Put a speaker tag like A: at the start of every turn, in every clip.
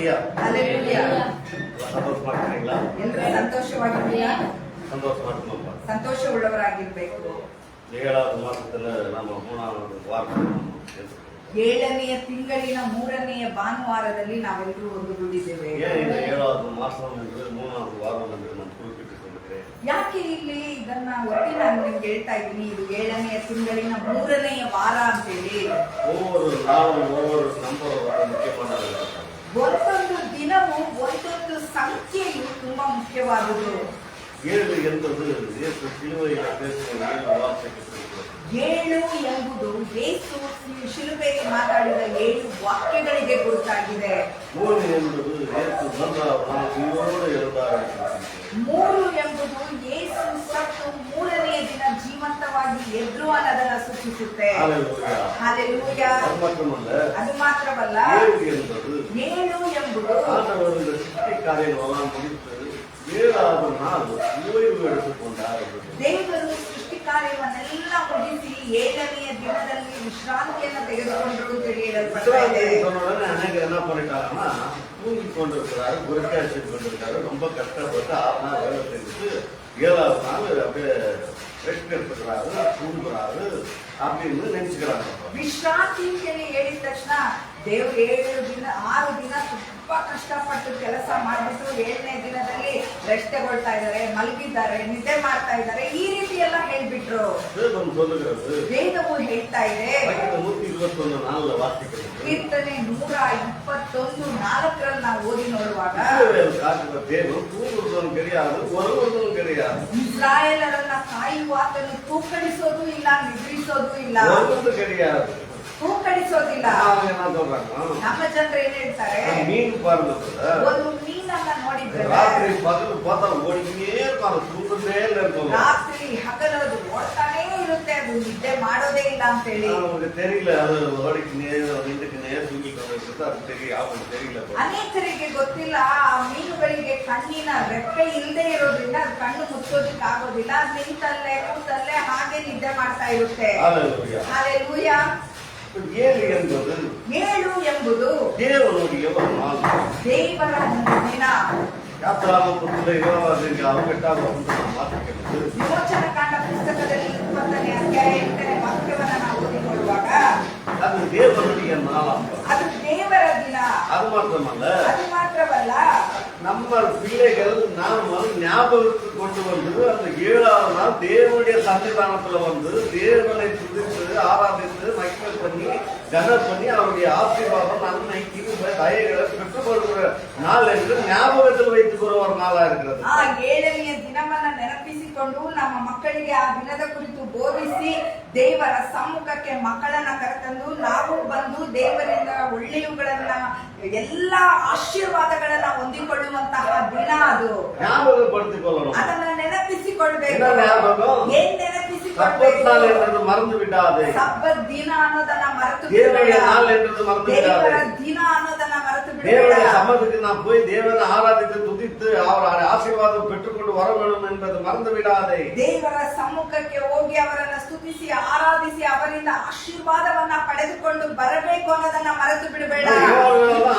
A: ஹalleluya
B: ஹalleluya.
A: சந்தோஷமா இருக்கீங்களா?
B: ಎಲ್ಲರೂ ಸಂತೋಷವಾಗಿದ್ದೀರಾ?
A: சந்தோஷமா இருக்கணும்ப்பா.
B: ಸಂತೋಷ ಉಳ್ಳವರಾಗಿರ್ಬೇಕು.
A: 7வது மாசத்துல நம்ம 3வது வாரம்
B: ಏಳನೆಯ ತಿಂಗಳಿನ 3ನೆಯ ಭಾನುವಾರದಲ್ಲಿ ನಾವೆಲ್ಲರೂ ಒಂದುಗೂಡಿದ್ದೇವೆ.
A: ஏன் இந்த 7வது மாசம் என்று 3வது வாரம் என்று ನಾನು குறிப்பிட்டு சொல்கிறேன்?
B: ಯಾಕೆ ಇಲ್ಲಿ ಇದನ್ನ ಒತ್ತಿ ನಾನು ನಿಮ್ಗೆ ಹೇಳ್ತಾ ಇದ್ದೀನಿ, ಇದು 7ನೆಯ ತಿಂಗಳಿನ 3ನೆಯ ವಾರ ಅಂತೇಳಿ.
A: ஒவ்வொரு நாளும் ஒவ்வொரு நம்பரும் முக்கியமானது.
B: ಒಂದೊಂದು ದಿನವೂ ಒಂದೊಂದು ಸಂಖ್ಯೆಯು ತುಂಬಾ ಮುಖ್ಯವಾದುದು.
A: 7 என்பது இயேசு சிலுவையில் பேசிய 7 வார்த்தைகள்.
B: 7 ಎಂಬುದು ಯೇಸು ಶಿಲುಬೆಯಲ್ಲಿ ಮಾತಾಡಿದ 7 ವಾಕ್ಯಗಳಿಗೆ ಗುರುತಾಗಿದೆ.
A: 3 என்பது இயேசு உயிரோடு எழுந்தார்.
B: 3 ಎಂಬುದು ಯೇಸು ಸತ್ತು 3ನೇ ದಿನ ಜೀವಂತವಾಗಿ ಎದ್ರು ಅನ್ನೋದನ್ನ ಸೂಚಿಸುತ್ತೆ. ಹಲ್ಲೆಲೂಯಾ. ಅದು ಮಾತ್ರವಲ್ಲ, 7 ಎಂಬುದು
A: ஆண்டவர் இந்த சிருஷ்டி காரியங்களெல்லாம் முடித்து 7வது நாள் ஓய்வு எடுத்துக்கொண்டார்.
B: ದೇವರು ಸೃಷ್ಟಿ ಕಾರ್ಯವನ್ನೆಲ್ಲ ಮುಗಿಸಿ 7ನೆಯ ದಿನದಲ್ಲಿ ವಿಶ್ರಾಂತಿಯನ್ನು ತೆಗೆದುಕೊಂಡರು ಅಂತ ಹೇಳಲ್ಪಡ್ತಾ ಇದೆ.
A: அநேக என்ன பண்ணிட்டாங்கன்னா தூங்கி கொண்டிருக்கிறாரு, குறைக்காட்சி கொண்டிருக்காரு, ரொம்ப கஷ்டப்பட்டு 6 நாள் வேலை செஞ்சுட்டு 7வது நாள் அப்படியே ரெஸ்ட் எடுத்துக்கிறாரு, தூங்குறாரு அப்படின்னு நினைச்சுக்கிறாங்க.
B: ವಿಶ್ರಾಂತಿ ಅಂತೇಳಿ ಹೇಳಿದ ತಕ್ಷಣ ದೇವರು 6 ದಿನ ತುಂಬಾ ಕಷ್ಟಪಟ್ಟು ಕೆಲಸ ಮಾಡಿಬಿಟ್ಟು 7ನೇ ದಿನದಲ್ಲಿ ರೆಸ್ಟ್ ತಗೊಳ್ತಾ ಇದ್ದಾರೆ, ಮಲಗಿದ್ದಾರೆ, ನಿದ್ದೆ ಮಾಡ್ತಾ ಇದ್ದಾರೆ, ಈ ರೀತಿ ಎಲ್ಲ ಹೇಳ್ಬಿಟ್ರು. ವೇದವು ಹೇಳ್ತಾ ಇದೆ, ಕೀರ್ತನೆ 121:4 ನಾವು ಓದಿ ನೋಡುವಾಗ, ಇಸ್ರಾಯೇಲರನ್ನ ಕಾಯುವಾತನು ತೂಕಡಿಸೋದು ಇಲ್ಲ, ನಿದ್ರಿಸೋದು ಇಲ್ಲ, ತೂಕಡಿಸೋದಿಲ್ಲ. ನಮ್ಮ ಜನರು ಏನ್ ಹೇಳ್ತಾರೆ, ಒಂದು ಮೀನನ್ನ ನೋಡಿದ್ರೆ ರಾತ್ರಿ ಹಗಲದು ಓಡ್ತಾನೇ ಇರುತ್ತೆ, ಅದು ನಿದ್ದೆ ಮಾಡೋದೇ ಇಲ್ಲ ಅಂತ ಹೇಳಿ. ಅನೇಕರಿಗೆ ಗೊತ್ತಿಲ್ಲ, ಆ ಮೀನುಗಳಿಗೆ ಕಣ್ಣಿನ ರೆಪ್ಪೆ ಇಲ್ಲದೆ ಇರೋದ್ರಿಂದ ಅದು ಕಣ್ಣು ಮುಚ್ಚೋದಿಕ್ ಆಗೋದಿಲ್ಲ, ನಿಂತಲ್ಲೇ ಕೂತಲ್ಲೇ ಹಾಗೆ ನಿದ್ದೆ ಮಾಡ್ತಾ ಇರುತ್ತೆ. ಹಲ್ಲೆಲೂಯಾ.
A: 7 ಎಂಬುದು ದೇವನುடைய ஒரு நாள்,
B: ದೇವರ ಒಂದು ದಿನ. ವಿಮೋಚನಕಾಂಡ ಪುಸ್ತಕದಲ್ಲಿ 20ನೇ ಅಧ್ಯಾಯ 8ನೇ ವಾಕ್ಯವನ್ನ ನಾವು ಓದಿ ನೋಡುವಾಗ,
A: ಅದು ದೇವನುடைய நாள்,
B: ಅದು ದೇವರ ದಿನ.
A: அது
B: ಮಾತ್ರವಲ್ಲ,
A: நம்ம பிள்ளைகள் நாம் ஞாபகத்துக்கு கொண்டு வந்து அந்த 7வது நாள் தேவனுடைய சன்னிதானத்துல வந்து தேவனை துதித்து ஆராதித்து மகிமை பண்ணி கனம் பண்ணி அவருடைய ஆசீர்வாதம் நன்மை கிருபை தயைகளை பெற்றுக்கொள்கிற நாள் என்று ஞாபகத்தில் வைத்துக்கிற ஒரு நாளா இருக்கிறது.
B: ಆ 7ನೆಯ ದಿನವನ್ನ ನೆನಪಿಸಿಕೊಂಡು ನಮ್ಮ ಮಕ್ಕಳಿಗೆ ಆ ದಿನದ ಕುರಿತು ಬೋಧಿಸಿ ದೇವರ ಸಮ್ಮುಖಕ್ಕೆ ಮಕ್ಕಳನ್ನ ಕರೆತಂದು ನಾವು ಬಂದು ದೇವರಿಂದ ಒಳ್ಳೆಯವುಗಳನ್ನ ಎಲ್ಲಾ ಆಶೀರ್ವಾದಗಳನ್ನ ಹೊಂದಿಕೊಳ್ಳುವಂತಹ ದಿನ ಅದು. ಅದನ್ನ ನೆನಪಿಸಿಕೊಳ್ಬೇಕು. ಏನ್ ನೆನಪಿಸಿಕೊಳ್ಬೇಕು?
A: ಮರೆತು ಬಿಡಾದೆ.
B: ಸಬ್ಬತ್ ದಿನ ಅನ್ನೋದನ್ನ ಮರೆತು
A: ದೇವರ
B: ದಿನ
A: ಅನ್ನೋದನ್ನ ಮರೆತು தேவனுடைய சம்மதத்துக்கு நாம் போய் தேவனை ஆராதித்து துதித்து அவர் ஆசீர்வாதம் பெற்றுக்கொண்டு வர வேண்டும் என்பது மறந்து விடாதே.
B: ದೇವರ ಸಮ್ಮುಖಕ್ಕೆ ಹೋಗಿ ಅವರನ್ನ ಸ್ತುತಿಸಿ ಆರಾಧಿಸಿ ಅವರಿಂದ ಆಶೀರ್ವಾದವನ್ನ ಪಡೆದುಕೊಂಡು ಬರಬೇಕು ಅನ್ನೋದನ್ನ ಮರೆತು ಬಿಡಬೇಡ.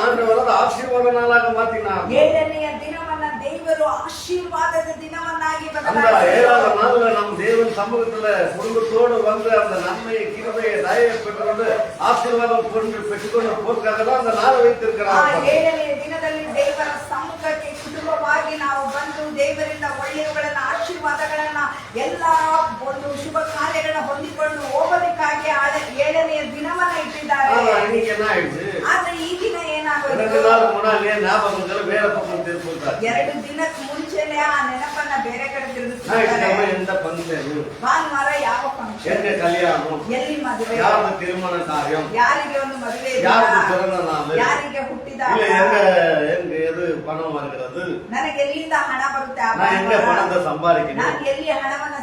A: ஆண்டவர் ஆசீர்வாத நாளாக மாற்றினார்.
B: 7ನೆಯ ದಿನವನ್ನ ದೇವರು ಆಶೀರ್ವಾದದ ದಿನವನ್ನಾಗಿ
A: ಬದಲಾಯಿಸಿದರು. அந்த 7வது நாள்ல நம் தேவன் சமூகத்துல குடும்பத்தோடு வந்து அந்த நன்மையை கிருபையை தயவை பெற்றுக்கொண்டு ஆசீர்வாதம் பெற்றுக்கொண்டு போறதுக்காக தான் அந்த நாளை வைத்திருக்கிறார்.
B: 7ನೇ ದಿನದಲ್ಲಿ ದೇವರ ಸಮ್ಮುಖಕ್ಕೆ ಕುಟುಂಬವಾಗಿ ನಾವು ಬಂದು ದೇವರಿಂದ ಒಳ್ಳೆಯವುಗಳನ್ನ ಆಶೀರ್ವಾದಗಳನ್ನ ಎಲ್ಲಾ ಒಂದು ಶುಭ ಕಾರ್ಯಗಳನ್ನ ಹೊಂದಿಕೊಂಡು ಹೋಗೋದಕ್ಕಾಗಿ 7ನೆಯ ದಿನವನ್ನ ಇಟ್ಟಿದ್ದಾರೆ. ಆದ್ರೆ ಈ ದಿನ ಏನಾಗೋದು, 2 ದಿನಕ್ಕೆ ಮುಂಚೆನೆ ಆ ನೆನಪನ್ನ ಬೇರೆ ಕಡೆ ತಿರುಗಿಸ್ತಾರೆ. ಭಾನುವಾರ ಯಾವ ಫಂಕ್ಷನ್, ಎಲ್ಲಿ ಮದುವೆ,
A: ತಿರುಮಣ ಕಾರ್ಯ,
B: ಯಾರಿಗೆ ಒಂದು ಮದುವೆ, ಯಾರಿಗೆ ಹುಟ್ಟಿದ,
A: பணம் வருகிறது,
B: ನನಗೆ ಎಲ್ಲಿಂದ ಹಣ ಬರುತ್ತೆ,
A: பணத்தை சம்பாதிக்கணும்,
B: ನಾನು ಎಲ್ಲಿ ಹಣವನ್ನ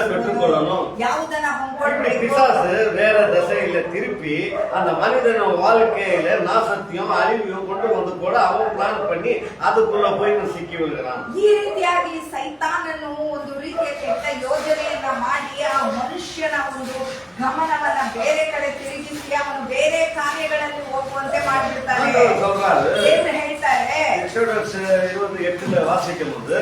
A: பெற்றுக்கொள்ளணும்,
B: ಯಾವುದನ್ನ ಹೊಂದ್ಕೊಳ್ಬೇಕು.
A: பிசாசு வேற திசையில திருப்பி அந்த மனிதன வாழ்க்கையில நாசத்தையும் அழிவையும் கொண்டு வந்து கூட அவன் பிளான் பண்ணி அதுக்குள்ள போய் ಸಿಕ್ಕಿ விழுகிறான்.
B: ಈ ರೀತಿಯಾಗಿ ಸೈತಾನನು ಒಂದು ರೀತಿಯ ಕೆಟ್ಟ ಯೋಜನೆಯನ್ನ ಮಾಡಿ ಆ ಮನುಷ್ಯನ ಒಂದು ಗಮನವನ್ನ ಬೇರೆ ಕಡೆ ತಿರುಗಿಸಿ ಅವನು ಬೇರೆ ಕಾರ್ಯಗಳಲ್ಲಿ ಹೋಗುವಂತೆ ಮಾಡಿಬಿಡ್ತಾನೆ. ದೇವರು ಹೇಳ್ತಾ
A: எக்ஸோடஸ் 28 வாசிக்கும் போது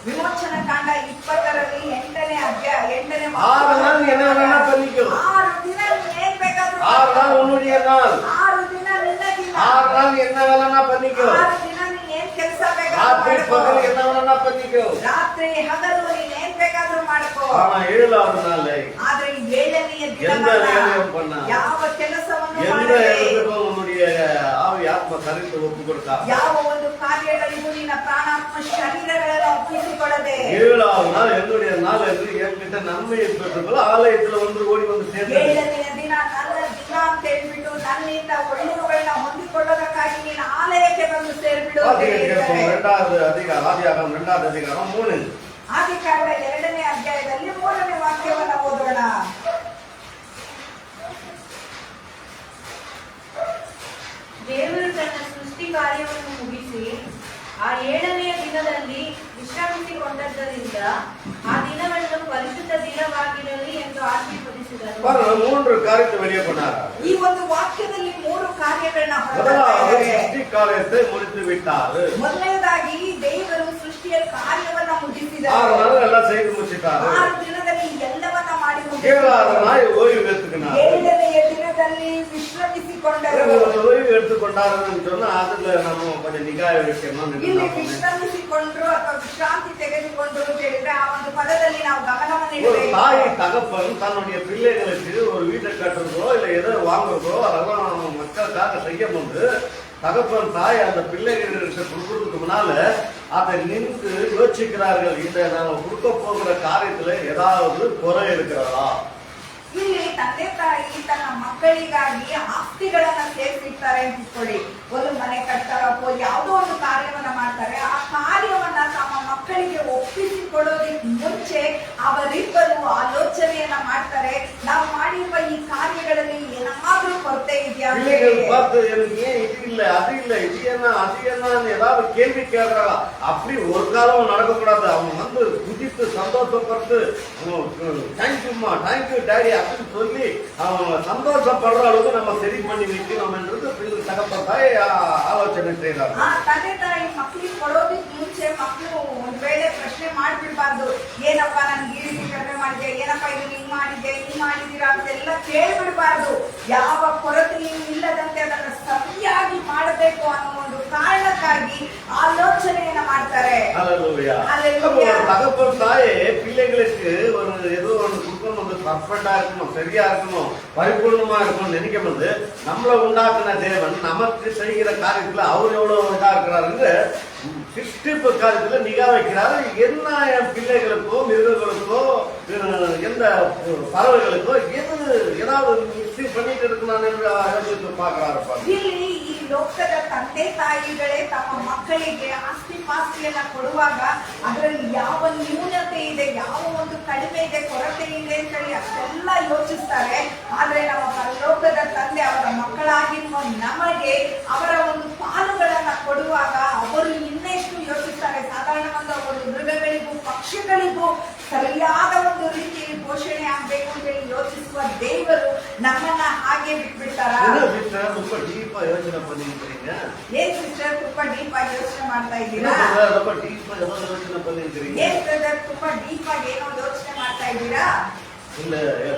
B: விமோச்சன காண்ட 20ರಲ್ಲಿ 8ನೇ ಅಧ್ಯಾಯ 8ನೇ
A: 6 நாள் என்ன வேணா பண்ணிக்கோ.
B: 6 ದಿನ ಏನ್ ಬೇಕಾದ್ರೂ
A: 6 நாள் உன்னுடைய நாள்.
B: 6 ದಿನ ನಿನ್ನ ದಿನ.
A: 6 நாள் என்ன வேணா பண்ணிக்கோ.
B: 6 ದಿನ ನೀನ್ ಏನ್ ಕೆಲಸ ಬೇಕಾದ್ರೂ
A: ராத்திரி
B: ಮಾಡ್ಕೋ.
A: பகல் என்ன வேணா பண்ணிக்கோ.
B: ರಾತ್ರಿ ಹಗಲು ನೀನ್ ಏನ್ ಬೇಕಾದ್ರೂ ಮಾಡ್ಕೋ.
A: ஆனா 7வது நாள்
B: ಆದ್ರೆ 7ನೇ
A: எந்த
B: ದಿನ
A: வேலையும் பண்ணா
B: ಯಾವ ಕೆಲಸವನ್ನು
A: எந்த
B: ಮಾಡದೆ
A: எதுக்கும் உன்னுடைய ஆவி ஆத்ம சரீரத்தை ஒப்பு கொடுத்தா
B: ಯಾವ ಒಂದು ಕಾರ್ಯಗಳಿಗೂ ನಿನ್ನ ಪ್ರಾಣಾತ್ಮ ಶರೀರಗಳನ್ನು ಒಪ್ಪಿಸಿಕೊಳ್ಳದೆ
A: 7வது நாள் என்னுடைய நாள் என்று என்கிட்ட நன்மையை பெற்றுக்கொள்ள ஆலயத்துல ஓடி வந்து சேர்ந்தேன்.
B: 7ನೇ ದಿನ ನನ್ನ ದಿನ ಅಂತ ಹೇಳ್ಬಿಟ್ಟು ನನ್ನಿಂದ ಒಳ್ಳೆಯವುಗಳನ್ನ ಹೊಂದಿಕೊಳ್ಳೋದಕ್ಕಾಗಿ ನೀನು ಆಲಯಕ್ಕೆ ಬಂದು ಸೇರ್ಬಿಡು ಅಂತ ಹೇಳಿದ್ದಾರೆ.
A: 2வது அதிகாரம் ஆதியாகமம் 2வது அதிகாரம் 3
B: ಆದಿಕಾಂಡ 2ನೇ ಅಧ್ಯಾಯದಲ್ಲಿ 3ನೇ ವಾಕ್ಯವನ್ನ ಓದೋಣ.
C: ದೇವರು ತನ್ನ ಸೃಷ್ಟಿ ಕಾರ್ಯವನ್ನು ಮುಗಿಸಿ ಆ 7ನೆಯ ದಿನದಲ್ಲಿ ವಿಶ್ರಮಿಸಿಕೊಂಡದ್ದರಿಂದ ಆ ದಿನವನ್ನು ಪರಿಶುದ್ಧ ದಿನವಾಗಿರಲಿ ಎಂದು ಆಶೀರ್ವದಿಸಿದರು.
A: 3 காரியத்தை வெளியே பண்ணார்.
B: ಈ ಒಂದು ವಾಕ್ಯದಲ್ಲಿ 3 ಕಾರ್ಯಗಳನ್ನ
A: முதலாவது ಸೃಷ್ಟಿ ಕಾರ್ಯத்தை முடித்து விட்டார்.
B: ಮೊದಲನೇದಾಗಿ ದೇವರು ಸೃಷ್ಟಿಯ ಕಾರ್ಯವನ್ನ ಮುಗಿಸಿದರು.
A: 6 நாள் எல்லாம் செய்து முடிச்சிட்டாரு.
B: 6 ದಿನದಲ್ಲಿ ಎಲ್ಲವನ್ನ ಮಾಡಿ
A: 7வது நாள் ஓய்வு எடுத்துக்கினார்.
B: 7ನೇ ದಿನದಲ್ಲಿ ವಿಶ್ರಮಿಸಿಕೊಂಡರು.
A: ஓய்வு எடுத்துக்கொண்டாருன்னு சொன்னா அதுல நம்ம கொஞ்சம் நிகாய வைக்கணும்.
B: ಇಲ್ಲಿ ವಿಶ್ರಮಿಸಿಕೊಂಡ್ರು ಅಥವಾ ವಿಶ್ರಾಂತಿ ತೆಗೆದುಕೊಂಡ್ರು ಅಂತ ಹೇಳಿದ್ರೆ ಆ ಒಂದು ಪದದಲ್ಲಿ ನಾವು ಗಮನವನ್ನು
A: ஒரு
B: ಇಡಬೇಕು.
A: தாய் தகப்பன் தன்னுடைய பிள்ளைகளுக்கு ஒரு வீட்டை கட்டுறதோ இல்ல ஏதோ வாங்குறதோ அதெல்லாம் மக்களுக்காக செய்யும் போது தகப்பன் தாய் அந்த பிள்ளைகளுக்கு கொடுக்கறதுக்கு முன்னால அதை நின்று யோசிக்கிறார்கள். இந்த நாம கொடுக்க போகிற காரியத்துல ஏதாவது குறை இருக்கிறதா?
B: ಇಲ್ಲಿ ತಂದೆ ತಾಯಿ ತನ್ನ ಮಕ್ಕಳಿಗಾಗಿ ಆಸ್ತಿಗಳನ್ನ ಸೇರಿಸಿರ್ತಾರೆ ಅಂತ ಇಟ್ಕೊಳ್ಳಿ. ಒಂದು ಮನೆ ಕಟ್ತಾರಪ್ಪೋ ಯಾವುದೋ ಒಂದು ಕಾರ್ಯವನ್ನ ಮಾಡ್ತಾರೆ. ಆ ಕಾರ್ಯವನ್ನ ತಮ್ಮ ಮಕ್ಕಳಿಗೆ ಒಪ್ಪಿಸಿಕೊಡೋದಕ್ಕೆ ಮುಂಚೆ ಅವರಿಬ್ಬರು ಆಲೋಚನೆಯನ್ನ ಮಾಡ್ತಾರೆ. ನಾವು ಮಾಡಿರುವ ಈ ಕಾರ್ಯಗಳಲ್ಲಿ ಏನಾದ್ರೂ ಕೊರತೆ ಇದೆಯಾ?
A: பிள்ளைகள் பார்த்து எனக்கு ஏன் இது இல்ல அது இல்ல இது என்ன அது என்னன்னு ஏதாவது கேள்வி கேட்கறாங்க. அப்படி ஒரு காலம் நடக்கக்கூடாது. அவங்க வந்து குதித்து சந்தோஷப்பட்டு தேங்க்யூமா தேங்க்யூ டேடி அப்படின்னு சொல்லி அவங்க சந்தோஷப்படுற அளவுக்கு நம்ம சரி பண்ணி வைக்கணும் என்றது தகப்பன் தாய் ஆலோசனை செய்யறாங்க.
B: ತಂದೆ ತಾಯಿ ಮಕ್ಕಳಿಗೆ ಕೊಡೋದಕ್ಕೆ ಮುಂಚೆ ಮಕ್ಕಳು ಒಂದ್ ವೇಳೆ ಪ್ರಶ್ನೆ ಮಾಡ್ಬಿಡ್ಬಾರ್ದು. ಏನಪ್ಪಾ ನನ್ಗೆ ಈ ರೀತಿ ಕಡಿಮೆ ಮಾಡಿದೆ, ಏನಪ್ಪಾ ಇದು ಹಿಂಗ್ ಮಾಡಿದ್ದೆ, ಹಿಂಗ್ ಮಾಡಿದೀರಾ ಅಂತೆಲ್ಲ ಕೇಳ್ಬಿಡ್ಬಾರ್ದು. ಯಾವ ಕೊರತೆಯೂ ಇಲ್ಲದಂತೆ ಅದನ್ನ ಸರಿಯಾಗಿ ಮಾಡಬೇಕು ಅನ್ನೋ ಒಂದು ಕಾರಣಕ್ಕಾಗಿ ಆಲೋಚನೆಯನ್ನ ಮಾಡ್ತಾರೆ.
A: தகப்பன் தாயே பிள்ளைகளுக்கு ஒரு ஏதோ ஒன்று கொடுக்கணும், வந்து பர்ஃபெக்டா இருக்கணும், சரியா இருக்கணும், பரிபூர்ணமா இருக்கணும்னு நினைக்கும் போது நம்மளை உண்டாக்குன தேவன் நமக்கு செய்கிற காரியத்துல அவர் எவ்வளவு இதா இருக்கிறாருன்னு சிருஷ்டிப்பு காரியத்துல நிகா வைக்கிறாரு. என்ன என் பிள்ளைகளுக்கோ மிருகங்களுக்கோ எந்த பறவைகளுக்கோ எது ஏதாவது மிஸ்டேக் பண்ணிட்டு இருக்கணும் என்று யோசித்து பார்க்கிறாரு.
B: ಇಲ್ಲಿ ಈ ಲೋಕದ ತಂದೆ ತಾಯಿಗಳೇ ತಮ್ಮ ಮಕ್ಕಳಿಗೆ ಆಸ್ತಿ ಪಾಸ್ತಿಯನ್ನ ಕೊಡುವಾಗ ಅದರಲ್ಲಿ ಯಾವ ನ್ಯೂನತೆ ಇದೆ, ಯಾವ ಒಂದು ಕಡಿಮೆ ಇದೆ, ಕೊರತೆ ಇದೆ ಅಂತ ಹೇಳಿ ಅಷ್ಟೆಲ್ಲ ಯೋಚಿಸ್ತಾರೆ. ಆದ್ರೆ ನಮ್ಮ ಪರಲೋಕದ ತಂದೆ ಅವರ ಮಕ್ಕಳಾಗಿರುವ ನಮಗೆ ಅವರ ಒಂದು ಪಾಲುಗಳನ್ನ ಕೊಡುವಾಗ ಅವರು ಇನ್ನೆಷ್ಟು ಯೋಚಿಸ್ತಾರೆ. ಸಾಧಾರಣವಾದ ಒಂದು ಮೃಗಗಳಿಗೂ ಪಕ್ಷಿಗಳಿಗೂ ಸರಿಯಾದ ಒಂದು ರೀತಿಯಲ್ಲಿ ಪೋಷಣೆ ಆಗ್ಬೇಕು ಅಂತ ಹೇಳಿ ಯೋಚಿಸುವ ದೇವರು ನಮ್ಮನ್ನ ಹಾಗೆ ಬಿಟ್ಬಿಡ್ತಾರ?
A: ரொம்ப டீப்பா யோசனை பண்ணிருக்கீங்க.
B: ಏನ್ ಸಿಸ್ಟರ್ ತುಂಬಾ ಡೀಪ್ ಆಗಿ ಯೋಚನೆ ಮಾಡ್ತಾ ಇದ್ದೀರಾ?
A: ரொம்ப டீப்பா யோசனை பண்ணிருக்கீங்க.
B: ಏನ್ ಬ್ರದರ್ ತುಂಬಾ ಡೀಪ್ ಆಗಿ ಏನೋ ಯೋಚನೆ ಮಾಡ್ತಾ ಇದ್ದೀರಾ?
A: இல்ல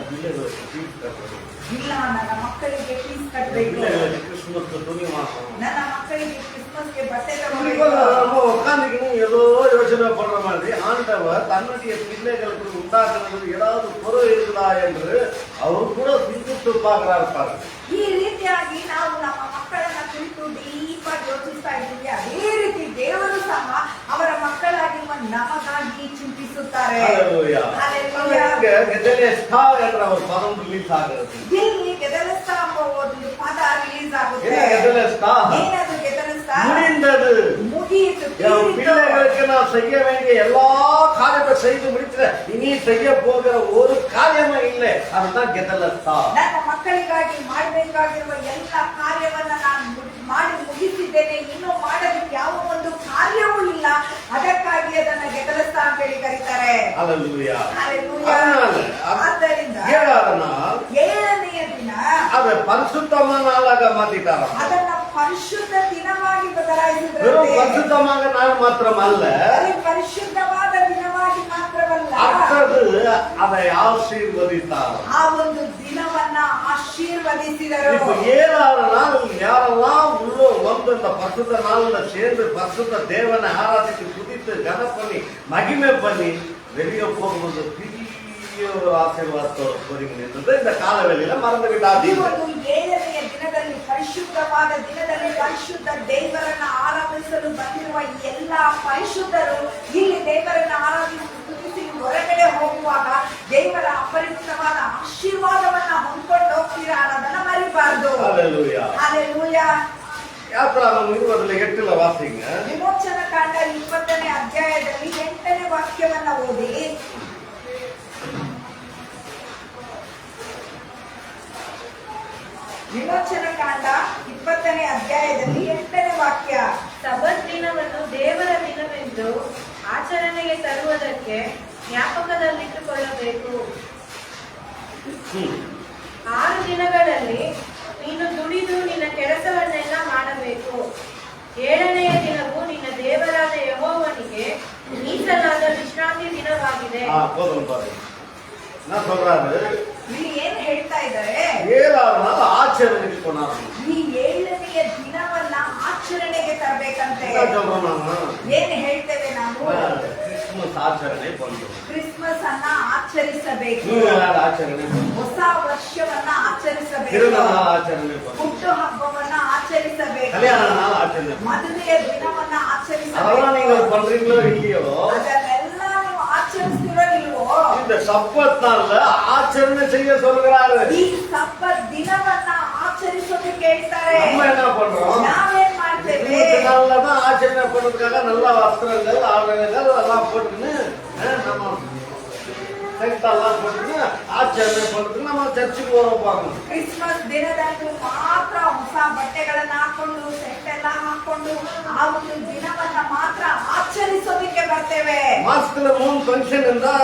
A: பிள்ளைகளுக்கு ஃபீஸ் கட்டணும்.
B: ಇಲ್ಲ, ನನ್ನ ಮಕ್ಕಳಿಗೆ ಫೀಸ್ ಕಟ್ಟಬೇಕು,
A: பிள்ளைகளுக்கு கிறிஸ்துமஸ் துணி வாங்கணும்,
B: ನನ್ನ ಮಕ್ಕಳಿಗೆ ಕ್ರಿಸ್ಮಸ್ಗೆ ಬಟ್ಟೆ
A: நம்ம
B: ತಗೊಳ್ಬೇಕು.
A: உட்காந்துக்கணும் ஏதோ யோசனை பண்ற மாதிரி ஆண்டவர் தன்னுடைய பிள்ளைகளுக்கு உண்டாக்குறது ஏதாவது குறை இருக்குதா என்று அவர் கூட சிந்தித்து பார்க்கிறார் பாருங்க.
B: ಈ ರೀತಿಯಾಗಿ ನಾವು ನಮ್ಮ ಮಕ್ಕಳನ್ನ ಕುರಿತು ಡೀಪ್ ಆಗಿ ಯೋಚಿಸ್ತಾ ಇದ್ದೀವಿ. ಅದೇ ರೀತಿ ದೇವರು ಸಹ ಅವರ ಮಕ್ಕಳಾಗಿರುವ ನಮಗಾಗಿ ಚಿಂತಿಸುತ್ತಾರೆ.
A: ஹல்லேலூயா.
B: Hallelujah.
A: கெதலேஸ்தா என்ற ஒரு பதம் ரிலீஸ் ஆகிறது.
B: ಇಲ್ಲಿ ಗೆದಲಸ್ತ ಎಂಬ ಒಂದು ಪದ ರಿಲೀಸ್ ಆಗುತ್ತೆ.
A: என்ன கெதலேஸ்தா?
B: ಏನದು ಗೆದಲಸ್ತ?
A: முடிந்தது.
B: ಮುಗಿಯಿತು,
A: என்
B: ತೀರಿತು.
A: பிள்ளைகளுக்கு நான் செய்ய வேண்டிய எல்லா காரியத்தை செய்து முடிச்சிட்டேன். இனி செய்ய போகிற ஒரு காரியமே இல்லை. அதுதான் கெதலேஸ்தா.
B: ನನ್ನ ಮಕ್ಕಳಿಗಾಗಿ ಮಾಡಬೇಕಾಗಿರುವ ಎಲ್ಲ ಕಾರ್ಯವನ್ನ ನಾನು ಮಾಡಿ ಮುಗಿಸಿದ್ದೇನೆ. ಇನ್ನು ಮಾಡೋದಕ್ಕೆ ಯಾವ ಒಂದು ಕಾರ್ಯವೂ ಇಲ್ಲ. ಅದಕ್ಕಾಗಿ ಅದನ್ನ ಗೆದಲಸ್ತ ಅಂತ ಹೇಳಿ ಕರೀತಾರೆ.
A: ஹல்லேலூயா.
B: Hallelujah. ಆದ್ದರಿಂದ
A: 7வது நாள்
B: 7ನೆಯ ದಿನ
A: அதை பரிசுத்தமான நாளாக மாத்திட்டாராம்.
B: ಅದನ್ನ ಪರಿಶುದ್ಧ ದಿನವಾಗಿ
A: வெறும்
B: ಬದಲಾಯಿಸಿದ್ರಂತೆ.
A: பரிசுத்தமாக நாள் மாத்திரமல்ல,
B: ಬರೀ ಪರಿಶುದ್ಧವಾದ ದಿನವಾಗಿ ಮಾತ್ರವಲ್ಲ,
A: அடுத்தது அதை ஆசீர்வதித்தார்.
B: ಆ ಒಂದು ದಿನವನ್ನ ಆಶೀರ್ವದಿಸಿದರು.
A: இப்ப 7வது நாள் யாரெல்லாம் உள்ள வந்து இந்த பரிசுத்த நாள்ல சேர்ந்து பரிசுத்த தேவனை ஆராதித்து துதித்து கனம் பண்ணி மகிமை பண்ணி வெளியே போகும்போது பெரிய ஒரு ஆசீர்வாதத்தோட போறீங்க என்றது இந்த காலவெளியில மறந்து
B: ಈ
A: விடாதீங்க.
B: ಒಂದು 7ನೆಯ ದಿನದಲ್ಲಿ, ಪರಿಶುದ್ಧವಾದ ದಿನದಲ್ಲಿ ಪರಿಶುದ್ಧ ದೇವರನ್ನ ಆರಾಧಿಸಲು ಬಂದಿರುವ ಎಲ್ಲ ಪರಿಶುದ್ಧರು ಇಲ್ಲಿ ದೇವರನ್ನ ಆರಾಧಿಸಿ ಸ್ತುತಿಸಿ ಹೊರಗಡೆ ಹೋಗುವಾಗ ದೇವರ ಅಪರಿಮಿತವಾದ ಆಶೀರ್ವಾದವನ್ನ ಹೊಂದ್ಕೊಂಡು ಹೋಗ್ತೀರಾ ಅನ್ನೋದನ್ನ ಮರಿಬಾರ್ದು.
A: ஹல்லேலூயா.
B: ಹಲ್ಲೆಲೂಯಾ.
A: யாத்திராகமம் 20:8 வாசிங்க.
B: ವಿಮೋಚನ ಕಾಂಡ 20ನೇ ಅಧ್ಯಾಯದಲ್ಲಿ 8ನೇ ವಾಕ್ಯವನ್ನ ಓದಿ. ವಿಮೋಚನ ಕಾಂಡ 20ನೇ ಅಧ್ಯಾಯದಲ್ಲಿ 8ನೇ ವಾಕ್ಯ.
C: ಸಬ್ಬತ್ ದಿನವನ್ನು ದೇವರ ದಿನವೆಂದು ಆಚರಣೆಗೆ ತರುವುದಕ್ಕೆ ಜ್ಞಾಪಕದಲ್ಲಿಟ್ಟುಕೊಳ್ಳಬೇಕು. 6 ದಿನಗಳಲ್ಲಿ ನೀನು ದುಡಿದು ನಿನ್ನ ಕೆಲಸವನ್ನೆಲ್ಲ ಮಾಡಬೇಕು. 7ನೆಯ ದಿನವು ನಿನ್ನ ದೇವರಾದ ಯೆಹೋವನಿಗೆ ಮೀಸಲಾದ ವಿಶ್ರಾಂತಿ ದಿನವಾಗಿದೆ.
A: போதும் பாருங்க. என்ன சொல்றாரு?
B: ಇಲ್ಲಿ ಏನ್ ಹೇಳ್ತಾ ಇದ್ದಾರೆ?
A: 7வது நாள் ஆச்சரியத்துக்கு கொண்டாடணும்.
B: ಈ 7ನೆಯ ದಿನವನ್ನ ಆಚರಣೆಗೆ ತರಬೇಕಂತೆ.
A: என்ன சொல்றோம் நாம?
B: ಏನ್ ಹೇಳ್ತೇವೆ ನಾವು?
A: கிறிஸ்துமஸ் ஆச்சரணை பண்றோம்.
B: ಕ್ರಿಸ್ಮಸ್ ಅನ್ನ ಆಚರಿಸಬೇಕು.
A: நீங்க ஆச்சரணை பண்றோம்.
B: ಹೊಸ ವರ್ಷವನ್ನ ಆಚರಿಸಬೇಕು.
A: திருநாள் ஆச்சரணை பண்றோம்.
B: ಹುಟ್ಟು ಹಬ್ಬವನ್ನ ಆಚರಿಸಬೇಕು.
A: கல்யாண நாள் ஆச்சரணை பண்றோம்.
B: ಮದುವೆಯ ದಿನವನ್ನ ಆಚರಿಸಬೇಕು.
A: அதெல்லாம் நீங்க பண்றீங்களோ இல்லையோ,
B: ಅದನ್ನೆಲ್ಲ ನೀವು ಆಚರಿಸ್ತಿರೋ ಇಲ್ವೋ?
A: இந்த சப்பத் நாள்ல ஆச்சரணை செய்ய சொல்கிறாரு.
B: ಈ ಸಬ್ಬತ್ ದಿನವನ್ನ ಆಚರಿಸೋದಕ್ಕೆ ಹೇಳ್ತಾರೆ.
A: நம்ம என்ன பண்றோம்?
B: ನಾವೇನ್ ಮಾಡ್ತೇವೆ?
A: இந்த நாள்ல தான் ஆச்சரணை பண்றதுக்காக நல்ல வஸ்திரங்கள் ஆடைகள் எல்லாம் போட்டுன்னு நம்ம செங்கல்லாம் போட்டுன்னு ஆச்சರಣை பண்றதுக்கு நம்ம சர்ச்சுக்கு வரோம் பாருங்க.
B: ಕ್ರಿಸ್ಮಸ್ ದಿನದಂದು ಮಾತ್ರ ಹೊಸ ಬಟ್ಟೆಗಳನ್ನ ಹಾಕೊಂಡು ಸೆಟ್ ಎಲ್ಲ ಹಾಕೊಂಡು ಆ ಒಂದು ದಿನವನ್ನ ಮಾತ್ರ ಆಚರಿಸೋದಕ್ಕೆ ಬರ್ತೇವೆ.
A: மாசத்துல 3 ஃபங்க்ஷன் இருந்தா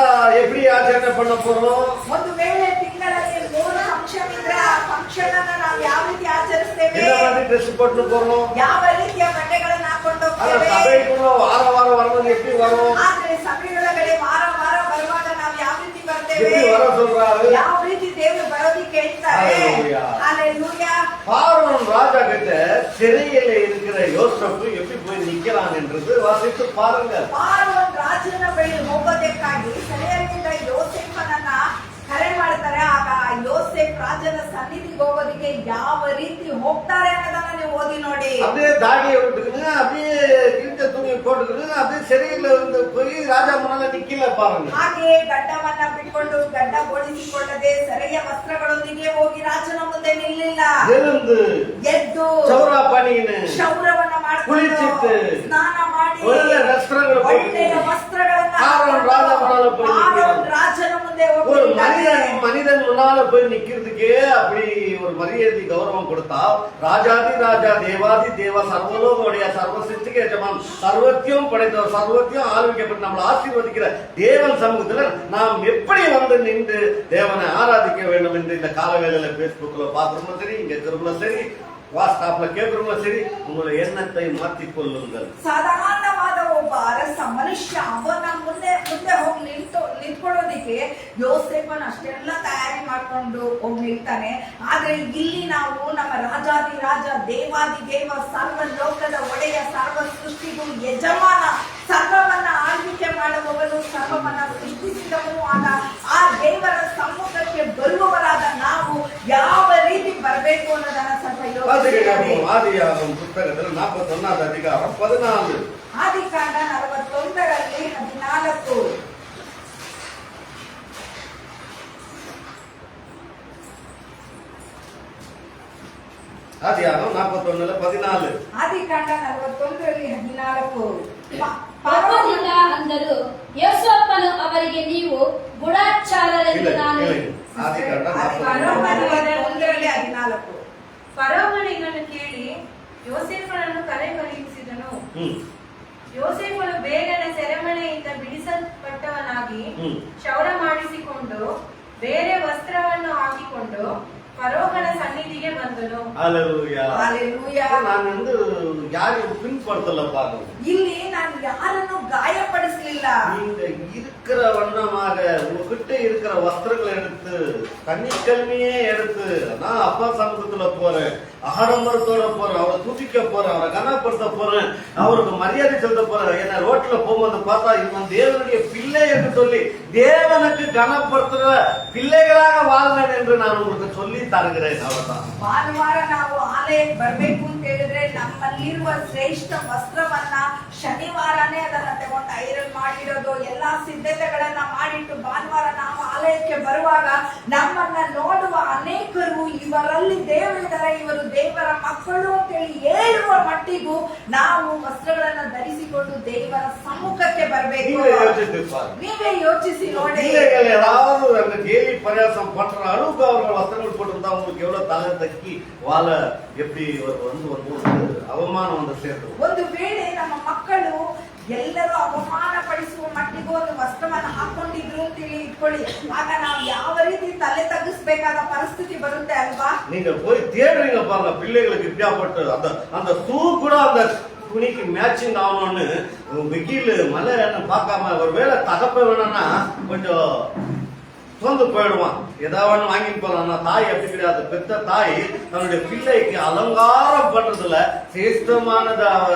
A: எப்படி ஆச்சரணை பண்ண போறோம்?
B: ಒಂದು ವೇಳೆ ತಿಂಗಳಲ್ಲಿ 3 ಫಂಕ್ಷನ್ ಇದ್ರೆ ಆ ಫಂಕ್ಷನ್ ಅನ್ನ ನಾವು ಯಾವ ರೀತಿ ಆಚರಿಸ್ತೇವೆ?
A: என்ன மாதிரி ட்ரெஸ் போட்டு போறோம்?
B: ಯಾವ ರೀತಿಯ ಬಟ್ಟೆಗಳನ್ನ ಹಾಕೊಂಡು
A: ಅಲ್ಲ
B: ಹೋಗ್ತೇವೆ?
A: ಸಭೆக்குள்ள ವಾರ ವಾರ வருவது எப்படி வரும்?
B: ಆದ್ರೆ ಸಭೆಯೊಳಗಡೆ ವಾರ ವಾರ ಬರುವಾಗ ನಾವು ಯಾವ ರೀತಿ ಬರ್ತೇವೆ?
A: எப்படி வர சொல்றாரு?
B: ಯಾವ ರೀತಿ ದೇವರು ಬರೋದಿಕ್ಕೆ ಹೇಳ್ತಾರೆ?
A: Hallelujah.
B: ಹಲ್ಲೆಲೂಯಾ.
A: பார்வோன் ராஜா கிட்ட சிறையில இருக்கிற யோசேப்பு எப்படி போய் நிக்கிறான் என்றது வாசித்து பாருங்க.
B: ಫಾರೋನ್ ರಾಜನ ಬಳಿ ಹೋಗೋದಕ್ಕಾಗಿ ಸೆರೆಯಲ್ಲಿದ್ದ ಯೋಸೇಫನನ್ನ ಕರೆ ಮಾಡ್ತಾರೆ. ಆಗ ಯೋಸೇಫ್ ರಾಜನ ಸನ್ನಿಧಿಗೆ ಹೋಗೋದಕ್ಕೆ ಯಾವ ರೀತಿ ಹೋಗ್ತಾರೆ ಅನ್ನೋದನ್ನ ನೀವು ಓದಿ ನೋಡಿ.
A: அப்படியே தாடியை விட்டுக்குன்னு அப்படியே கிழிஞ்ச துணியை போட்டுக்கின்னு அப்படியே சிறையில இருந்து போய் ராஜா முன்னால நிக்கல பாருங்க.
B: ಹಾಗೆ ಗಡ್ಡವನ್ನ ಬಿಟ್ಕೊಂಡು ಗಡ್ಡ ಬೋಳಿಸಿಕೊಳ್ಳದೆ ಸೆರೆಯ ವಸ್ತ್ರಗಳೊಂದಿಗೆ ಹೋಗಿ ರಾಜನ ಮುಂದೆ ನಿಲ್ಲಿಲ್ಲ.
A: எழுந்து
B: ಎದ್ದು
A: சௌரா பண்ணிக்கின்னு
B: ಕ್ಷೌರವನ್ನ ಮಾಡ್ಕೊಂಡು
A: ಕುಳಿತಿತ್ತು.
B: ಸ್ನಾನ ಮಾಡಿ
A: ಒಳ್ಳೆ ವಸ್ತ್ರಗಳು
B: ಒಳ್ಳೆಯ ವಸ್ತ್ರಗಳನ್ನ
A: ಫಾರೋನ್ ರಾಜ ಮುನ್ನಾல போய்
B: ಫಾರೋನ್ ರಾಜನ ಮುಂದೆ
A: ஒரு
B: ಹೋಗಿ
A: மனிதன் முன்னால போய் நிக்கிறதுக்கே அப்படி ஒரு மரியாதை கௌரவம் கொடுத்தா ராஜாதி ராஜா தேவாதி தேவ சர்வலோகோடைய சர்வ சிருஷ்டிக்கு எஜமான் சர்வத்தையும் படைத்தவர் சர்வத்தையும் ஆளுமைக்கப்பட்டு நம்மளை ஆசீர்வதிக்கிற தேவன் சமூகத்துல நாம் எப்படி வந்து நின்று தேவனை ஆராதிக்க வேண்டும் என்று இந்த காலவேளையில பேஸ்புக்ல பாக்குறோம் சரி, இங்க திரும்ப சரி, ವಾಟ್ಸ್ಆಪ್ல ಕೇಳ್ರು ಸರಿ, ಉಂಗಳ ಎಣ್ಣத்தை ಮಾற்றிಕೊಳ್ಳುங்கள்.
B: ಸಾಧಾರಣವಾದ ಒಬ್ಬ ಅರಸ ಮನುಷ್ಯ ಅವನ ಮುಂದೆ ಹೋಗಿ ನಿಂತ್ಕೊಳ್ಳೋದಿಕ್ಕೆ ಯೋಸೇಫನ ಅಷ್ಟೆಲ್ಲ ತಯಾರಿ ಮಾಡ್ಕೊಂಡು ಹೋಗಿ ನಿಲ್ತಾನೆ. ಆದ್ರೆ ಇಲ್ಲಿ ನಾವು ನಮ್ಮ ರಾಜಾದಿ ರಾಜ ದೇವಾದಿ ದೇವ ಸರ್ವ ಲೋಕದ ಒಡೆಯ ಸರ್ವ ಸೃಷ್ಟಿಗೂ ಯಜಮಾನ ಸರ್ವವನ್ನ ಆಳ್ವಿಕೆ ಮಾಡುವವನು ಸರ್ವವನ್ನ ಸೃಷ್ಟಿಸಿದವನು ಆದ ಆ ದೇವರ ಸಮ್ಮುಖಕ್ಕೆ ಬರುವವರಾದ ನಾವು ಯಾವ ರೀತಿ ಬರಬೇಕು ಅನ್ನೋದನ್ನ ಸ್ವಲ್ಪ
A: ஆதியாகமம் புத்தகத்தில் 41வது அதிகாரம் 14.
B: ಆದಿಕಾಂಡ 41ರಲ್ಲಿ 14.
A: ஆதியாகமம் 41:14.
B: ಆದಿಕಾಂಡ 41ರಲ್ಲಿ 14.
D: ಪಾಪದಿಂದ ಅಂದರು ಯೋಸೇಫನು ಅವರಿಗೆ ನೀವು ಗೂಢಚಾರರೆಂದು ನಾನು
A: ಆದಿಕಾಂಡ
B: 41ರಲ್ಲಿ 14.
C: ಫರೋಹನಿಗನ್ನು ಕೇಳಿ ಯೋಸೇಫನನ್ನು ಕರೆ ಕಳುಹಿಸಿದನು. ಯೋಸೇಫನು ಬೇಗನೆ ಸೆರೆಮನೆಯಿಂದ ಬಿಡಿಸಲ್ಪಟ್ಟವನಾಗಿ ಕ್ಷೌರ ಮಾಡಿಸಿಕೊಂಡು ಬೇರೆ ವಸ್ತ್ರವನ್ನು ಹಾಕಿಕೊಂಡು ಫರೋಹನ ಸನ್ನಿಧಿಗೆ ಅಲ್ಲಿಗೆ ಬಂದನು.
A: ஹalleluya.
B: Hallelujah.
A: நான் யாரையும் பின்படுத்தல பாருங்க.
B: ಇಲ್ಲಿ ನಾನು ಯಾರನ್ನು ಗಾಯಪಡಿಸಲಿಲ್ಲ.
A: நீங்க இருக்கிற வண்ணமாக உங்ககிட்ட இருக்கிற வஸ்திரங்களை எடுத்து கன்னிக்கல்மையே எடுத்து நான் அப்பா சமூகத்துல போறேன், ஆடம்பரத்தோட போறேன், அவரை துதிக்க போறேன், அவரை கனப்படுத்த போறேன், அவருக்கு மரியாதை செலுத்த போறேன். என்ன ரோட்ல போகும்போது பார்த்தா இவன் தேவனுடைய பிள்ளை என்று சொல்லி தேவனுக்கு கனப்படுத்துற பிள்ளைகளாக வாழ்வேன் என்று நான் உங்களுக்கு சொல்லி தருகிறேன். அவ்வளவுதான்.
B: ಭಾನುವಾರ ನಾವು ಆಲಯಕ್ಕೆ ಬರ್ಬೇಕು ಅಂತ ಹೇಳಿದ್ರೆ ನಮ್ಮಲ್ಲಿರುವ ಶ್ರೇಷ್ಠ ವಸ್ತ್ರವನ್ನ ಶನಿವಾರನೇ ಅದನ್ನ ತಗೊಂಡು ಐರನ್ ಮಾಡಿಡೋದು, ಎಲ್ಲಾ ಸಿದ್ಧತೆಗಳನ್ನ ಮಾಡಿಟ್ಟು ಭಾನುವಾರ ನಾವು ಆಲಯಕ್ಕೆ ಬರುವಾಗ ನಮ್ಮನ್ನ ನೋಡುವ ಅನೇಕರು ಇವರಲ್ಲಿ ದೇವರಿದ್ದಾರೆ, ಇವರು ದೇವರ ಮಕ್ಕಳು ಅಂತೇಳಿ ಹೇಳುವ ಮಟ್ಟಿಗೂ ನಾವು ವಸ್ತ್ರಗಳನ್ನ ಧರಿಸಿಕೊಂಡು ದೇವರ ಸಮ್ಮುಖಕ್ಕೆ ಬರಬೇಕು. ನೀವೇ ಯೋಚಿಸಿ ನೋಡಿ.
A: ஏதாவது அந்த கேலி பரியாசம் பண்ற அளவுக்கு அவர்கள் வஸ்திரங்கள் போட்டிருந்தா அவங்களுக்கு எவ்வளவு தலை தக்கி வாழ எப்படி அவமானம் வந்து சேர்த்து.
B: ಒಂದು ವೇಳೆ ನಮ್ಮ ಮಕ್ಕಳು ಎಲ್ಲರೂ ಅವಮಾನ ಪಡಿಸುವ ಮಟ್ಟಿಗೂ ಒಂದು ವಸ್ತ್ರವನ್ನು ಹಾಕೊಂಡಿದ್ರು ಅಂತ ಇಟ್ಕೊಳ್ಳಿ, ಆಗ ನಾವು ಯಾವ ರೀತಿ ತಲೆ ತಗ್ಗಿಸ್ಬೇಕಾದ ಪರಿಸ್ಥಿತಿ ಬರುತ್ತೆ ಅಲ್ವಾ?
A: நீங்க போய் தேடுறீங்க பாருங்க, பிள்ளைகளுக்கு இப்படியாப்பட்டு அந்த அந்த ஷூ கூட அந்த துணிக்கு மேட்சிங் ஆகணும்னு வெயில் மழை பார்க்காம ஒருவேளை தகப்ப வேணும்னா கொஞ்சம் சொந்து போயிடுவான், ஏதாவது வாங்கிட்டு போலாம். தாய் அப்படி கிடையாது. பெத்த தாய் தன்னுடைய பிள்ளைக்கு அலங்காரம் பண்றதுல சிரேஷ்டமானதை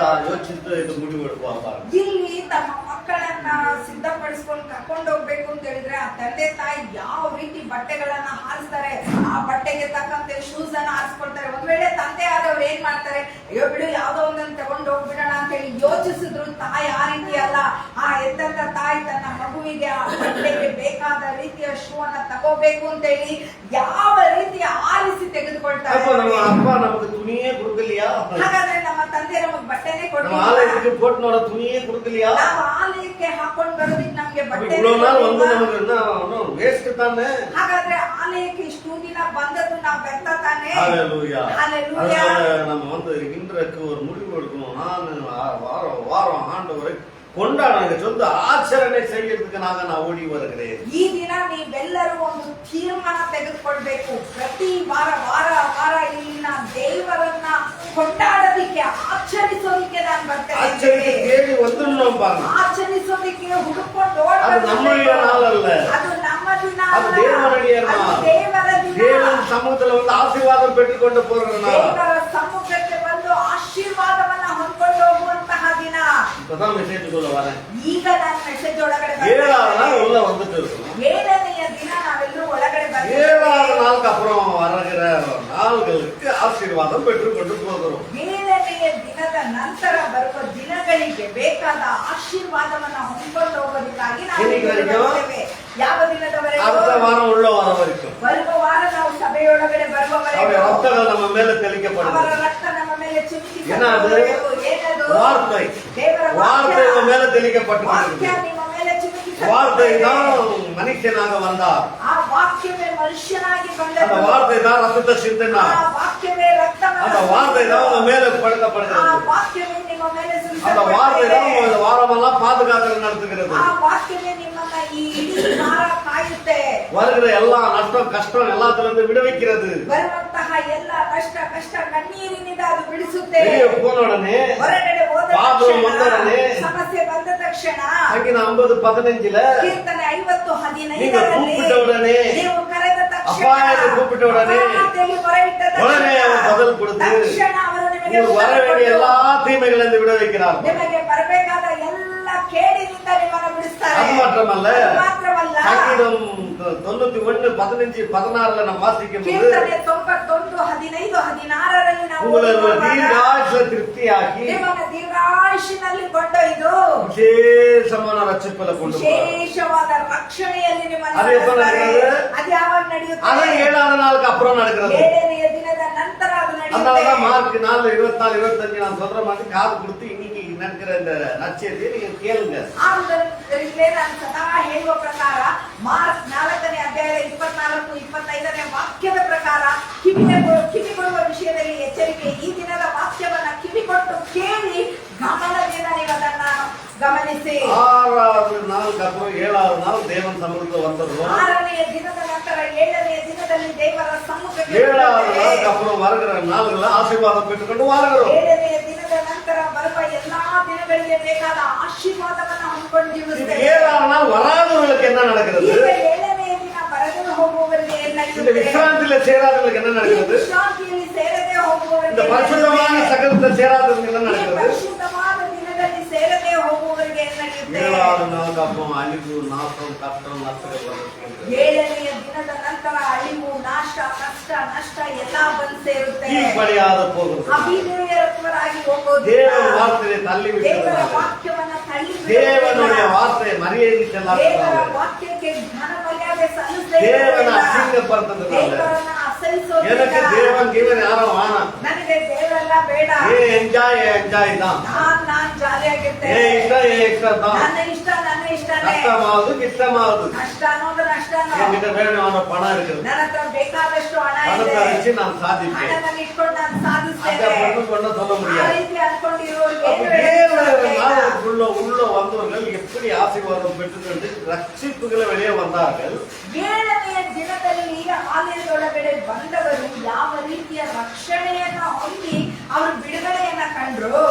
A: யோசிச்சுட்டு இது முடிவு எடுப்பாங்க.
B: ಇಲ್ಲಿ ತಮ್ಮ ಮಕ್ಕಳನ್ನ ಸಿದ್ಧಪಡಿಸ್ಕೊಂಡು ಕರ್ಕೊಂಡು ಹೋಗ್ಬೇಕು ಅಂತ ಹೇಳಿದ್ರೆ ಆ ತಂದೆ ತಾಯಿ ಯಾವ ರೀತಿ ಬಟ್ಟೆಗಳನ್ನ ಹಾರಿಸ್ತಾರೆ, ಆ ಬಟ್ಟೆಗೆ ತಕ್ಕಂತೆ ಶೂಸ್ ಅನ್ನ ಹಾರಿಸ್ಕೊಳ್ತಾರೆ. ಒಂದ್ ವೇಳೆ ತಂದೆ ಆದವ್ರು ಏನ್ ಮಾಡ್ತಾರೆ, ಅಯ್ಯೋ ಬಿಡು ಯಾವ್ದೋ ಒಂದನ್ನು ತಗೊಂಡು ಹೋಗ್ಬಿಡೋಣ ಅಂತ ಹೇಳಿ ಯೋಚಿಸಿದ್ರು. ತಾಯಿ ಆ ರೀತಿ ಅಲ್ಲ. ಆ ಎದ್ದಂತ ತಾಯಿ ತನ್ನ ಮಗುವಿಗೆ ಆ ಬಟ್ಟೆಗೆ ಬೇಕಾದ ರೀತಿಯ ಶೂ ಅನ್ನ ತಗೋಬೇಕು ಅಂತ ಹೇಳಿ ಯಾವ ರೀತಿ ಆರಿಸಿ ತೆಗೆದುಕೊಳ್ತಾರೆ.
A: அப்பா நமக்கு துணியே கொடுக்கலையா?
B: ಹಾಗಾದ್ರೆ ನಮ್ಮ ತಂದೆ ನಮಗೆ ಬಟ್ಟೆನೇ ಕೊಡ್ಲಿಲ್ಲ.
A: ஆலயத்துக்கு போட்டு ನೋಡ துணியே கொடுக்கலையா?
B: ನಾವು ಆಲಯಕ್ಕೆ ಹಾಕೊಂಡು ಬರೋದಕ್ಕೆ ನಮಗೆ ಬಟ್ಟೆ
A: இவ்வளவு நாள் வந்து நமக்கு என்ன வேஸ்ட் தானே?
B: ಹಾಗಾದ್ರೆ ಆಲಯಕ್ಕೆ ಇಷ್ಟು ದಿನ ಬಂದದ್ದು ನಾವು ವ್ಯರ್ಥ ತಾನೇ?
A: ஹalleluya.
B: ஹalleluya.
A: நம்ம வந்து இன்றைக்கு ஒரு முடிவு எடுக்கணும். நான் வாரம் ஆண்டவரை கொண்டாடுங்க சொந்த ಆಚರಣೆ செய்யறதுக்கு நான் ஓடி வருகிறேன்.
B: ಈ ದಿನ ನೀವೆಲ್ಲರೂ ಒಂದು ತೀರ್ಮಾನ ತೆಗೆದುಕೊಳ್ಬೇಕು. ಪ್ರತಿ ವಾರ ವಾರ ವಾರ ಇಲ್ಲಿನ ದೇವರನ್ನ ಕೊಂಡಾಡೋದಕ್ಕೆ ಆಚರಿಸೋದಕ್ಕೆ ನಾನು ಬರ್ತೇನೆ.
A: ಆಚರಣೆ ಕೇಳಿ வந்துடணும் பாருங்க.
B: ಆಚರಿಸೋದಕ್ಕೆ ಹುಡುಕೊಂಡು
A: அது நம்மளுடைய நாள் அல்ல,
B: ಅದು ನಮ್ಮ ದಿನ
A: அது
B: ಅಲ್ಲ.
A: தேவனுடைய
B: ಅದು
A: நாள்.
B: ದೇವರ ದಿನ.
A: தேவன் சமூகத்துல வந்து ஆசீர்வாதம் பெற்றுக்கொண்டு போற நாள்.
B: ದೇವರ ಸಮ್ಮುಖಕ್ಕೆ ಬಂದು ಆಶೀರ್ವಾದವನ್ನ ಹೊಂದ್ಕೊಂಡು ಹೋಗುವಂತಹ ದಿನ.
A: இப்பதான் மெசேஜ் சொல்ல வரேன்.
B: ಈಗ ನಾನು ಮೆಸೇಜ್ ಒಳಗಡೆ
A: ஏழாவது நாள் உள்ள வந்துட்டு இருக்கணும்.
B: 7ನೆಯ ದಿನ ನಾವೆಲ್ಲರೂ ಒಳಗಡೆ ಬರ್ತೀವಿ.
A: 7வது நாளுக்கு அப்புறம் வருகிற நாள்களுக்கு ஆசீர்வாதம் பெற்றுக்கொண்டு போகிறோம்.
B: 7ನೆಯ ದಿನದ ನಂತರ ಬರುವ ದಿನಗಳಿಗೆ ಬೇಕಾದ ಆಶೀರ್ವಾದವನ್ನ ಹೊಂದ್ಕೊಂಡು ಹೋಗೋದಕ್ಕಾಗಿ ನಾವು ಬರ್ತೇವೆ. ಯಾವ ದಿನದವರೆಗೂ?
A: அடுத்த வாரம் உள்ள வர வரைக்கும்
B: ಬರುವ ವಾರ ನಾವು ಸಭೆಯೊಳಗಡೆ ಬರುವವರೆಗೂ
A: அவருடைய ரத்தங்கள் நம்ம மேல
B: ಅವರ
A: தெளிக்கப்படுகிறது.
B: ರಕ್ತ ನಮ್ಮ ಮೇಲೆ ಚಿಮುಕಿಸಲ್ಪಡುವುದು.
A: என்னது?
B: ಏನದು?
A: வார்த்தை.
B: ದೇವರ
A: வார்த்தை நம்ம மேல தெளிக்கப்பட்டிருக்கிறது.
B: ವಾಕ್ಯ ನಿಮ್ಮ ಮೇಲೆ ಚಿಮುಕಿಸಲ್ಪಡುತ್ತದೆ.
A: வார்த்தை தான் மனுஷனாக வந்தார்.
B: ಆ ವಾಕ್ಯವೇ ಮನುಷ್ಯನಾಗಿ
A: அந்த
B: ಬಂದದ್ದು.
A: வார்த்தை தான் ரத்தத்தை சிந்தினார்.
B: ಆ ವಾಕ್ಯವೇ ರಕ್ತವನ್ನು
A: அந்த வார்த்தை தான் உங்க மேல
B: ಆ
A: படுத்தப்படுகிறது.
B: ವಾಕ್ಯವೇ ನಿಮ್ಮ ಮೇಲೆ
A: அந்த வார்த்தை தான்
B: ಸುರಿಸಲ್ಪಟ್ಟಿದೆ.
A: உங்க வாரமெல்லாம் பாதுகாத்து நடத்துகிறது.
B: ಆ ವಾಕ್ಯವೇ ನಿಮ್ಮನ್ನ ಈ ಇಡೀ ವಾರ ಕಾಯುತ್ತೆ.
A: வருகிற எல்லா நஷ்டம் கஷ்டம் எல்லாத்திலிருந்து விடுவிக்கிறது.
B: ಬರುವಂತಹ ಎಲ್ಲ ಕಷ್ಟ ಕಣ್ಣೀರಿನಿಂದ ಅದು ಬಿಡಿಸುತ್ತೆ.
A: வெளியே போன உடனே
B: ಹೊರಗಡೆ ಹೋದ
A: பாபம் வந்த
B: ತಕ್ಷಣ,
A: உடனே
B: ಸಮಸ್ಯೆ ಬಂದ ತಕ್ಷಣ,
A: அங்கின 50:15
B: ಕೀರ್ತನೆ 50:15
A: நீங்க கூப்பிட்ட உடனே,
B: ನೀವು ಕರೆದ ತಕ್ಷಣ,
A: அப்பா என்று கூப்பிட்ட உடனே,
B: ಅಪ್ಪ ಅಂತೇಳಿ ಮೊರೆಯಿಟ್ಟ ತಕ್ಷಣ,
A: உடனே அவர் பதில் கொடுத்து
B: ತಕ್ಷಣ ಅವರು ನಿಮಗೆ
A: உங்களுக்கு வர வேண்டிய எல்லா தீமைகளிலிருந்து விடுவிக்கிறார்.
B: ನಿಮಗೆ ಬರಬೇಕಾದ ಎಲ್ಲ ಕೇಡಿನಿಂದ ನಿಮ್ಮನ್ನು ಬಿಡಿಸ್ತಾರೆ.
A: அது மாத்திரமல்ல,
B: ಅದು ಮಾತ್ರವಲ್ಲ,
A: சங்கீதம் 91:15-16 நம்ம வாசிக்கும் போது
B: ಕೀರ್ತನೆ 91:15-16 ನಾವು
A: உங்களை
B: ಓದುವಾಗ,
A: தீர்காயுஷ திருப்தியாக்கி
B: ನಿಮ್ಮನ್ನು ದೀರ್ಘಾಯುಷ್ಯದಲ್ಲಿ ಕೊಂಡೊಯ್ದು
A: விசேஷமான ரட்சிப்பல கொண்டு போறார்.
B: ವಿಶೇಷವಾದ ರಕ್ಷಣೆಯಲ್ಲಿ ನಿಮ್ಮನ್ನು
A: ಅದು எப்ப
B: ನಡೆಸ್ತಾರೆ.
A: நடக்கிறது?
B: ಅದು ಯಾವಾಗ
A: அது
B: ನಡೆಯುತ್ತೆ?
A: 7வது நாளுக்கு அப்புறம் நடக்கிறது.
B: 7ನೆಯ ದಿನದ ನಂತರ ಅದು
A: அதனாலதான்
B: ನಡೆಯುತ್ತೆ.
A: மார்க் 4:24-25 நான் சொல்ற மாதிரி காது கொடுத்து இன்னைக்கு நடக்கிற இந்த நற்செய்தியை நீங்க கேளுங்க.
B: ಆದುದರಿಂದಲೇ ನಾನು ಸದಾ ಹೇಳುವ ಪ್ರಕಾರ ಮಾರ್ಕ್ 4ನೇ ಅಧ್ಯಾಯ 24-25 ವಾಕ್ಯದ ಪ್ರಕಾರ ಕಿವಿಗೊಡುವ ವಿಷಯದಲ್ಲಿ ಎಚ್ಚರಿಕೆ. ಈ ದಿನದ ವಾಕ್ಯವನ್ನ ಕಿವಿಕೊಟ್ಟು ಕೇಳಿ ಗಮನದಿಂದ ನೀವು ಅದನ್ನ ಗಮನಿಸಿ.
A: 6வது நாளுக்கு அப்புறம் 7வது நாள் தேவன் சமூகத்துல வந்துடுவோம்.
B: 6ನೆಯ ದಿನದ ನಂತರ 7ನೆಯ ದಿನದಲ್ಲಿ ದಿನದಲ್ಲಿ ದೇವರ ಸಮ್ಮುಖಕ್ಕೆ
A: ஏழாவது
B: ಬರುತ್ತೇವೆ.
A: நாளுக்கு அப்புறம் வருகிற நாள்கள் ஆசீர்வாதம் பெற்றுக்கொண்டு வாழ்கிறோம்.
B: ಏಳನೆಯ ದಿನದ ನಂತರ ಬರುವ ಎಲ್ಲಾ ದಿನಗಳಿಗೆ ಬೇಕಾದ ಆಶೀರ್ವಾದವನ್ನ ಹೊಂದ್ಕೊಂಡು
A: இது
B: ಜೀವಿಸ್ತೇವೆ.
A: ஏழாவது நாள் வராதவர்களுக்கு என்ன நடக்கிறது?
B: ಈಗ ಏಳನೆಯ ದಿನ ಬರದೇ ಹೋಗುವವರಿಗೆ
A: இந்த
B: ಏನಾಗುತ್ತೆ?
A: விசிராந்தில சேராதவர்களுக்கு என்ன
B: ಈ
A: நடக்கிறது?
B: ವಿಶ್ರಾಂತಿಯಲ್ಲಿ ಸೇರದೆ ಹೋಗುವವರಿಗೆ
A: இந்த பரிசுத்தமான
B: ಏನಾಗುತ್ತೆ?
A: சகலத்தில் சேராதவர்களுக்கு என்ன
B: ಈ
A: நடக்கிறது?
B: ಪರಿಶುದ್ಧವಾದ ದಿನದಲ್ಲಿ ಸೇರದೆ ಹೋಗುವವರಿಗೆ ಏನಾಗುತ್ತೆ?
A: ஏழாவது நாளுக்கு அப்புறம் அழிவு, நாசம், கஷ்டம், நஷ்டங்கள் வருகிறது.
B: ಏಳನೆಯ ದಿನದ ನಂತರ ಅಳಿವು, ನಾಶ, ನಷ್ಟ ಎಲ್ಲ ಬಂದು ಸೇರುತ್ತೆ.
A: கீழ்ப்படியாத போகிறது.
B: ಅವಿಧೇಯತ್ವರಾಗಿ ಹೋಗೋದು.
A: தேவன் வார்த்தையை தள்ளி
B: ದೇವರ
A: விட்டதுனால
B: ವಾಕ್ಯವನ್ನ ತಳ್ಳಿ
A: தேவனுடைய
B: ಬಿಡುವುದಿಲ್ಲ.
A: வார்த்தையை மரியாதை
B: ದೇವರ
A: செல்லாததுனால
B: ವಾಕ್ಯಕ್ಕೆ ಘನ ಮರ್ಯಾದೆ ಸಲ್ಲಿಸದೇ
A: தேவனை
B: ಇರುವುದಿಲ್ಲ.
A: அசிங்கப்படுத்துறதுனால
B: ದೇವರನ್ನ ಅಸಹಿಸೋದಿಲ್ಲ.
A: எனக்கு தேவன் கீவன் யாரும் வேணாம்.
B: ನನಗೆ ದೇವರೆಲ್ಲ ಬೇಡ.
A: என்ஜாய் தான்.
B: ನಾನ್ ಜಾಲಿಯಾಗಿರ್ತೇನೆ.
A: இஷ்டம் தான்.
B: ನನ್ನ ಇಷ್ಟನೇ.
A: கஷ்டமாவது கிஷ்டமாவது
B: ನಷ್ಟ ಅನ್ನೋದು ನಷ್ಟನೋ.
A: என்கிட்ட வேணும் பணம் இருக்குது.
B: ನನ್ನ ಹತ್ರ ಬೇಕಾದಷ್ಟು ಹಣ ಇದೆ.
A: பணத்தை வச்சு நான் சாதிப்பேன்.
B: ಹಣವನ್ನು ಇಟ್ಕೊಂಡು ನಾನು
A: அதை
B: ಸಾಧಿಸ್ತೇನೆ.
A: மட்டும் கொண்டு சொல்ல
B: ಆ
A: முடியாது.
B: ರೀತಿ ಅನ್ಕೊಂಡಿರೋರಿಗೆ
A: அப்ப தேவனுடைய நாளுக்குள்ள உள்ள வந்தவர்கள் எப்படி ஆசீர்வாதம் பெற்றுக்கொண்டு ரட்சிப்புகளை வெளியே வந்தார்கள்.
B: ಏಳನೆಯ ದಿನದಲ್ಲಿ ಆಲಯದೊಳಗಡೆ ಬಂದವರು ಯಾವ ರೀತಿಯ ರಕ್ಷಣೆಯನ್ನ ಹೊಂದಿ ಅವರು ಬಿಡುಗಡೆಯನ್ನ ಕಂಡ್ರು.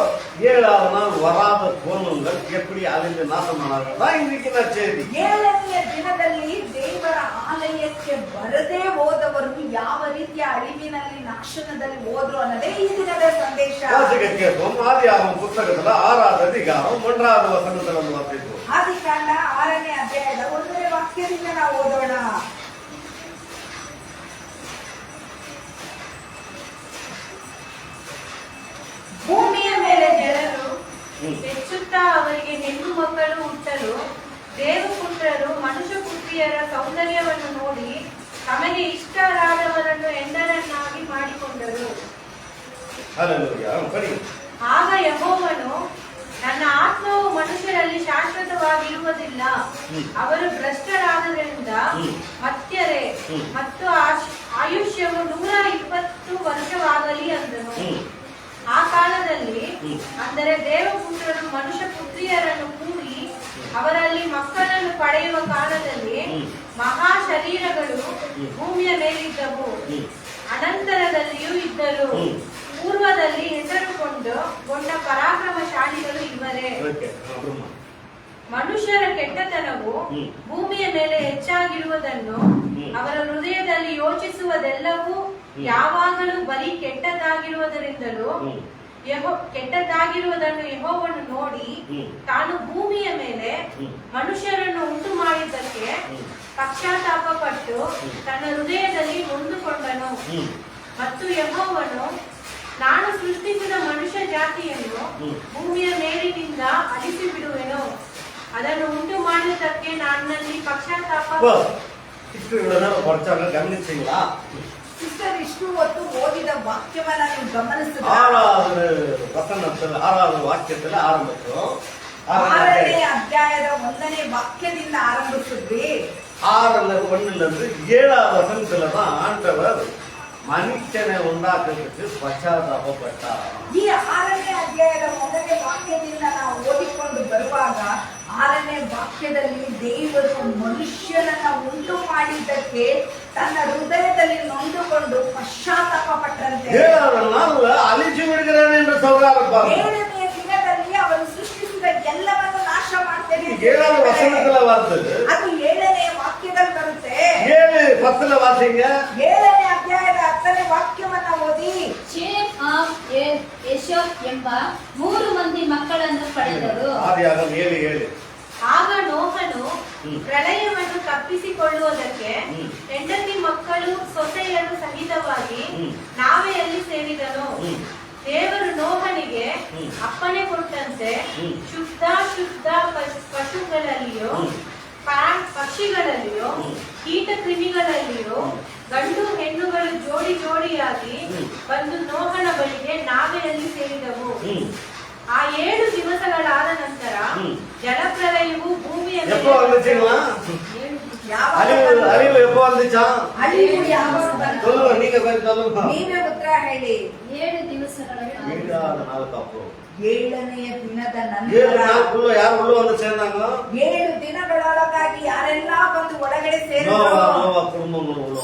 A: ஏழாவது நாள் வராத போனவங்கள் எப்படி அழிந்து நாசமானார்கள் தான் இன்னைக்கு நான் செய்தி.
B: ಏಳನೆಯ ದಿನದಲ್ಲಿ ದೇವರ ಆಲಯಕ್ಕೆ ಬರದೇ ಹೋದವರು ಯಾವ ರೀತಿಯ ಅಳಿವಿನಲ್ಲಿ ನಾಶನದಲ್ಲಿ ಹೋದ್ರು ಅನ್ನೋದೇ ಈ ದಿನದ ಸಂದೇಶ.
A: வாசிக்க கேட்போம். ஆதியாகமம் புத்தகத்துல 6வது அதிகாரம் 1வது வசனத்துல வந்து வாசிப்போம்.
B: ಆದಿಕಾಂಡ 6ನೇ ಅಧ್ಯಾಯದ 1ನೇ ವಾಕ್ಯದಿಂದ ನಾವು ಓದೋಣ.
C: ಭೂಮಿಯ ಮೇಲೆ ಜನರು ಹೆಚ್ಚುತ್ತಾ ಅವರಿಗೆ ಹೆಣ್ಣು ಮಕ್ಕಳು ಹುಟ್ಟಲು ದೇವಪುತ್ರರು ಮನುಷ್ಯ ಪುತ್ರಿಯರ ಸೌಂದರ್ಯವನ್ನು ನೋಡಿ ತಮಗೆ ಇಷ್ಟರಾದವರನ್ನು ಹೆಂಡರನ್ನಾಗಿ ಮಾಡಿಕೊಂಡರು.
A: ஹல்லேலூயா. படி.
C: ಆಗ ಯೆಹೋವನು, ನನ್ನ ಆತ್ಮವು ಮನುಷ್ಯರಲ್ಲಿ ಶಾಶ್ವತವಾಗಿರುವುದಿಲ್ಲ, ಅವರು ಭ್ರಷ್ಟರಾದರಿಂದ ಮತ್ಯರೇ ಮತ್ತು ಆಯುಷ್ಯವು 120 ವರ್ಷವಾಗಲಿ ಅಂದನು. ಆ ಕಾಲದಲ್ಲಿ ಅಂದರೆ ದೇವಪುತ್ರರು ಮನುಷ್ಯ ಪುತ್ರಿಯರನ್ನು ಕೂಡಿ ಅವರಲ್ಲಿ ಮಕ್ಕಳನ್ನು ಪಡೆಯುವ ಕಾಲದಲ್ಲಿ ಮಹಾ ಶರೀರಗಳು ಭೂಮಿಯ ಮೇಲಿದ್ದವು, ಅನಂತರದಲ್ಲಿಯೂ ಇದ್ದರು. ಪೂರ್ವದಲ್ಲಿ ಹೆಸರುಗೊಂಡ ಪರಾಕ್ರಮಶಾಲಿಗಳು ಇವರೇ. ಮನುಷ್ಯರ ಕೆಟ್ಟತನವು ಭೂಮಿಯ ಮೇಲೆ ಹೆಚ್ಚಾಗಿರುವುದನ್ನು ಅವರ ಹೃದಯದಲ್ಲಿ ಯೋಚಿಸುವುದೆಲ್ಲವೂ ಯಾವಾಗಲೂ ಬರೀ ಕೆಟ್ಟದಾಗಿರುವುದರಿಂದಲೂ ಕೆಟ್ಟದಾಗಿರುವುದನ್ನು ಯೆಹೋವನು ನೋಡಿ ತಾನು ಭೂಮಿಯ ಮೇಲೆ ಮನುಷ್ಯರನ್ನು ಉಂಟು ಮಾಡಿದ್ದಕ್ಕೆ ಪಶ್ಚಾತ್ತಾಪ ಪಟ್ಟು ತನ್ನ ಹೃದಯದಲ್ಲಿ ನೊಂದುಕೊಂಡನು. ಮತ್ತು ಯೆಹೋವನು, ನಾನು ಸೃಷ್ಟಿಸಿದ ಮನುಷ್ಯ ಜಾತಿಯನ್ನು ಭೂಮಿಯ ಮೇಲಿನಿಂದ ಅಳಿಸಿ ಬಿಡುವೆನು, ಅದನ್ನು ಉಂಟು ಮಾಡಿದ್ದಕ್ಕೆ ನನ್ನಲ್ಲಿ ಪಶ್ಚಾತ್ತಾಪ.
A: கவனிச்சீங்களா?
B: ಸಿಸ್ಟರ್ ಇಷ್ಟು ಹೊತ್ತು ಓದಿದ ವಾಕ್ಯವನ್ನ ನೀವು ಗಮನಿಸಿದ್ರೆ
A: 6வது ವಾಕ್ಯದಲ್ಲಿ ಆರಂಭಿಸೋம்.
B: 6ನೇ ಅಧ್ಯಾಯದ 1ನೇ ವಾಕ್ಯದಿಂದ ಆರಂಭಿಸಿದ್ವಿ.
A: 6:1 7வது வசனத்துல தான் ஆண்டவர் மனுஷனை உண்டாக்குறதுக்கு பச்சாத்தாபப்பட்டார்.
B: ಈ 6ನೇ ಅಧ್ಯಾಯದ 1ನೇ ವಾಕ್ಯದಿಂದ ನಾವು ಓದಿಕೊಂಡು ಬರುವಾಗ 6ನೇ ವಾಕ್ಯದಲ್ಲಿ ದೇವರು ಮನುಷ್ಯನನ್ನ ಉಂಟು ಮಾಡಿದ್ದಕ್ಕೆ ತನ್ನ ಹೃದಯದಲ್ಲಿ ನೊಂದುಕೊಂಡು ಪಶ್ಚಾತ್ತಾಪ ಪಟ್ಟರಂತೆ.
A: 7வது நாள்ல அழிச்சு விடுகிறேன் என்று சொல்றாரு பாருங்க.
B: 7ನೇ ದಿನದಲ್ಲಿ ಅವರು ಸೃಷ್ಟಿಸಿದ ಎಲ್ಲವನ್ನು ನಾಶ ಮಾಡ್ತೇನೆ.
A: 7வது வசனத்துல வருது.
B: ಅದು 7ನೇ ವಾಕ್ಯದಲ್ಲಿ ಬರುತ್ತೆ.
A: 7:10 வாசிங்க.
B: 7ನೇ ಅಧ್ಯಾಯದ 10ನೇ ವಾಕ್ಯವನ್ನ ಓದಿ.
D: ಶೇಮ್, ಹಾಮ್, ಯೆಶೆತ್ ಎಂಬ 3 ಮಂದಿ ಮಕ್ಕಳನ್ನು ಪಡೆದರು.
A: ஆதியாகமம் 7:7.
C: ಆಗ ನೋಹನು ಪ್ರಳಯವನ್ನು ತಪ್ಪಿಸಿಕೊಳ್ಳುವುದಕ್ಕೆ ಹೆಂಡತಿ ಮಕ್ಕಳು ಸೊಸೆಯರು ಸಹಿತವಾಗಿ ನಾವೆಯಲ್ಲಿ ಸೇರಿದನು. ದೇವರು ನೋಹನಿಗೆ ಅಪ್ಪಣೆ ಕೊಟ್ಟಂತೆ ಶುದ್ಧ ಪಶುಗಳಲ್ಲಿಯೋ ಪಕ್ಷಿಗಳಲ್ಲಿಯೋ ಕೀಟ ಕ್ರಿಮಿಗಳಲ್ಲಿಯೋ ಗಂಡು ಹೆಣ್ಣುಗಳು ಜೋಡಿ ಜೋಡಿಯಾಗಿ ಬಂದು ನೋಹನ ಬಳಿಗೆ ನಾವೆಯಲ್ಲಿ ಸೇರಿದವು. ಆ 7 ದಿವಸಗಳಾದ ನಂತರ ಜಲಪ್ರಳಯವು ಭೂಮಿಯ
A: எப்போ வந்துச்சுங்களா? அழிவு எப்போ வந்துச்சா?
B: அழிவு ಯಾವಾಗ ಬಂತು?
A: சொல்லுங்க, நீங்க கொஞ்சம் சொல்லுங்க.
B: ನೀವೇ ಉತ್ತರ ಹೇಳಿ.
D: 7 ದಿವಸಗಳ ಕಾಲ.
A: 7வது நாளுக்கு அப்புறம்
B: 7ನೇ ದಿನದ
A: 7
B: ನಂತರ
A: நாளுக்குள்ள யார் உள்ள வந்து சேர்ந்தாங்க?
B: 7 ದಿನಗಳೊಳಗಾಗಿ ಯಾರೆಲ್ಲ ಬಂದು ಒಳಗಡೆ ಸೇರಿದ್ರು?
A: நோவா குடும்பங்கள் உள்ள.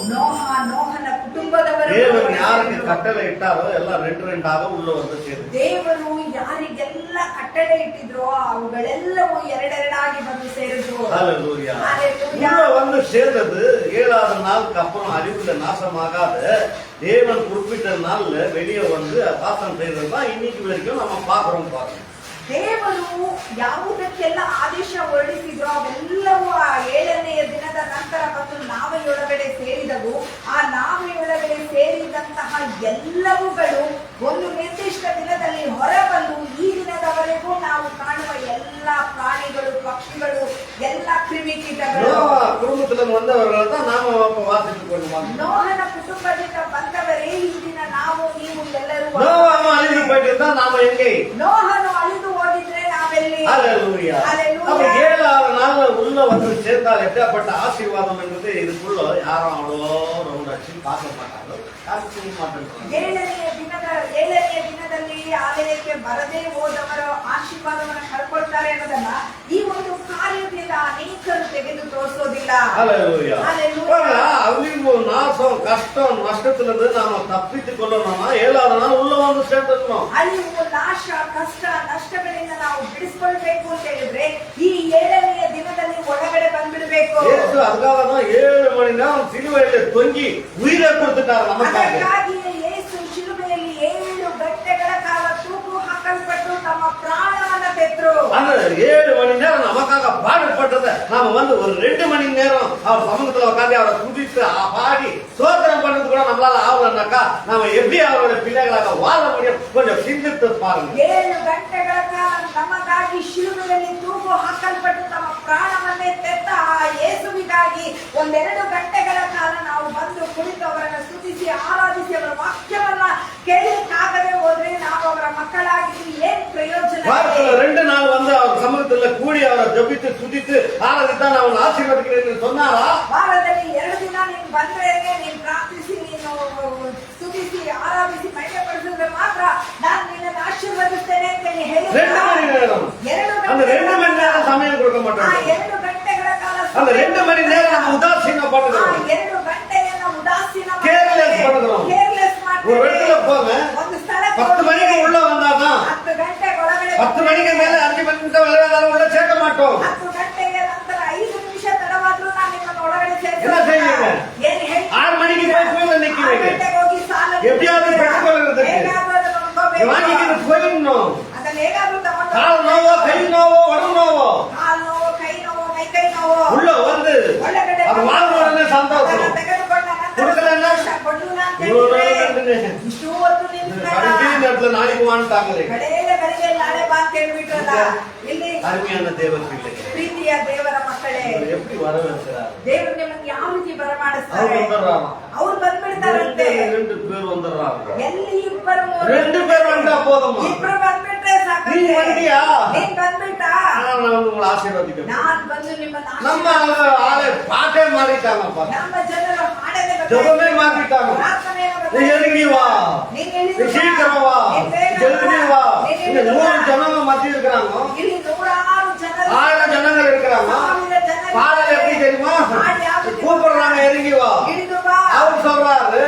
B: ನೋಹನ ಕುಟುಂಬದವರು.
A: தேவன் யாருக்கு கட்டளை இட்டாரோ எல்லாம் ரெண்டு ரெண்டாக உள்ள வந்து ಸೇರಿದ್ರು.
B: ದೇವರು ಯಾರಿಗೆಲ್ಲ ಕಟ್ಟಳೆ ಇಟ್ಟಿದ್ರೋ ಅವುಗಳೆಲ್ಲವೂ ಎರಡೆರಡಾಗಿ ಬಂದು ಸೇರಿದ್ರು.
A: ஹalleluya.
B: ஹalleluya.
A: உள்ள வந்து சேர்ந்தது 7வது நாளுக்கு அப்புறம் அழிவுல நாசமாகாத தேவன் குறிப்பிட்ட நாள்ல வெளியே வந்து வாசம் செய்யறதுதான் இன்னைக்கு வரைக்கும் நம்ம பாக்குறோம்.
B: ದೇವರು ಯಾವುದಕ್ಕೆಲ್ಲ ಆದೇಶ ಹೊರಡಿಸಿದ್ರು ಅವೆಲ್ಲವೂ ಆ 7ನೇ ದಿನದ ನಂತರ ಬಂದು ನಾವೆಯೊಳಗಡೆ ಸೇರಿದವು. ಆ ನಾವೆಯೊಳಗಡೆ ಸೇರಿದಂತಹ ಎಲ್ಲವುಗಳು ಒಂದು ನಿರ್ದಿಷ್ಟ ದಿನದಲ್ಲಿ ಹೊರಬಂದು ಈ ದಿನದವರೆಗೂ ನಾವು ಕಾಣುವ ಎಲ್ಲ ಪ್ರಾಣಿಗಳು, ಪಕ್ಷಿಗಳು, ಎಲ್ಲ ಕ್ರಿಮಿಕೀಟಗಳು
A: குடும்பத்துல வந்தவர்கள் தான் நாம வாசித்துக் கொள்ளுவோம்.
B: ನೋಹನ ಕುಟುಂಬದಿಂದ ಬಂದವರೇ ಈ ದಿನ ನಾವು ನೀವು ಎಲ್ಲರೂ.
A: அழிந்து போயிட்டு தான் நாம எங்கே?
B: ನೋಹನು ಅಳಿದು ಹೋಗಿದ್ರೆ ನಾವೆಲ್ಲಿ?
A: ஹalleluya. அப்ப 7வது நாள்ல உள்ள வந்து சேர்ந்தால் எப்படிப்பட்ட ஆசீர்வாதம் என்பது இதுக்குள்ள யாரும் அவ்வளோ ரவுண்ட் அடிச்சு பார்க்க மாட்டாங்க, யாரும் செய்ய மாட்டாங்க.
B: 7ನೇ ದಿನದಲ್ಲಿ ಆಲಯಕ್ಕೆ ಬರದೇ ಹೋದವರ ಆಶೀರ್ವಾದವನ್ನು ಕಳ್ಕೊಳ್ತಾರೆ ಅನ್ನೋದನ್ನ ಈ ಒಂದು ಕಾರ್ಯದಿಂದ ಅನೇಕರು ತೆಗೆದು ತೋರಿಸೋದಿಲ್ಲ.
A: ஹalleluya. அழிவு, நாசம், கஷ்டம், நஷ்டத்துல இருந்து நாம தப்பித்துக் கொள்ளணும்னா 7வது நாள் உள்ள வந்து சேர்ந்துடணும்.
B: ಅಳಿವು, ನಾಶ, ಕಷ್ಟ, ನಷ್ಟಗಳಿಂದ ನಾವು ಬಿಡಿಸ್ಕೊಳ್ಬೇಕು ಅಂತ ಹೇಳಿದ್ರೆ ಈ 7ನೇ ದಿನದಲ್ಲಿ ಒಳಗಡೆ ಬಂದ್ಬಿಡ್ಬೇಕು.
A: ಯೇಸು அதுக்காக தான் 7 மணி நேரம் சிலுவையில தொங்கி உயிரை கொடுத்துட்டார் நமக்காக.
B: ಅದಕ್ಕಾಗಿಯೇ ಯೇಸು ಶಿಲುಬೆಯಲ್ಲಿ 7 ಗಂಟೆಗಳ ಕಾಲ ತೂಗು ಹಾಕಲ್ಪಟ್ಟು ತಮ್ಮ ಪ್ರಾಣವನ್ನ ತೆತ್ತರು.
A: அந்த 7 மணி நேரம் நமக்காக பாடுபட்டதை நாம வந்து ஒரு 2 மணி நேரம் அவர் சமூகத்துல உட்காந்து அவரை துதித்து பாடி சோதனை பண்ணது கூட நம்மளால ஆகலன்னாக்கா நாம எப்படி அவரோட பிள்ளைகளாக வாழ முடியும்? கொஞ்சம் சிந்தித்து பாருங்க.
B: 7 ಗಂಟೆಗಳ ಕಾಲ ನಮಗಾಗಿ ಶಿಲುಬೆಯಲ್ಲಿ ತೂಗು ಹಾಕಲ್ಪಟ್ಟು ತಮ್ಮ ಪ್ರಾಣವನ್ನೇ ತೆತ್ತ ಆ ಯೇಸುವಿಗಾಗಿ 1-2 ಗಂಟೆಗಳ ಕಾಲ ನಾವು ಬಂದು ಕುಳಿತು ಅವರನ್ನು ಸ್ತುತಿಸಿ ಆರಾಧಿಸಿ ಅವರ ವಾಕ್ಯವನ್ನ ಕೇಳಲಿಕ್ಕಾಗದೆ ಹೋದ್ರೆ ನಾವು ಅವರ ಮಕ್ಕಳಾಗಿ ಏನ್ ಪ್ರಯೋಜನ?
A: வாரத்துல 2 நாள் வந்து அவர் சமூகத்துல கூடி அவரை ஜெபித்து துதித்து ஆராதித்தான் அவன் ஆசீர்வதிக்கிறேன்னு சொன்னாரா?
B: ವಾರದಲ್ಲಿ 2 ದಿನ ನೀನು ಬಂದ್ರೆ ನೀನು ಪ್ರಾರ್ಥಿಸಿ ನೀನು ಸ್ತುತಿಸಿ ಆರಾಧಿಸಿ ಮಹಿಮೆಪಡಿಸಿದ್ರೆ ಮಾತ್ರ ನಾನು ನಿನ್ನನ್ನು ಆಶೀರ್ವದಿಸ್ತೇನೆ ಅಂತ ಹೇಳಿ
A: 2 மணி நேரம். அந்த 2 மணி நேரம் சமயம் கொடுக்க மாட்டாங்க.
B: 2 ಗಂಟೆಗಳ ಕಾಲ
A: அந்த 2 மணி நேரம் நம்ம உதாசீனம் பண்ணுறோம்.
B: 2 ಗಂಟೆಯನ್ನು ಉದಾಸೀನ
A: கேர்லெஸ் பண்ணுறோம்.
B: ಕೇರ್ಲೆಸ್
A: ஒரு இடத்துல போங்க,
B: ಒಂದು ಸ್ಥಳಕ್ಕೆ
A: 10 மணிக்கு உள்ள வந்தாதான்
B: 10 ಗಂಟೆ ಒಳಗಡೆ
A: 10 மணிக்கு மேல 5 மணி நேரம் விளையாடாலும் உள்ள சேர்க்க மாட்டோம்.
B: 10 ಗಂಟೆಗೆ ನಂತರ 5 ನಿಮಿಷ ತಡವಾದ್ರೂ ನಾನು ನಿಮ್ಮನ್ನು ಒಳಗಡೆ
A: என்ன செய்வீங்க?
B: ಏನು ಹೇಳಿ
A: 6 மணிக்கு போய் ஸ்கூல்ல நிக்கிறீங்க.
B: ಹೋಗಿ ಸಾಲ
A: எப்படியாவது பெற்றுக்கொள்றதுக்கு வாங்கிக்கிட்டு போயிடணும்.
B: ಅದನ್ನ ಹೇಗಾದ್ರೂ ತಗೊಂಡು
A: கால் நோவோ, கை நோவோ, உடம்பு நோவோ
B: ಕಾಲು ನೋವು, ಕೈ ನೋವು, ಕೈ ನೋವು
A: உள்ள வந்து
B: ಒಳಗಡೆ
A: அது வாங்க உடனே சந்தோஷம்.
B: ಅದನ್ನ ತೆಗೆದುಕೊಂಡ
A: கொடுக்கலன்னா
B: ಕೊಡ್ಲಿಲ್ಲ ಅಂತ
A: இவ்வளவு
B: ಹೇಳಿದ್ರೆ
A: நேரம்
B: ಇಷ್ಟು ಹೊತ್ತು ನಿಂತ್ಕೊಂಡ
A: கடைசி நேரத்துல நாளைக்கு வாங்கிட்டாங்களே.
B: ಕಡೆಯ ಗಳಿಗೆ ನಾಳೆ ಬಾ ಅಂತ ಹೇಳ್ಬಿಟ್ರಲ್ಲ. ಇಲ್ಲಿ
A: அருமையான தேவ பிள்ளைகள்,
B: ಪ್ರೀತಿಯ ದೇವರ ಮಕ್ಕಳೇ,
A: இவர் எப்படி வரவேற்கிறார்?
B: ದೇವರು ನಿಮ್ಮನ್ನು ಯಾವ ರೀತಿ
A: ಅವ್ರು
B: ಬರಮಾಡಿಸ್ತಾರೆ?
A: வந்துடுறாங்க.
B: ಅವ್ರು ಬಂದ್ಬಿಡ್ತಾರಂತೆ.
A: 2 பேர் வந்துடுறாங்க.
B: ಎಲ್ಲಿ ಇಬ್ಬರು
A: 2 பேர் வந்தா போதுமா?
B: ಇಬ್ರು ಬಂದ್ಬಿಟ್ರೆ ಸಾಕು.
A: நீ வந்துட்டியா?
B: ನೀನ್ ಬಂದ್ಬಿಟ್ಟಾ?
A: நான் உங்களை ஆசீர்வதிக்கிறேன்.
B: ನಾನ್ ಬಂದು ನಿಮ್ಮನ್ನ
A: நம்ம
B: ಆಶೀರ್ವದಿಸ್ತೇನೆ.
A: ஆளை பாட்டே மாறிட்டாங்கப்பா.
B: ನಮ್ಮ ಜನರು ಹಾಡನೆ
A: ஜெபமே மாத்திட்டாங்க. நீ இறங்கி வா, நீ சீக்கிரம் வா, ஜல்தி வா. இந்த 100 ஜனங்க மத்தி இருக்கிறாங்க,
B: ಇಲ್ಲಿ 100 ಜನರು
A: 1000 ஜனங்கள் இருக்கிறாங்க.
B: 1000 ಜನರು
A: பாடல் எப்படி தெரியுமா? கூப்பிடுறாங்க, இறங்கி வா.
B: ಇಳಿದು ಬಾ.
A: அவர் சொல்றாரு,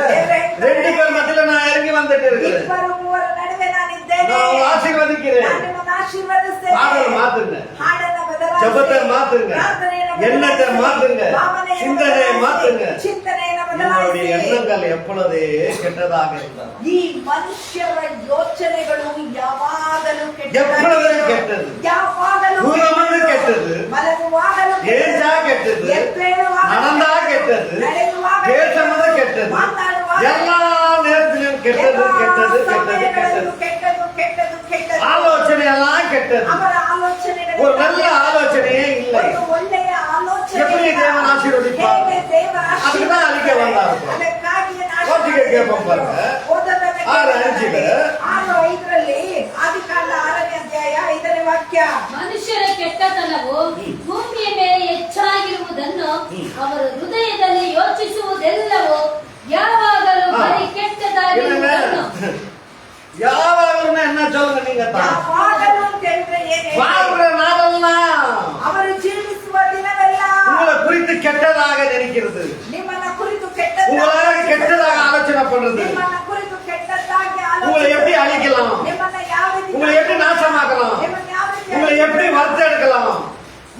A: 2 பேர் மத்தியில நான் இறங்கி வந்துட்டு இருக்கிறேன்.
B: ಇಬ್ಬರು ಮೂವರ ನಡುವೆ ನಾನಿದ್ದೇನೆ.
A: நான் உங்களை ஆசீர்வதிக்கிறேன்.
B: ನಾನು ನಿಮ್ಮನ್ನು ಆಶೀರ್ವದಿಸ್ತೇನೆ.
A: பாடல் மாத்துங்க,
B: ಹಾಡನ್ನ ಬದಲಾಯಿಸಿ,
A: ஜெபத்தை மாத்துங்க,
B: ಪ್ರಾರ್ಥನೆಯನ್ನು
A: எண்ணத்தை
B: ಬದಲಾಯಿಸಿ,
A: மாத்துங்க,
B: ಭಾವನೆಯನ್ನು
A: சிந்தனையை
B: ಬದಲಾಯಿಸಿ,
A: மாத்துங்க.
B: ಚಿಂತನೆಯನ್ನು
A: உங்களுடைய
B: ಬದಲಾಯಿಸಿ.
A: எண்ணங்கள் எப்பொழுதே கெட்டதாக இருந்தால்
B: ಈ ಮನುಷ್ಯರ ಯೋಚನೆಗಳು ಯಾವಾಗಲೂ
A: எப்பொழுது கெட்டது,
B: ಯಾವಾಗಲೂ
A: தூரமந்து கெட்டது,
B: ಮಲಗುವಾಗಲೂ
A: ஏஞ்சா கெட்டது,
B: ಎದ್ದೇಳುವಾಗ
A: நடந்தா கெட்டது,
B: ನಡೆಯುವಾಗ
A: பேசும்போது கெட்டது,
B: ಮಾತಾಡುವಾಗ
A: எல்லா நேரத்திலும் கெட்டது கெட்டது கெட்டது கெட்டது.
B: ಕೆಟ್ಟದು ಕೆಟ್ಟದು ಕೆಟ್ಟದು.
A: ஆலோசனை எல்லாம் கெட்டது.
B: ಅವರ ಆಲೋಚನೆಗಳು
A: ஒரு நல்ல ஆலோசனையே இல்லை.
B: ಒಂದು ಒಳ್ಳೆಯ ಆಲೋಚನೆ
A: எப்படி தேவன் ஆசீர்வதிப்பார்?
B: ಹೇಗೆ ದೇವರ
A: அதுக்குதான் அழிக்க வந்தார்.
B: ಅದಕ್ಕಾಗಿಯೇ
A: ವಾಕ್ಯ ಕೇಳ್ಕೊಂಡ್ ಬಾருங்க. 6:5
B: 6:5 ಆದಿಕಾಂಡ 6ನೇ ಅಧ್ಯಾಯ 5ನೇ ವಾಕ್ಯ.
D: ಮನುಷ್ಯರ ಕೆಟ್ಟತನವು ಭೂಮಿಯ ಮೇಲೆ ಹೆಚ್ಚಾಗಿರುವುದನ್ನು ಅವರು ಹೃದಯದಲ್ಲಿ ಯೋಚಿಸುವುದೆಲ್ಲವೂ ಯಾವಾಗಲೂ ಬರೀ ಕೆಟ್ಟದಾಗಿರುವುದನ್ನು
A: ಯಾವಾಗಲೂ என்ன சொல்லுங்க நீங்க தான்
B: ಯಾವಾಗಲೂ ಅಂತ ಹೇಳಿದ್ರೆ ಏನು
A: வாழ்ற நாளெல்லாம்
B: ಅವರು ಜೀವಿಸುವ ದಿನವೆಲ್ಲ
A: உங்களை குறித்து கெட்டதாக நினைக்கிறது,
B: ನಿಮ್ಮನ್ನ ಕುರಿತು
A: உங்களை கெட்டதாக ஆலோசனை பண்றது,
B: ನಿಮ್ಮನ್ನ ಕುರಿತು ಕೆಟ್ಟದ್ದಾಗಿ
A: உங்களை எப்படி அழிக்கலாம்,
B: ನಿಮ್ಮನ್ನ ಯಾವ ರೀತಿ
A: உங்களை எப்படி நாசமாக்கலாம்,
B: ನಿಮ್ಮನ್ನ ಯಾವ ರೀತಿ
A: உங்களை எப்படி வறுத்து எடுக்கலாம்,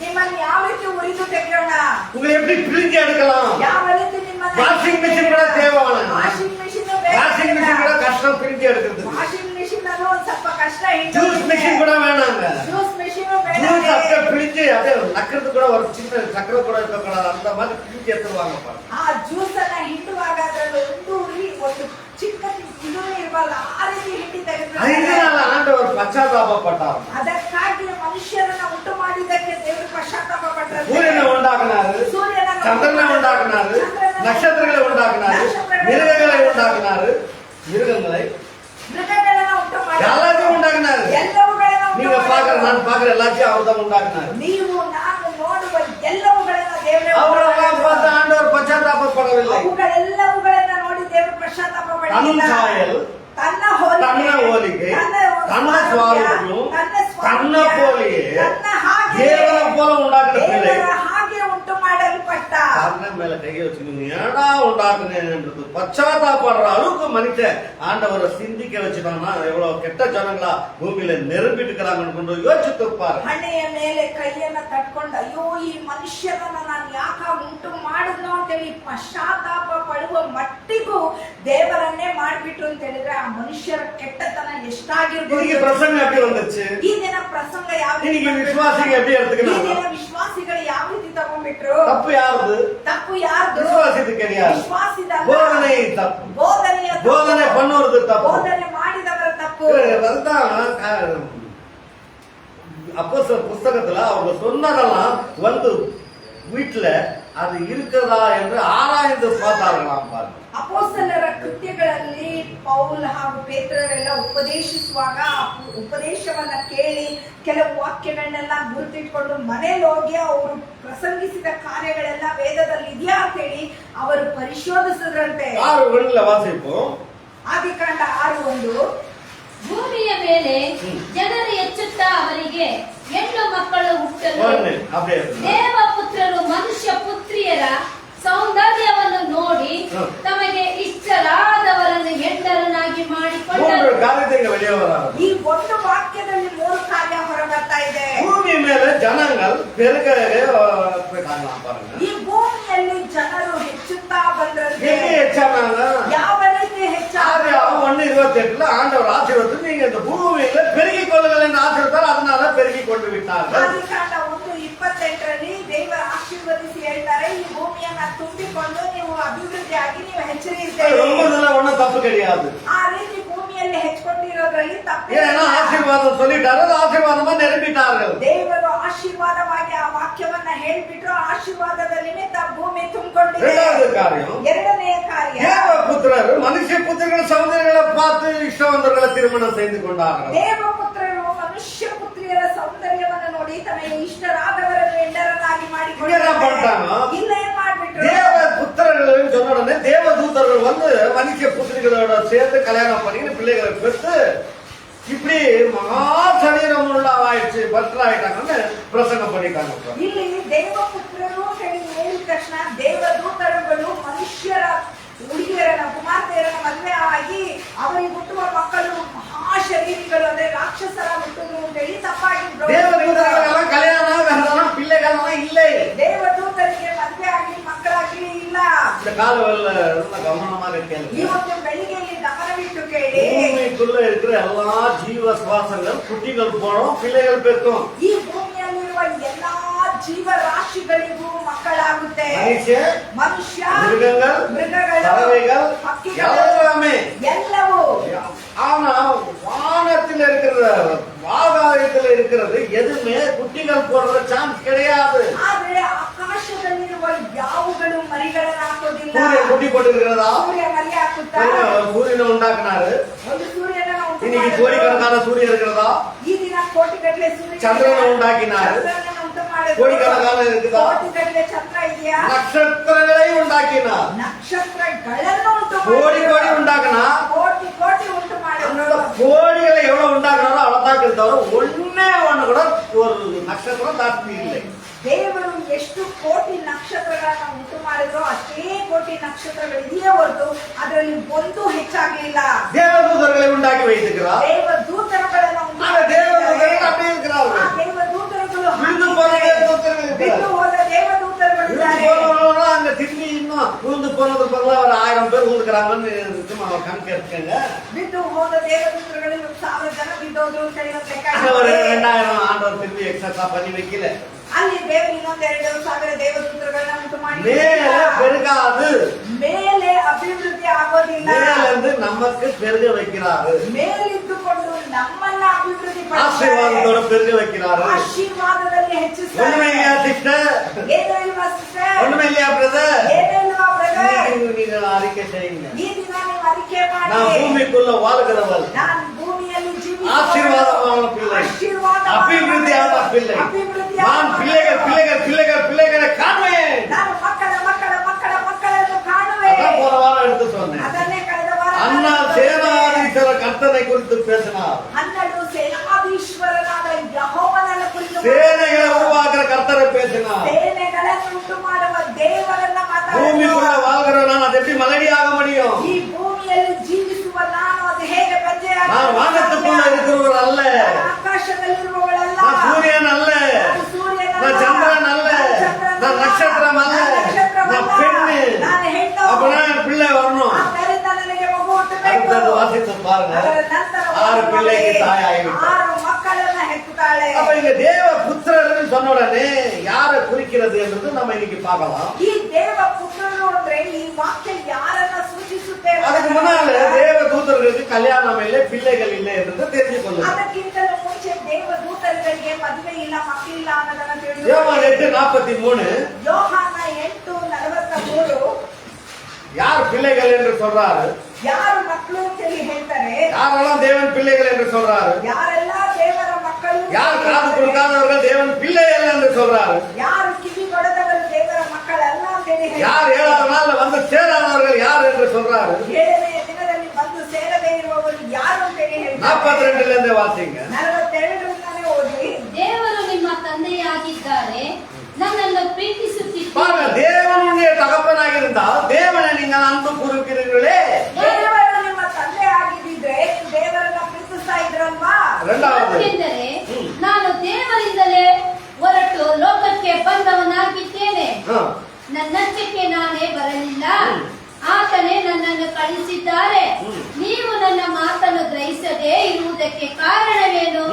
B: ನಿಮ್ಮನ್ನ ಯಾವ ರೀತಿ ಉರಿದು ತೆಗೆಯೋಣ,
A: உங்களை எப்படி பிரிஞ்சு எடுக்கலாம்.
B: ಯಾವ ರೀತಿ ನಿಮ್ಮನ್ನ
A: வாஷிங் மிஷின் கூட தேவையான
B: ವಾಷಿಂಗ್ ಮಿಷಿನ್
A: வாஷிங் மிஷின் கூட கஷ்டம் பிரிஞ்சு எடுக்கிறது.
B: ವಾಷಿಂಗ್ ಮಿಷಿನ್ ಅನ್ನು ಒಂದ್ ಸ್ವಲ್ಪ ಕಷ್ಟ
A: ஜூஸ் மிஷின் கூட வேணாங்க.
B: ಜ್ಯೂಸ್ ಮಿಷಿನ್
A: ஜூஸ் அப்படியே பிரிஞ்சு அப்படியே நக்கிறது கூட ஒரு சின்ன சக்கரை கூட இருக்கக்கூடாது, அந்த மாதிரி பிரிஞ்சு எடுத்துருவாங்க பாருங்க.
B: ಆ ಜ್ಯೂಸ್ ಅನ್ನ ಹಿಂಡುವಾಗ ಅದರಲ್ಲಿ ಒಂದು ಚಿಕ್ಕ ಇದು ಇರಬಲ್ಲ, ಆ ರೀತಿ ಹಿಂಡಿ ತೆಗೆದು
A: அதனால ஆண்டவர் பச்சாத்தாபப்பட்டார்.
B: ಅದಕ್ಕಾಗಿ ಮನುಷ್ಯರನ್ನ ಉಂಟು ಮಾಡಿದ್ದಕ್ಕೆ ದೇವರು ಪಶ್ಚಾತ್ತಾಪ ಪಟ್ಟರು.
A: சூரியனை உண்டாக்குனாரு, சந்திரனை உண்டாக்குனாரு, நட்சத்திரங்களை உண்டாக்குனாரு, மிருகங்களை உண்டாக்குனாரு, மிருகங்களை
B: ಮೃಗಗಳನ್ನ ಉಂಟು ಮಾಡಿ
A: எல்லாத்தையும் உண்டாக்குனாரு.
B: ಎಲ್ಲವುಗಳನ್ನ ಉಂಟು
A: நீங்க பாக்குற
B: ಮಾಡಿದವರು.
A: நான் பாக்குற எல்லாத்தையும் அவர் தான் உண்டாக்குனாரு.
B: ನೀವು ನಾನು ನೋಡುವ ಎಲ್ಲವುಗಳನ್ನ ದೇವರೇ
A: அவரெல்லாம் பார்த்து ஆண்டவர் பச்சாத்தாபப்படவில்லை.
B: ಅವುಗಳೆಲ್ಲವುಗಳನ್ನ ನೋಡಿ ದೇವರು ಪಶ್ಚಾತ್ತಾಪ
A: தன்
B: ಪಡಲಿಲ್ಲ.
A: சாயல்,
B: ತನ್ನ
A: தன்ன ಹೋಲಿಕೆ, தன்ன ಸ್ವಾರೂಪ್யம், தன்ன போலியே தேவனை போல உண்டாக்குற பிள்ளை
B: ದೇವರ ಹಾಗೆ ಉಂಟು ಮಾಡಲ್ಪಟ್ಟ.
A: கண்ண மேல கையை வச்சுக்கோங்க, ஏடா உண்டாக்குனேன்றது பச்சாத்தாப்படுற அளவுக்கு மனுஷன் ஆண்டவரை சிந்திக்க வச்சுட்டாங்கன்னா எவ்வளவு கெட்ட ஜனங்களா பூமியில நிரம்பிட்டு இருக்கிறாங்கன்னு கொண்டு யோசிச்சு இருப்பாரு.
B: ಹಣೆಯ ಮೇಲೆ ಕೈಯನ್ನ ತಟ್ಕೊಂಡು ಅಯ್ಯೋ ಈ ಮನುಷ್ಯರನ್ನ ನಾನು ಯಾಕ ಉಂಟು ಮಾಡಿದ್ನೋ ಅಂತೇಳಿ ಪಶ್ಚಾತ್ತಾಪ ಪಡುವ ಮಟ್ಟಿಗೂ ದೇವರನ್ನೇ ಮಾಡ್ಬಿಟ್ರು ಅಂತ ಹೇಳಿದ್ರೆ ಆ ಮನುಷ್ಯರ ಕೆಟ್ಟತನ
A: இன்னைக்கு
B: ಎಷ್ಟಾಗಿರ್ಬೋದು.
A: பிரசங்கம் எப்படி வந்துச்சு,
B: ಈ ದಿನ ಪ್ರಸಂಗ ಯಾವ
A: இன்னைக்கு விசுவாசிங்க எப்படி
B: ಈ
A: எடுத்துக்கணும்,
B: ದಿನ ವಿಶ್ವಾಸಿಗಳು ಯಾವ ರೀತಿ ತಗೊಂಡ್ಬಿಟ್ರು?
A: தப்பு யாருது,
B: ತಪ್ಪು ಯಾರ್ದು?
A: விசுவாசித்து கிடையாது,
B: ವಿಶ್ವಾಸಿದಲ್ಲ.
A: போதனை தப்பு,
B: ಬೋಧನೆಯ ತಪ್ಪು.
A: போதனை பண்ணுவது தப்பு.
B: ಬೋಧನೆ ಮಾಡಿದವರ ತಪ್ಪು.
A: அதுதான் அப்போஸ்தலர் புஸ்தகத்துல அவங்க சொன்னதெல்லாம் வந்து வீட்டுல அது இருக்கிறதா என்று ஆராய்ந்து பார்த்தார்களாம் பாருங்க.
B: ಅಪೊಸ್ತಲರ ಕೃತ್ಯಗಳಲ್ಲಿ ಪೌಲ್ ಹಾಗೂ ಪೇತ್ರರೆಲ್ಲ ಉಪದೇಶಿಸುವಾಗ ಉಪದೇಶವನ್ನ ಕೇಳಿ ಕೆಲವು ವಾಕ್ಯಗಳನ್ನೆಲ್ಲ ಗುರುತಿಟ್ಕೊಂಡು ಮನೇಲಿ ಹೋಗಿ ಅವರು ಪ್ರಸಂಗಿಸಿದ ಕಾರ್ಯಗಳೆಲ್ಲ ವೇದದಲ್ಲಿ ಇದೆಯಾ ಅಂತ ಹೇಳಿ ಅವರು ಪರಿಶೋಧಿಸಿದ್ರಂತೆ.
A: 6:1 ವಾಸಿಪೋம்.
B: ಆದಿಕಾಂಡ 6:1.
D: ಭೂಮಿಯ ಮೇಲೆ ಜನರು ಹೆಚ್ಚುತ್ತಾ ಅವರಿಗೆ ಹೆಣ್ಣು ಮಕ್ಕಳು ಹುಟ್ಟಲು
A: அப்படியே
D: ದೇವಪುತ್ರರು ಮನುಷ್ಯ ಪುತ್ರಿಯರ ಸೌಂದರ್ಯವನ್ನು ನೋಡಿ ತಮಗೆ ಇಷ್ಟರಾದವರನ್ನು ಹೆಂಡರನ್ನಾಗಿ ಮಾಡಿಕೊಂಡರು.
A: 3 காரியத்தை வெளியே வராங்க.
B: ಈ ಒಂದು ವಾಕ್ಯದಲ್ಲಿ 3 ಕಾರ್ಯ ಹೊರಬರ್ತಾ ಇದೆ.
A: பூமி மேல ஜனங்கள் பெருகவே போயிட்டாங்களாம் பாருங்க.
B: ಈ ಭೂಮಿಯಲ್ಲಿ ಜನರು ಹೆಚ್ಚುತ್ತಾ ಬಂದ್ರಂತೆ.
A: எங்க ಹೆಚ್ಚಾனாங்க?
B: ಯಾವ ರೀತಿ ಹೆಚ್ಚಾದ್ರು?
A: 1:28 ஆண்டவர் ஆசீர்வதித்து நீங்க இந்த பூமியில பெருகிக் கொள்ளுங்கள் என்று ஆசீர்வதித்தார், அதனால பெருகிக் கொண்டு விட்டார்கள்.
B: ಆದಿಕಾಂಡ 1:28ರಲ್ಲಿ ದೇವರ ಆಶೀರ್ವದಿಸಿ ಹೇಳ್ತಾರೆ, ಈ ಭೂಮಿಯನ್ನ ತುಂಬಿಕೊಂಡು ನೀವು ಅಭಿವೃದ್ಧಿಯಾಗಿ ನೀವು ಹೆಚ್ಚಿರಿದ್ದೀರಿ.
A: ரொம்ப நல்ல ஒண்ணும் தப்பு கிடையாது.
B: ಆ ರೀತಿ ಭೂಮಿಯಲ್ಲಿ ಹೆಚ್ಚುಕೊಂಡಿರೋದ್ರಲ್ಲಿ
A: ஏன்னா
B: ತಪ್ಪಿಲ್ಲ.
A: ஆசீர்வாதம் சொல்லிட்டாரு, ஆசீர்வாதமா நிரம்பிட்டார்கள்.
B: ದೇವರು ಆಶೀರ್ವಾದವಾಗಿ ಆ ವಾಕ್ಯವನ್ನ ಹೇಳ್ಬಿಟ್ರು. ಆಶೀರ್ವಾದದ ನಿಮಿತ್ತ ಭೂಮಿ ತುಂಬಿಕೊಂಡಿದೆ.
A: இரண்டாவது காரியம்,
B: ಎರಡನೆಯ ಕಾರ್ಯ,
A: தேவபுத்திரர் மனுஷ புத்திரர்கள் சௌந்தர்யங்களை பார்த்து இஷ்டவந்தர்களை திருமணம் செய்து கொண்டார்கள்.
B: ದೇವಪುತ್ರರು ಮನುಷ್ಯ ಪುತ್ರಿಯರ ಸೌಂದರ್ಯವನ್ನು ನೋಡಿ ತಮಗೆ ಇಷ್ಟರಾದವರನ್ನು ಹೆಂಡರನ್ನಾಗಿ
A: இங்க என்ன
B: ಮಾಡಿಕೊಂಡರು.
A: பண்ணிட்டாங்க?
B: ಇಲ್ಲ ಏನ್ ಮಾಡ್ಬಿಟ್ರು?
A: தேவபுத்திரர்கள் சொன்ன உடனே தேவதூதர்கள் வந்து மனுஷ புத்திரிகளோட சேர்ந்து கல்யாணம் பண்ணி பிள்ளைகளை பெற்று இப்படி மகா சரீரம் உள்ளவாயிடுச்சு, பற்றராயிட்டாங்கன்னு பிரசங்கம் பண்ணிட்டாங்க.
B: ಇಲ್ಲಿ ದೇವಪುತ್ರರು ಹೇಳಿ ಹೇಳಿದ ತಕ್ಷಣ ದೇವದೂತರುಗಳು ಮನುಷ್ಯರ ಹುಡುಗಿಯರನ್ನ ಕುಮಾರ್ತೆಯರನ್ನ ಮದುವೆ ಆಗಿ ಅವರಿಗೆ ಹುಟ್ಟುವ ಮಕ್ಕಳು ಮಹಾಶರೀರಿಗಳು, ಅಂದ್ರೆ ರಾಕ್ಷಸರ ಹುಟ್ಟುಗಳು ಅಂತ ಹೇಳಿ ತಪ್ಪಾಗಿ
A: தேவதூதர்களெல்லாம் கல்யாணம் வேண்டாம், பிள்ளைகள்லாம் இல்லை.
B: ದೇವದೂತರಿಗೆ ಮದುವೆ ಆಗಲಿ ಮಕ್ಕಳಾಗ್ಲಿ ಇಲ್ಲ.
A: இந்த காலவெல்ல ரொம்ப கவனமாக கேளுங்க.
B: ಇವತ್ತು ಬೆಳಿಗ್ಗೆಯಲ್ಲಿ ಗಮನವಿಟ್ಟು ಕೇಳಿ.
A: பூமிக்குள்ள இருக்கிற எல்லா ஜீவ சுவாசங்கள் குட்டிகள் போனோம், பிள்ளைகள் பெற்றோம்.
B: ಈ ಭೂಮಿಯಲ್ಲಿರುವ ಎಲ್ಲಾ ಜೀವರಾಶಿಗಳಿಗೂ ಮಕ್ಕಳಾಗುತ್ತೆ. ಮನುಷ್ಯ,
A: மிருகங்கள்,
B: ಮೃಗಗಳು,
A: பறவைகள்
B: ಪಕ್ಷಿಗಳು
A: எல்லாமே.
B: ಎಲ್ಲವೂ.
A: ஆனா வானத்தில் இருக்கிற ஆகாயத்தில் இருக்கிறது எதுவுமே குட்டிகள் போடுற சான்ஸ் கிடையாது.
B: ಆದ್ರೆ ಆಕಾಶದಲ್ಲಿರುವ ಯಾವುಗಳು ಮರಿಗಳನ್ನ ಹಾಕೋದಿಲ್ಲ.
A: சூரியன் குட்டி போட்டுருக்கிறதா?
B: ಸೂರ್ಯ ಮರಿ ಹಾಕುತ್ತಾ?
A: சூரியனை உண்டாக்குனாரு.
B: ಒಂದು ಸೂರ್ಯನ ಉಂಟು
A: இன்னைக்கு
B: ಮಾಡಿದ.
A: கோடிக்கணக்கான சூரியன் இருக்கிறதா?
B: ಈ ದಿನ ಕೋಟಿಗಟ್ಟಲೆ ಸೂರ್ಯ
A: ಚಂದ್ರನ ಉಂಟಾಕಿನಾರು.
B: ಚಂದ್ರನನ್ನು ಉಂಟು ಮಾಡಿದ. ಮಾಡಿದ್ರು?
A: கோடி கணக்கான இருக்குதா?
B: ಕೋಟಿಗಟ್ಟಲೆ ಚಂದ್ರ ಇದೆಯಾ?
A: நட்சத்திரங்களை உண்டாக்கினா,
B: ನಕ್ಷತ್ರಗಳನ್ನು ಉಂಟು
A: கோடி
B: ಮಾಡಿದ್ರು.
A: கோடி உண்டாக்குனா,
B: ಕೋಟಿ ಕೋಟಿ ಉಂಟು
A: அந்த
B: ಮಾಡಿದ್ರು.
A: கோடிகளை எவ்வளவு உண்டாக்குனாரோ அவ்வளவுதான் தவிர ஒன்னே ஒண்ணு கூட ஒரு நட்சத்திரம் தாத்தி இல்லை.
B: ದೇವರು ಎಷ್ಟು ಕೋಟಿ ನಕ್ಷತ್ರಗಳನ್ನ ಉಂಟು ಮಾಡಿದ್ರು ಅಷ್ಟೇ ಕೋಟಿ ನಕ್ಷತ್ರಗಳಿದೆಯೇ ಹೊರತು ಅದರಲ್ಲಿ ಒಂದು ಹೆಚ್ಚಾಗಲಿಲ್ಲ.
A: தேவதூதர்களை உண்டாக்கி வைத்திருக்கிறார்.
B: ದೇವದೂತರುಗಳನ್ನ ಉಂಟು
A: ஆனா தேவதூதர்கள்
B: ಮಾಡಿದ್ದಾರೆ.
A: அப்படியே இருக்கிறார்கள்.
B: ಆ ದೇವದೂತರುಗಳು
A: விழுந்து போன தேவதூதர்கள் இருக்கிறார்.
B: ಬಿಟ್ಟು ಹೋದ ದೇವದೂತರುಗಳು
A: விழுந்து
B: ಇದ್ದಾರೆ.
A: போனவங்க அங்க திரும்பி இன்னும் விழுந்து போனது பதிலா ஒரு 1000 பேர் விழுந்துக்கிறாங்கன்னு சும்மா கணக்கு எடுத்துக்கங்க.
B: ಬಿದ್ದು ಹೋದ ದೇವದೂತರುಗಳಲ್ಲಿ 1000 ಜನ ಬಿದ್ದೋದ್ರು ಅಂತ ಹೇಳಿ ಒಂದು ಲೆಕ್ಕ
A: ஒரு
B: ಹಾಕಿದ್ದಾರೆ.
A: 2000 ஆண்டவர் திரும்பி எக்ஸ்ட்ரா பண்ணி வைக்கல.
B: ಅಲ್ಲಿ ದೇವರು ಇನ್ನೊಂದು 2000 ದೇವದೂತರುಗಳನ್ನ ಉಂಟು ಮಾಡಿ
A: மேல பெருகாது,
B: ಮೇಲೆ ಅಭಿವೃದ್ಧಿ ಆಗೋದಿಲ್ಲ.
A: மேல இருந்து நமக்கு பெருக வைக்கிறாரு.
B: ಮೇಲಿದ್ದುಕೊಂಡು ನಮ್ಮನ್ನ ಅಭಿವೃದ್ಧಿ
A: ஆசீர்வாதத்தோட பெருக வைக்கிறாரு.
B: ಆಶೀರ್ವಾದದಲ್ಲಿ
A: ஒண்ணுமே
B: ಹೆಚ್ಚಿಸ್ತಾರೆ.
A: இல்லையா சிஸ்டர்?
B: ಏನು ಇಲ್ವಾ ಸಿಸ್ಟರ್?
A: ஒண்ணுமே இல்லையா பிரதர்?
B: ಏನು ಇಲ್ವಾ ಬ್ರದರ್?
A: நீங்க அறிக்கை செய்யுங்க.
B: ಈ ದಿನ ನೀವು ಅರಿಕೆ ಮಾಡಿ
A: நான் பூமிக்குள்ள வாழ்கிறவர்,
B: ನಾನು ಭೂಮಿಯಲ್ಲಿ ಜೀವಿಸುವ
A: ஆசீர்வாதமான பிள்ளை,
B: ಆಶೀರ್ವಾದವಾದ
A: அபிவிருத்தியான பிள்ளை.
B: ಅಭಿವೃದ್ಧಿಯಾದ
A: நான் பிள்ளைகள் பிள்ளைகள் பிள்ளைகள் பிள்ளைகளை காண்பேன்.
B: ನಾನು ಮಕ್ಕಳ ಮಕ್ಕಳ ಮಕ್ಕಳ ಮಕ್ಕಳನ್ನು ಕಾಣುವೆ.
A: அதான் போன வாரம் எடுத்து சொன்னேன்.
B: ಅದನ್ನೇ ಕಳೆದ ವಾರ
A: அண்ணா சேனாதீஸ்வர கர்த்தனை குறித்து பேசினார்.
B: ಹನ್ನೆರಡು ಸೇನಾಧೀಶ್ವರನಾದ ಯೆಹೋವನನ್ನ ಕುರಿತು
A: சேனைகளை உருவாக்குற கர்த்தரை பேசினார்.
B: ಸೇನೆಗಳನ್ನು ಉಂಟು ಮಾಡುವ ದೇವರನ್ನ
A: பூமிக்குள்ள
B: ಮಾತಾಡುವ.
A: வாழ்கிற நான் அது எப்படி மலடி ஆக முடியும்?
B: ಈ ಭೂಮಿಯಲ್ಲಿ ಜೀವಿಸುವ ನಾನು ಅದು ಹೇಗೆ
A: நான் வானத்துக்குள்ள இருக்கிறவர் அல்ல,
B: ಆಕಾಶದಲ್ಲಿರುವವಳಲ್ಲ.
A: நான் சூரியன் அல்ல,
B: ನಾನು ಸೂರ್ಯನಲ್ಲ.
A: நான் சந்திரன் அல்ல, நான் நட்சத்திரம் அல்ல, நான் பெண்ணு.
B: ನಾನು ಹೆಣ್ಣು.
A: அப்படின்னா என் பிள்ளை வரணும்.
B: ಆದ್ದರಿಂದ ನನಗೆ ಮಗು ಹುಟ್ಟಬೇಕು.
A: அடுத்தது வாசித்து பாருங்க.
B: ಅದರ ನಂತರ
A: 6 பிள்ளைக்கு தாயாகிவிட்டார்.
B: 6 ಮಕ್ಕಳನ್ನ ಹೆತ್ತುತ್ತಾಳೆ.
A: அப்ப இங்க தேவ புத்திரர்னு சொன்ன உடனே யாரை குறிக்கிறது என்றது நம்ம இன்னைக்கு பார்க்கலாம்.
B: ಈ ದೇವ ಪುತ್ರರು ಅಂದ್ರೆ ಈ ವಾಕ್ಯ ಯಾರನ್ನ ಸೂಚಿಸುತ್ತೇವೆ?
A: அதுக்கு முன்னால தேவ தூதர்களுக்கு கல்யாணம் இல்லை, பிள்ளைகள் இல்லை என்றது தெரிஞ்சு கொள்ளுங்க.
B: ಅದಕ್ಕಿಂತಲೂ ಮುಂಚೆ ದೇವ ದೂತರುಗಳಿಗೆ ಮದುವೆ ಇಲ್ಲ, ಮಕ್ಕಳಿಲ್ಲ ಅನ್ನೋದನ್ನ
A: யோவான்
B: ತಿಳಿದು
A: 8:43
B: ಯೋಹಾನ 8:43
A: யார் பிள்ளைகள் என்று சொல்றாரு?
B: ಯಾರು ಮಕ್ಕಳು ಅಂತ ಹೇಳಿ ಹೇಳ್ತಾರೆ?
A: யாரெல்லாம் தேவன் பிள்ளைகள் என்று சொல்றாரு?
B: ಯಾರೆಲ್ಲ ದೇವರ ಮಕ್ಕಳು?
A: யார் காது கொடுக்காதவர்கள் தேவன் பிள்ளைகள் என்று சொல்றாரு?
B: ಯಾರು ಕಿವಿ ಕೊಡದವರು ದೇವರ ಮಕ್ಕಳಲ್ಲ ಅಂತ ಹೇಳಿ
A: யார் 7ஆவது நாள்ல வந்து சேராதவர்கள் யார் என்று சொல்றாரு?
B: 7ನೇ ದಿನದಲ್ಲಿ ಬಂದು ಸೇರದೇ ಇರುವವರು ಯಾರು ಅಂತ ಹೇಳಿ ಹೇಳ್ತಾರೆ?
A: 42 ல இருந்து வாசிங்க.
B: 42ರಿಂದಲೇ ಓದಿ.
D: ದೇವರು ನಿಮ್ಮ ತಂದೆಯಾಗಿದ್ದಾರೆ, ನನ್ನನ್ನು
A: பாருங்க,
D: ಪ್ರೀತಿಸುತ್ತಿದ್ದಾರೆ.
A: தேவனுடைய தகப்பனாக இருந்தால் தேவனை நீங்கள் அன்பு கூறுகிறீர்களே.
B: ದೇವರು ನಿಮ್ಮ ತಂದೆ ಆಗಿದ್ದಿದ್ರೆ ನೀವು ದೇವರನ್ನ ಪ್ರೀತಿಸ್ತಾ ಇದ್ರಲ್ವಾ?
A: இரண்டாவது,
D: ಯಾಕೆಂದರೆ ನಾನು ದೇವರಿಂದಲೇ ಹೊರಟು ಲೋಕಕ್ಕೆ ಬಂದವನಾಗಿದ್ದೇನೆ. ನನ್ನಷ್ಟಕ್ಕೆ ನಾನೇ ಬರಲಿಲ್ಲ, ಆತನೇ ನನ್ನನ್ನು ಕಳಿಸಿದ್ದಾರೆ. ನೀವು ನನ್ನ ಮಾತನ್ನು ಗ್ರಹಿಸದೇ ಇರುವುದಕ್ಕೆ ಕಾರಣವೇನು?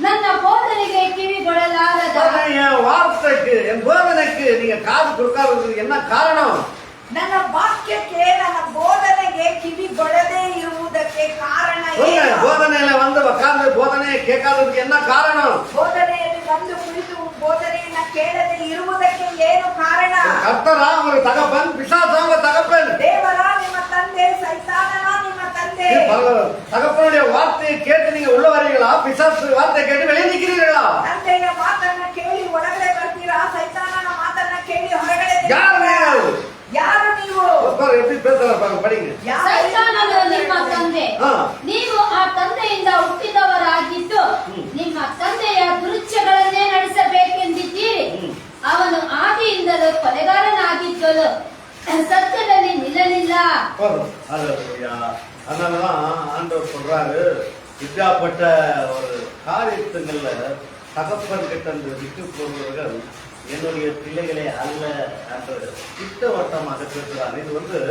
D: ನನ್ನ ಬೋಧನೆಗೆ ಕಿವಿಗೊಡಲಾರದ
A: என் வார்த்தைக்கு, என் போதனைக்கு நீங்க காது கொடுக்காததுக்கு என்ன காரணம்?
B: ನನ್ನ ವಾಕ್ಯಕ್ಕೆ, ನನ್ನ ಬೋಧನೆಗೆ ಕಿವಿಗೊಡದೇ ಇರುವುದಕ್ಕೆ ಕಾರಣ ಏನು?
A: போதனையில வந்து உட்கார்ந்து போதனையை கேட்காததுக்கு என்ன காரணம்?
B: ಬೋಧನೆಯಲ್ಲಿ ಬಂದು ಕುಳಿತು ಬೋಧನೆಯನ್ನ ಕೇಳದೆ ಇರುವುದಕ್ಕೆ ಏನು ಕಾರಣ?
A: கர்த்தரா உங்க தகப்பன், பிசாசா உங்க தகப்பன்.
B: ದೇವರ ನಿಮ್ಮ ತಂದೆ, ಸೈತಾನನ ನಿಮ್ಮ ತಂದೆ.
A: தகப்பனுடைய வார்த்தையை கேட்டு நீங்க உள்ள வரீங்களா? பிசாசு வார்த்தையை கேட்டு வெளியே நிக்கிறீர்களா?
B: ತಂದೆಯ ಮಾತನ್ನ ಕೇಳಿ ಒಳಗಡೆ ಬರ್ತೀರಾ? ಸೈತಾನನ ಮಾತನ್ನ ಕೇಳಿ ಹೊರಗಡೆ
A: யார்
B: ನಿಲ್ತೀರಾ?
A: ನೀವು?
B: ಯಾರು ನೀವು?
A: எப்படி பேசுறாரு பாருங்க, படிங்க.
B: ಯಾರು
D: ಸೈತಾನನು ನಿಮ್ಮ ತಂದೆ,
A: ಹಾ.
D: ನೀವು ಆ ತಂದೆಯಿಂದ ಹುಟ್ಟಿದವರಾಗಿದ್ದು ನಿಮ್ಮ ತಂದೆಯ ದುರುಚ್ಛೆಗಳನ್ನೇ ನಡೆಸಬೇಕೆಂದಿದ್ದೀರಿ. ಅವನು ಆದಿಯಿಂದಲೂ ಕೊಲೆಗಾರನಾಗಿದ್ದನು, ಸತ್ಯದಲ್ಲಿ ನಿಲ್ಲಲಿಲ್ಲ.
A: போதும். அல்லேலூயா. அதனாலதான் ஆண்டவர் சொல்றாரு, இப்படிப்பட்ட ஒரு காரியத்துங்கள்ல தகப்பன் கிட்ட இருந்து விட்டு போகிறவர்கள் என்னுடைய பிள்ளைகளே அல்ல என்று திட்டவட்டமாக பேசுகிறார். இது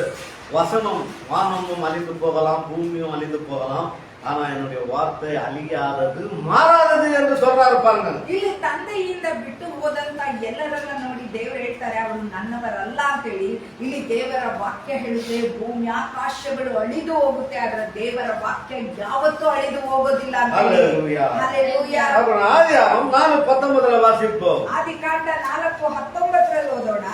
A: வசனம், வானமும் அழிந்து போகலாம், பூமியும் அழிந்து போகலாம், ஆனா என்னுடைய வார்த்தை அழியாதது, மாறாதது என்று சொல்றாரு பாருங்க.
B: ಇಲ್ಲಿ ತಂದೆಯಿಂದ ಬಿಟ್ಟು ಹೋದಂತ ಎಲ್ಲರನ್ನ ನೋಡಿ ದೇವರು ಹೇಳ್ತಾರೆ ಅವರು ನನ್ನವರಲ್ಲ ಅಂತ ಹೇಳಿ. ಇಲ್ಲಿ ದೇವರ ವಾಕ್ಯ ಹೇಳುತ್ತೆ ಭೂಮಿ ಆಕಾಶಗಳು ಅಳಿದು ಹೋಗುತ್ತೆ, ಆದ್ರೆ ದೇವರ ವಾಕ್ಯ ಯಾವತ್ತೂ ಅಳಿದು ಹೋಗೋದಿಲ್ಲ ಅಂತ ಹೇಳಿ.
A: அல்லேலூயா.
B: ಹಲ್ಲೆಲೂಯಾ.
A: அப்புறம் ஆதியாகமம் 4:19 வாசிப்போம்.
B: ಆದಿಕಾಂಡ 4:19 ಓದೋಣ.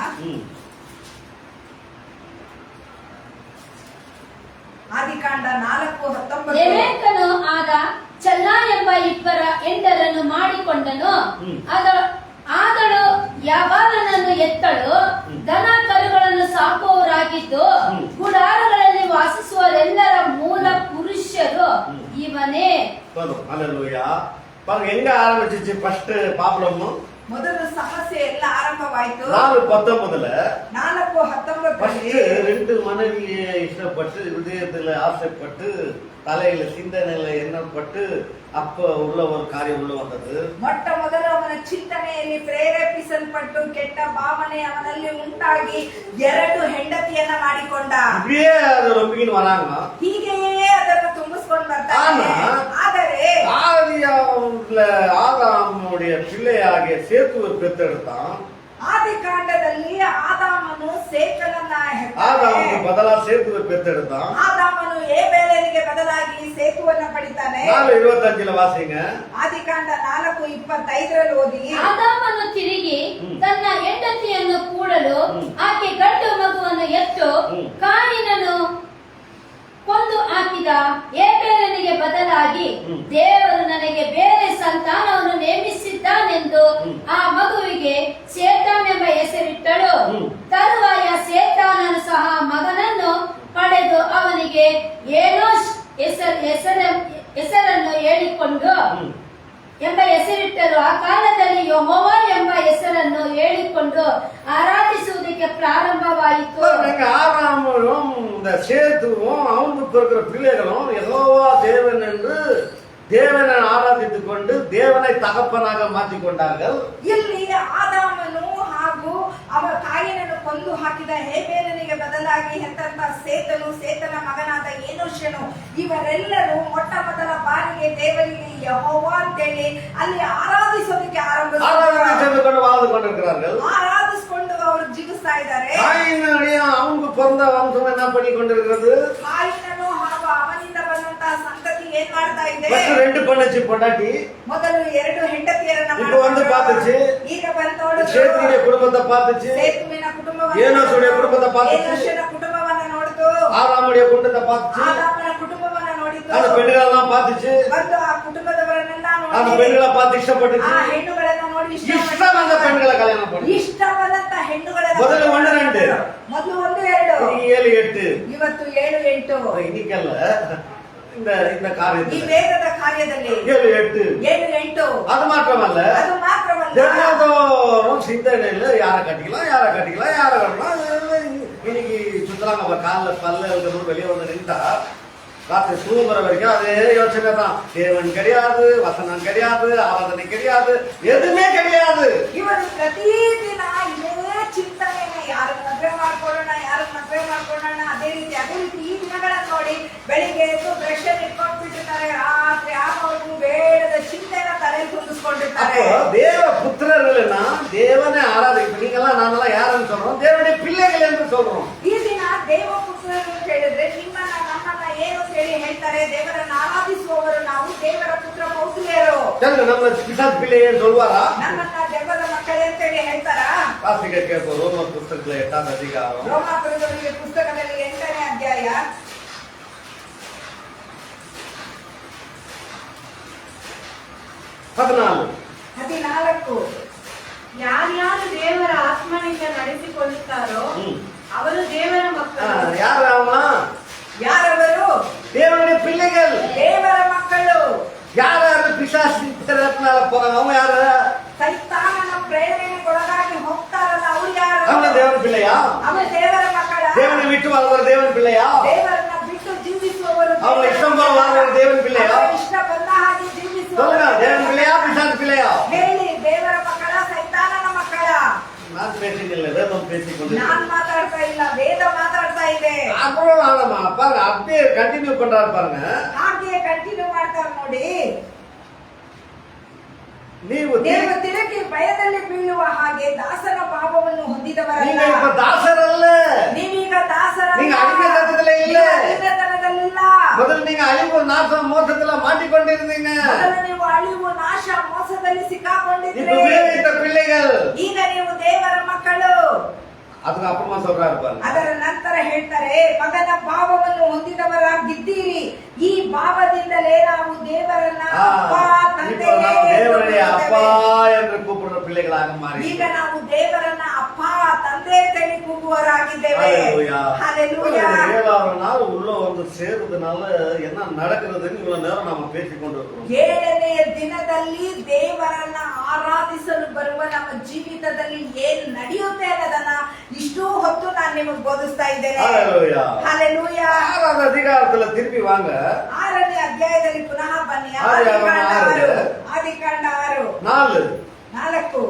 B: ಆದಿಕಾಂಡ 4:19
D: ಲೆಮೆಕನು ಆದ ಚಲ್ಲ ಎಂಬ ಇಬ್ಬರ ಹೆಂಡರನ್ನು ಮಾಡಿಕೊಂಡನು. ಆದಳು ಯಾವಾಲನನ್ನು ಎತ್ತಳು ದನ ಕರುಗಳನ್ನು ಸಾಕುವವರಾಗಿದ್ದು ಗುಡಾರಗಳಲ್ಲಿ ವಾಸಿಸುವರೆಲ್ಲರ ಮೂಲ ಪುರುಷರು ಇವನೇ.
A: அல்லேலூயா. பாருங்க எங்க ஆரம்பிச்சிச்சு ஃபர்ஸ்ட் ப்ராப்ளம்.
B: ಮೊದಲು ಸಮಸ್ಯೆ ಎಲ್ಲ ಆರಂಭವಾಯಿತು
A: 4:19
B: 4:19
A: ரெண்டு மனைவியை இஷ்டப்பட்டு இதயத்துல ஆசைப்பட்டு தலையில சிந்தனையில எண்ணப்பட்டு அப்ப உள்ள ஒரு காரியம் உள்ள வந்தது.
B: ಮೊಟ್ಟ ಮೊದಲು ಅವನ ಚಿಂತನೆಯಲ್ಲಿ ಪ್ರೇರೇಪಿಸಲ್ಪಟ್ಟು ಕೆಟ್ಟ ಭಾವನೆ ಅವನಲ್ಲಿ ಉಂಟಾಗಿ ಎರಡು ಹೆಂಡತಿಯನ್ನ ಮಾಡಿಕೊಂಡ.
A: இப்படியே அது ரொம்பின்னு வராங்க.
B: ಹೀಗೆಯೇ ಅದನ್ನು ತುಂಬಿಸ್ಕೊಂಡು ಬರ್ತಾನೆ. ಆದರೆ
A: ஆதாமுடைய பிள்ளையாகிய சேத்துவை பெற்றெடுத்தான்.
B: ಆದಿ ಕಾಂಡದಲ್ಲಿ ಆದಾಮನು ಸೇತನನ್ನ
A: ஆதாமுக்கு பதிலா சேத்துவை பெற்றெடுத்தான்.
B: ಆದಾಮನು ಏಬೇಲನಿಗೆ ಬದಲಾಗಿ ಸೇತುವನ್ನ ಪಡಿತಾನೆ.
A: 4:25 ವಾಸಿங்க.
B: ಆದಿ ಕಾಂಡ 4:25 ಓದಿ.
D: ಆದಾಮನು ತಿರುಗಿ ತನ್ನ ಹೆಂಡತಿಯನ್ನು ಕೂಡಲು ಆಕೆ ಗಂಡು ಮಗುವನ್ನು ಎತ್ತು ಕಾಯಿನನು ಕೊಂದು ಹಾಕಿದ ಏಬೇಲನಿಗೆ ಬದಲಾಗಿ ದೇವರು ನನಗೆ ಬೇರೆ ಸಂತಾನವನ್ನು ನೇಮಿಸಿದ್ದಾನೆಂದು ಆ ಮಗುವಿಗೆ ಸೇತಾನೆಂಬ ಹೆಸರಿಟ್ಟಳು. ತರುವಾಯ ಸೇತಾನನು ಸಹ ಮಗನನ್ನು ಪಡೆದು ಅವನಿಗೆ ಏನೋಷ್ ಹೆಸರನ್ನು ಹೇಳಿಕೊಂಡು ಎಂಬ ಹೆಸರಿಟ್ಟರು. ಆ ಕಾಲದಲ್ಲಿ ಯೆಹೋವ ಎಂಬ ಹೆಸರನ್ನು ಹೇಳಿಕೊಂಡು ಆರಾಧಿಸುವುದಕ್ಕೆ ಪ್ರಾರಂಭವಾಯಿತು.
A: ஆதாமும் இந்த சேத்துவும் அவனுக்கு இருக்கிற பிள்ளைகளும் யெகோவா தேவன் என்று தேவனை ஆராதித்துக் கொண்டு தேவனை தகப்பனாக மாற்றிக் கொண்டார்கள்.
B: ಇಲ್ಲಿ ಆದಾಮನು ಹಾಗೂ ಅವರ ಕಾಯಿನನ್ನು ಕೊಂದು ಹಾಕಿದ ಹೇಬೇಲನಿಗೆ ಬದಲಾಗಿ ಹೆತ್ತಂತ ಸೇತನ ಮಗನಾದ ಏನೋಷನು ಇವರೆಲ್ಲರೂ ಮೊಟ್ಟ ಮೊದಲ ಬಾರಿಗೆ ದೇವರಿಗೆ ಯೆಹೋವ ಅಂತೇಳಿ ಅಲ್ಲಿ ಆರಾಧಿಸೋದಕ್ಕೆ ಆರಾಧಿಸಿಕೊಂಡು ಅವರು ಜೀವಿಸ್ತಾ ಇದ್ದಾರೆ.
A: அவனுக்கு பிறந்த வம்சம் என்ன பண்ணி கொண்டிருக்கிறது?
B: ಕಾಯಿನನು ಹಾಗೂ ಅವನಿಂದ ಬಂದಂತಹ ಸಂತತಿ ಏನ್ ಮಾಡ್ತಾ ಇದೆ?
A: ரெண்டு பண்ணச்சு பொண்டாட்டி
B: ಮೊದಲು ಎರಡು ಹೆಂಡತಿಯರನ್ನ
A: இப்போ வந்து பாத்துச்சு.
B: ಈಗ ಬಂದೋಡು
A: சேத்துவிನ குடும்பத்தை பாத்துச்சு.
B: ಸೇತುವಿನ ಕುಟುಂಬವನ್ನು
A: ಏನೋಷನ ಕುಟುಂಬத்தை பாத்துச்சு.
B: ಏನೋಷನ ಕುಟುಂಬವನ್ನು ನೋಡಿತು.
A: ஆதாமுடைய குடும்பத்தை பாத்துச்சு.
B: ಆದಾಮನ ಕುಟುಂಬವನ್ನು ನೋಡಿತು.
A: அந்த பெண்களெல்லாம் பாத்துச்சு.
B: ಬಂದು ಆ ಕುಟುಂಬದವರನ್ನೆಲ್ಲ
A: அந்த
B: ನೋಡಿ
A: பெண்களை பார்த்து இஷ்டப்பட்டுச்சு.
B: ಆ ಹೆಣ್ಣುಗಳನ್ನು ನೋಡಿ
A: இஷ்டம் அந்த பெண்களை கல்யாணம் பண்ணி
B: ಇಷ್ಟವಾದಂತ ಹೆಣ್ಣುಗಳನ್ನು
A: ಮೊದಲು 1 2
B: ಮೊದಲು 1 2
A: 7 8
B: ಇವತ್ತು 7 8
A: இன்னைக்கல்ல இந்த காரியத்தில்
B: ಈ ವೇದದ ಕಾರ್ಯದಲ್ಲಿ
A: 7 8
B: 7 8
A: அது மாத்திரமல்ல தினந்தோறும் சிந்தனையில யாரை கட்டிக்கலாம் யாரை கட்டலாம் இன்னைக்கு சுத்தலாம் காலில் பல்ல வெளியே வந்து நின்றா ராத்திரி தூங்குற வரைக்கும் அதே யோசனை தான். தேவன் கிடையாது, வசனம் கிடையாது, ஆராதனை கிடையாது, எதுவுமே கிடையாது.
B: ಇವರು ಪ್ರತಿದಿನ ಇದೇ ಚಿಂತನೆಯನ್ನ ಯಾರನ್ನ ಮದುವೆ ಮಾಡ್ಕೊಳ್ಳೋಣ ಅದೇ ರೀತಿ ಈ ದಿನಗಳನ್ನು ನೋಡಿ ಬೆಳಿಗ್ಗೆ ಎದ್ದು ಬ್ರಷ್ ಇಟ್ಕೊಂಡ್ಬಿಟ್ಟಿರ್ತಾರೆ. ರಾತ್ರಿ ಆಗೋದು ಬೇಡದ ಚಿಂತೆನ ತಲೆಯಲ್ಲಿ ತುಂಬಿಸ್ಕೊಂಡಿರ್ತಾರೆ.
A: தேவ புத்திரர்கள்னா தேவனை ஆராதிக்க நீங்கெல்லாம் நாமெல்லாம் யாருன்னு சொல்றோம்? தேவனுடைய பிள்ளைகள் என்று சொல்றோம்.
B: ಈ ದಿನ ದೇವ ಪುತ್ರರು ಅಂತ ಹೇಳಿದ್ರೆ ನಿಮ್ಮನ್ನ ನಮ್ಮನ್ನ ಏನು ಹೇಳಿ ಹೇಳ್ತಾರೆ? ದೇವರನ್ನ ಆರಾಧಿಸುವವರು ನಾವು ದೇವರ ಪುತ್ರ ಪೌತ್ರಿಯರು.
A: நம்ம பிசாசு பிள்ளைன்னு சொல்வாரா?
B: ನಮ್ಮನ್ನ ದೆವ್ವದ ಮಕ್ಕಳೇ ಅಂತ ಹೇಳಿ ಹೇಳ್ತಾರಾ?
A: வாசிக்க கேட்போம். ரோமர் புத்தகத்துல 8ஆம் அதிகாரம்
B: ರೋಮಾಪುರದವರಿಗೆ ಪುಸ್ತಕದಲ್ಲಿ 8ನೇ ಅಧ್ಯಾಯ 14
C: ಯಾರ್ಯಾರು ದೇವರ ಆತ್ಮನಿಂದ ನಡೆಸಿಕೊಳ್ಳುತ್ತಾರೋ ಅವರು ದೇವರ ಮಕ್ಕಳು.
B: ಯಾರವರು?
A: தேவனுடைய பிள்ளைகள்,
B: ದೇವರ ಮಕ್ಕಳು.
A: யாராரு பிசாசு பிறப்பினால போறாங்க? அவங்க யாரு?
B: ಸೈತಾನನ ಪ್ರೇರಣೆಗೊಳಗಾಗಿ ಹೋಗ್ತಾರಲ್ಲ ಅವ್ರು ಯಾರು?
A: அவங்க தேவன் பிள்ளையா?
B: அவங்க ದೇವರ ಮಕ್ಕಳ.
A: தேவனை விட்டு வாழ்ற தேவன் பிள்ளையா?
B: ದೇವರನ್ನ ಬಿಟ್ಟು ಜೀವಿಸುವವರು.
A: அவங்க இஷ்டம் போல வாழ்ற தேவன் பிள்ளையா?
B: ಇಷ್ಟ ಬಂದ ಹಾಗೆ ಜೀವಿಸುವವರು.
A: சொல்லுங்க, தேவன் பிள்ளையா பிசாசு பிள்ளையா?
B: ಹೇಳಿ, ದೇವರ ಮಕ್ಕಳ ಸೈತಾನನ ಮಕ್ಕಳ?
A: நான் பேசிக்கல, வேதம் பேசிக்கொண்டு.
B: நான் மாತಾಡ್ತಾ ಇಲ್ಲ, ವೇದ ಮಾತಾಡ್ತಾ ಇದೆ.
A: அப்புறம் பாருங்க, அப்படியே கண்டினியூ பண்றாரு பாருங்க.
B: ಹಾಗೆ ಕಂಟಿನ್ಯೂ ಮಾಡ್ತಾರೆ ನೋಡಿ.
A: ನೀವು
B: ತಿರುಗಿ ಭಯದಲ್ಲಿ ಬೀಳುವ ಹಾಗೆ ದಾಸನ ಭಾವವನ್ನು ಹೊಂದಿದವರಲ್ಲ.
A: நீங்க இப்ப தாசரல்ல,
B: ನೀವೀಗ ದಾಸರಲ್ಲ.
A: நீங்க அடிமைத்தனத்துல இல்ல.
B: ಅಡಿಮೆತನದಲ್ಲಿಲ್ಲ.
A: முதல்ல நீங்க அழிவு நாசம் மோசத்துல மாட்டிக்கொண்டிருந்தீங்க.
B: ಮೊದಲು ನೀವು ಅಳಿವು ನಾಶ ಮೋಸದಲ್ಲಿ
A: இப்ப
B: ಸಿಕ್ಕಾಕೊಂಡಿದ್ದೀರಿ.
A: விளைவித்த பிள்ளைகள்.
B: ಈಗ ನೀವು ದೇವರ ಮಕ್ಕಳು.
A: அதுக்கு அப்புறமா சொல்றாரு பாருங்க.
B: ಅದರ ನಂತರ ಹೇಳ್ತಾರೆ, ಮಗನ ಭಾವವನ್ನು ಹೊಂದಿದವರಾಗಿದ್ದೀರಿ. ಈ ಭಾವದಿಂದಲೇ ನಾವು ದೇವರನ್ನ ಅಪ್ಪ ತಂದೆ
A: தேவனுடைய அப்பா என்று கூப்பிடுற பிள்ளைகளாக மாறி
B: ಈಗ ನಾವು ದೇವರನ್ನ ಅಪ್ಪ ತಂದೆ ಅಂತೇಳಿ ಕೂಗುವವರಾಗಿದ್ದೇವೆ.
A: ஹalleluya. 7வது நாள் உள்ள வந்து ಸೇರುವುದனால என்ன நடக்கிறதுன்னு இவ்வளவு நேரம் நாம பேசிಕೊಂಡು இருக்கிறோம்.
B: 7ನೇ ದಿನದಲ್ಲಿ ದೇವರನ್ನ ಆರಾಧಿಸಲು ಬರುವ ನಮ್ಮ ಜೀವಿತದಲ್ಲಿ ಏನ್ ನಡೆಯುತ್ತೆ ಅನ್ನೋದನ್ನ ಇಷ್ಟೂ ಹೊತ್ತು ನಾನು ನಿಮಗೆ ಬೋಧಿಸ್ತಾ ಇದ್ದೇನೆ.
A: ஹalleluya.
B: ಹಲ್ಲೆಲೂಯಾ.
A: 6வது அதிகாரத்துல திருப்பಿ வாங்க.
B: 6ನೇ ಅಧ್ಯಾಯದಲ್ಲಿ ಪುನಃ ಬನ್ನಿ. ಆದಿಕಾಂಡ 6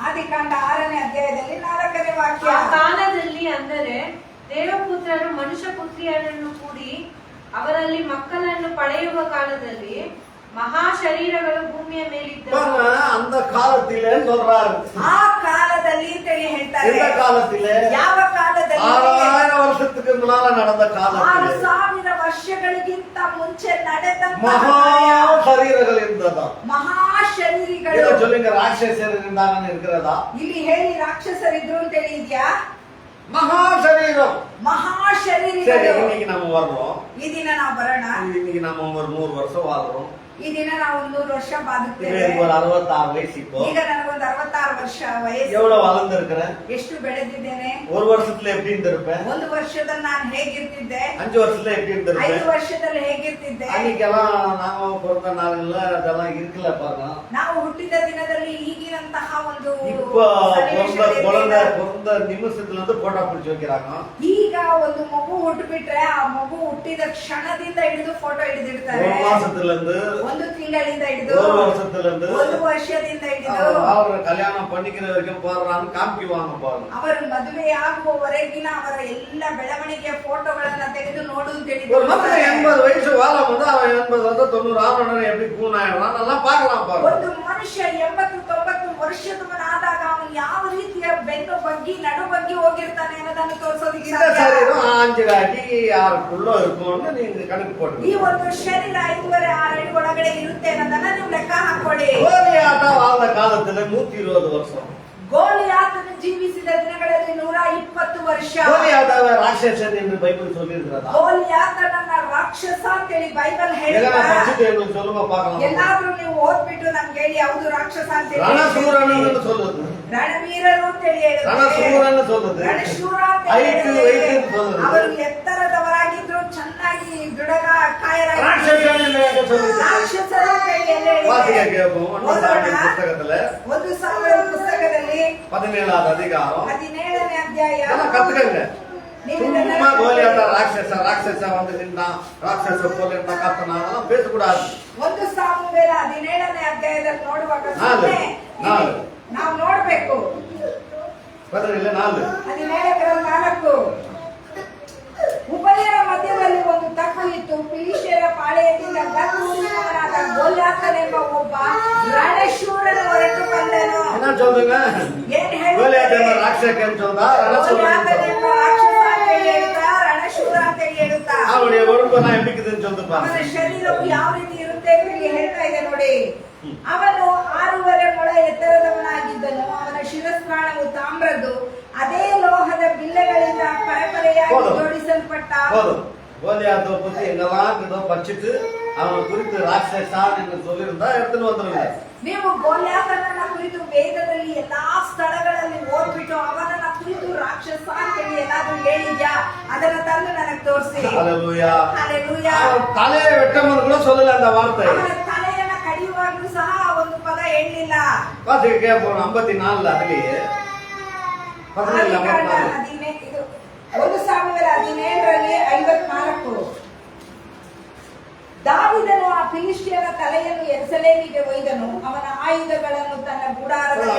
B: ಆದಿಕಾಂಡ 6ನೇ ಅಧ್ಯಾಯದಲ್ಲಿ 4ನೇ ವಾಕ್ಯ.
C: ಆ ಕಾಲದಲ್ಲಿ ಅಂದರೆ ದೇವಪುತ್ರರು ಮನುಷ್ಯ ಪುತ್ರಿಯರನ್ನು ಕೂಡಿ ಅವರಲ್ಲಿ ಮಕ್ಕಳನ್ನು ಪಡೆಯುವ ಕಾಲದಲ್ಲಿ ಮಹಾ ಶರೀರಗಳು ಭೂಮಿಯ ಮೇಲಿದ್ದವು.
A: அந்த காலத்திலே சொல்றாரு.
B: ಆ ಕಾಲದಲ್ಲಿ ಅಂತೇಳಿ ಹೇಳ್ತಾರೆ.
A: இந்த காலத்திலே
B: ಯಾವ ಕಾಲದಲ್ಲಿ?
A: 6000 ವರ್ಷத்துக்கு முன்னால நடந்த காலத்திலே
B: 6000 ವರ್ಷಗಳಿಗಿಂತ ಮುಂಚೆ ನಡೆದಂತ
A: மகா ಶರೀರಗಳು ಇದ್ದದ.
B: ಮಹಾ ಶರೀರಿಗಳು.
A: இத சொல்லுங்க, ರಾಕ್ಷಸರು இருந்தாங்கன்னு இருக்கிறதா?
B: ಇಲ್ಲಿ ಹೇಳಿ ರಾಕ್ಷಸರಿದ್ರು ಅಂತ ಹೇಳಿದ್ಯಾ?
A: மகா ಶರೀரம்.
B: ಮಹಾ ಶರೀರಿಗಳು.
A: சரி, இன்னைக்கு நம்ம வர்றோம்.
B: ಈ ದಿನ ನಾವು ಬರೋಣ.
A: இன்னைக்கு நம்ம ஒரு 100 வருஷம் வாழ்றோம்.
B: ಈ ದಿನ ನಾವು 100 ವರ್ಷ ಬಾದುತ್ತೇವೆ.
A: எனக்கு ஒரு 66 வயசு இப்போ.
B: ಈಗ ನನಗೊಂದು 66 ವರ್ಷ ವಯಸ್ಸು.
A: எவ்வளவு வளர்ந்திருக்கிறேன்?
B: ಎಷ್ಟು ಬೆಳೆದಿದ್ದೇನೆ?
A: ஒரு வருஷத்துல எப்படி இருந்திருப்பேன்?
B: ಒಂದು ವರ್ಷದಲ್ಲಿ ನಾನು ಹೇಗಿರ್ತಿದ್ದೆ?
A: 5 ವರ್ಷத்துல எப்படி
B: 5
A: இருந்திருப்பேன்?
B: ವರ್ಷದಲ್ಲಿ ಹೇಗಿರ್ತಿದ್ದೆ?
A: அன்னைக்கெல்லாம் நாம பிறந்த நாள்ல அதெல்லாம் இருக்கல பாருங்க.
B: ನಾವು ಹುಟ್ಟಿದ ದಿನದಲ್ಲಿ ಈಗಿನಂತಹ ಒಂದು
A: இப்ப பிறந்த நிமிஷத்துல இருந்து போட்டோ பிடிச்சு வைக்கிறாங்க.
B: ಈಗ ಒಂದು ಮಗು ಹುಟ್ಟುಬಿಟ್ರೆ ಆ ಮಗು ಹುಟ್ಟಿದ ಕ್ಷಣದಿಂದ ಹಿಡಿದು ಫೋಟೋ ಹಿಡಿದಿರ್ತಾರೆ.
A: 1 மாசத்துல இருந்து,
B: ಒಂದು ತಿಂಗಳಿಂದ ಹಿಡಿದು,
A: 1 வருஷத்துல இருந்து,
B: 1 ವರ್ಷದಿಂದ ಹಿಡಿದು
A: அவரை கல்யாணம் பண்ணிக்கிற வரைக்கும் போடுறான்னு காமிக்குவாங்க பாருங்க.
B: ಅವರು ಮದುವೆ ಆಗುವವರೆಗಿನ ಅವರ ಎಲ್ಲ ಬೆಳವಣಿಗೆಯ ಫೋಟೋಗಳನ್ನ ತೆಗೆದು ನೋಡು ಅಂತ ಹೇಳಿ.
A: ஒரு மனுஷன் 80 வயசு வாழும் போது அவன் 80 வந்து 90 ஆனோட எப்படி கூணாயிடுறான் நல்லா பாக்கலாம் பாருங்க.
B: ಒಂದು ಮನುಷ್ಯ 80-90 ವರ್ಷದವನಾದಾಗ ಅವನು ಯಾವ ರೀತಿಯ ಬೆನ್ನು ಬಗ್ಗಿ ನಡು ಬಗ್ಗಿ ಹೋಗಿರ್ತಾನೆ ಅನ್ನೋದನ್ನು ತೋರಿಸೋದಕ್ಕೆ
A: இந்த சரீரம் 5 அடி 6க்குள்ள இருக்கும்னு நீங்க கணக்கு போடுங்க.
B: ಈ ಒಂದು ಶರೀರ 5.5-6 ಅಡಿ ಒಳಗಡೆ ಇರುತ್ತೆ ಅನ್ನೋದನ್ನ ನೀವು ಲೆಕ್ಕ ಹಾಕೊಳ್ಳಿ.
A: கோலியாத்த வாழ்ந்த காலத்துல 120 வருஷம்.
B: ಗೋಲಿಯಾತನು ಜೀವಿಸಿದ ದಿನಗಳಲ್ಲಿ 120 ವರ್ಷ.
A: கோலியாத்தாவை ராட்சசன் என்று பைபிள் சொல்லியிருக்கிறதா?
B: ಗೋಲಿಯಾತನನ್ನ ರಾಕ್ಷಸ ಅಂತೇಳಿ ಬೈಬಲ್ ಹೇಳಿದೆ.
A: சொல்லுங்க பார்க்கலாம்.
B: ಎಲ್ಲಾದ್ರೂ ನೀವು ಓದ್ಬಿಟ್ಟು ನಮ್ಗೆ ಹೇಳಿ ಯಾವುದು ರಾಕ್ಷಸ ಅಂತ ಹೇಳಿ.
A: ரணசூரன்னு சொல்லுது.
B: ರಣವೀರರು ಅಂತ ಹೇಳಿ ಹೇಳುತ್ತೆ.
A: ರಣசூரன்னு சொல்லுது.
B: ರಣಶೂರ ಅಂತ ಹೇಳಿ
A: சொல்லுது.
B: ಅವರು ಎತ್ತರದವರಾಗಿದ್ರು, ಚೆನ್ನಾಗಿ ದೃಢ ಕಾಯರಾಗಿದ್ರು.
A: ராட்சசன் என்று சொல்லுது.
B: ರಾಕ್ಷಸರು ಅಂತ ಹೇಳಿ ಹೇಳಿದೆ.
A: வாசிக்க கேட்போம். 1 சாமுவேல் புத்தகத்துல
B: 1 ಸಾಮುವೇಲ ಪುಸ್ತಕದಲ್ಲಿ
A: 17வது அதிகாரம்.
B: 17ನೇ ಅಧ್ಯಾಯ.
A: இதெல்லாம் கத்துக்கங்க. சும்மா கோலியாத்த ராட்சச வந்து நின்றான், ராட்சச போல இருந்தா கத்தனா, அதெல்லாம் பேசக்கூடாது.
B: 1 ಸಾಮುವೇಲ 17ನೇ ಅಧ್ಯಾಯದಲ್ಲಿ ನೋಡುವಾಗ ಸುಮ್ಮನೆ ನಾವು ನೋಡ್ಬೇಕು.
A: 17:4
B: 17:4 ಉಭಯರ ಮಧ್ಯದಲ್ಲಿ ಒಂದು ತಗ್ಗು ಇತ್ತು. ಫಿಲಿಷ್ಟಿಯರ ಪಾಳೆಯದಿಂದ ಗತ್-ಊರಿನವನಾದ ಗೋಲಿಯಾತನೆಂಬ ಒಬ್ಬ ರಣಶೂರನು ಹೊರಟು ಬಂದನು.
A: என்ன சொல்லுங்க?
B: ಏನ್ ಹೇಳಿ?
A: கோலியாத்த ராட்சசன் சொல்றா,
B: ಗೋಲಿಯಾತನೆಂಬ ರಾಕ್ಷಸ ಅಂತ ಹೇಳುತ್ತಾ, ರಣಶೂರ ಅಂತ ಹೇಳುತ್ತಾ.
A: அவனுடைய உடம்பு நான் எப்படி இருக்குதுன்னு சொல்லிட்டு
B: ಅವನ
A: பாருங்க.
B: ಶರೀರವು ಯಾವ ರೀತಿ ಇರುತ್ತೆ ಅಂತ ಇಲ್ಲಿ ಹೇಳ್ತಾ ಇದೆ ನೋಡಿ. ಅವನು 6.5 ಮೊಳ ಎತ್ತರದವನಾಗಿದ್ದನು. ಅವನ ಶಿರಸ್ತ್ರಾಣವು ತಾಮ್ರದ್ದು, ಅದೇ ಲೋಹದ ಬಿಲ್ಲೆಗಳಿಂದ ಪರಪರೆಯಾಗಿ ಜೋಡಿಸಲ್ಪಟ್ಟ.
A: கோலியாத்தை பத்தி எங்கெல்லாம் இருக்குதோ படிச்சுட்டு அவனை குறித்து ராட்சசான் என்று சொல்லியிருந்தா எடுத்துன்னு வந்துருங்க.
B: ನೀವು ಗೋಲಿಯಾತನನ್ನ ಕುರಿತು ವೇದದಲ್ಲಿ ಎಲ್ಲಾ ಸ್ಥಳಗಳಲ್ಲಿ ಓದ್ಬಿಟ್ಟು ಅವನನ್ನ ಕುರಿತು ರಾಕ್ಷಸ ಅಂತೇಳಿ ಏನಾದ್ರೂ ಹೇಳಿದ್ಯಾ ಅದನ್ನ ತಂದು ನನಗೆ ತೋರಿಸಿ.
A: ஹல்லேலூயா.
B: ಹಲ್ಲೆಲೂಯಾ.
A: தலையை வெட்டமன்னு கூட சொல்லல அந்த வார்த்தை.
B: ಅವನ ತಲೆಯನ್ನ ಕಡಿಯುವಾಗಲೂ ಸಹ ಒಂದು ಪದ ಹೇಳಿಲ್ಲ.
A: வாசிக்க கேட்போம். 54 அதுலயே
B: 17 ಇದು 1 ಸಾಮುವೇಲ 17ರಲ್ಲಿ 54. ದಾವೀದನು ಆ ಫಿಲಿಷ್ಟಿಯನ ತಲೆಯನ್ನು ಯೆರೂಸಲೇಮಿಗೆ ಒಯ್ದನು. ಅವನ ಆಯುಧಗಳನ್ನು ತನ್ನ ಗುಡಾರದಲ್ಲಿ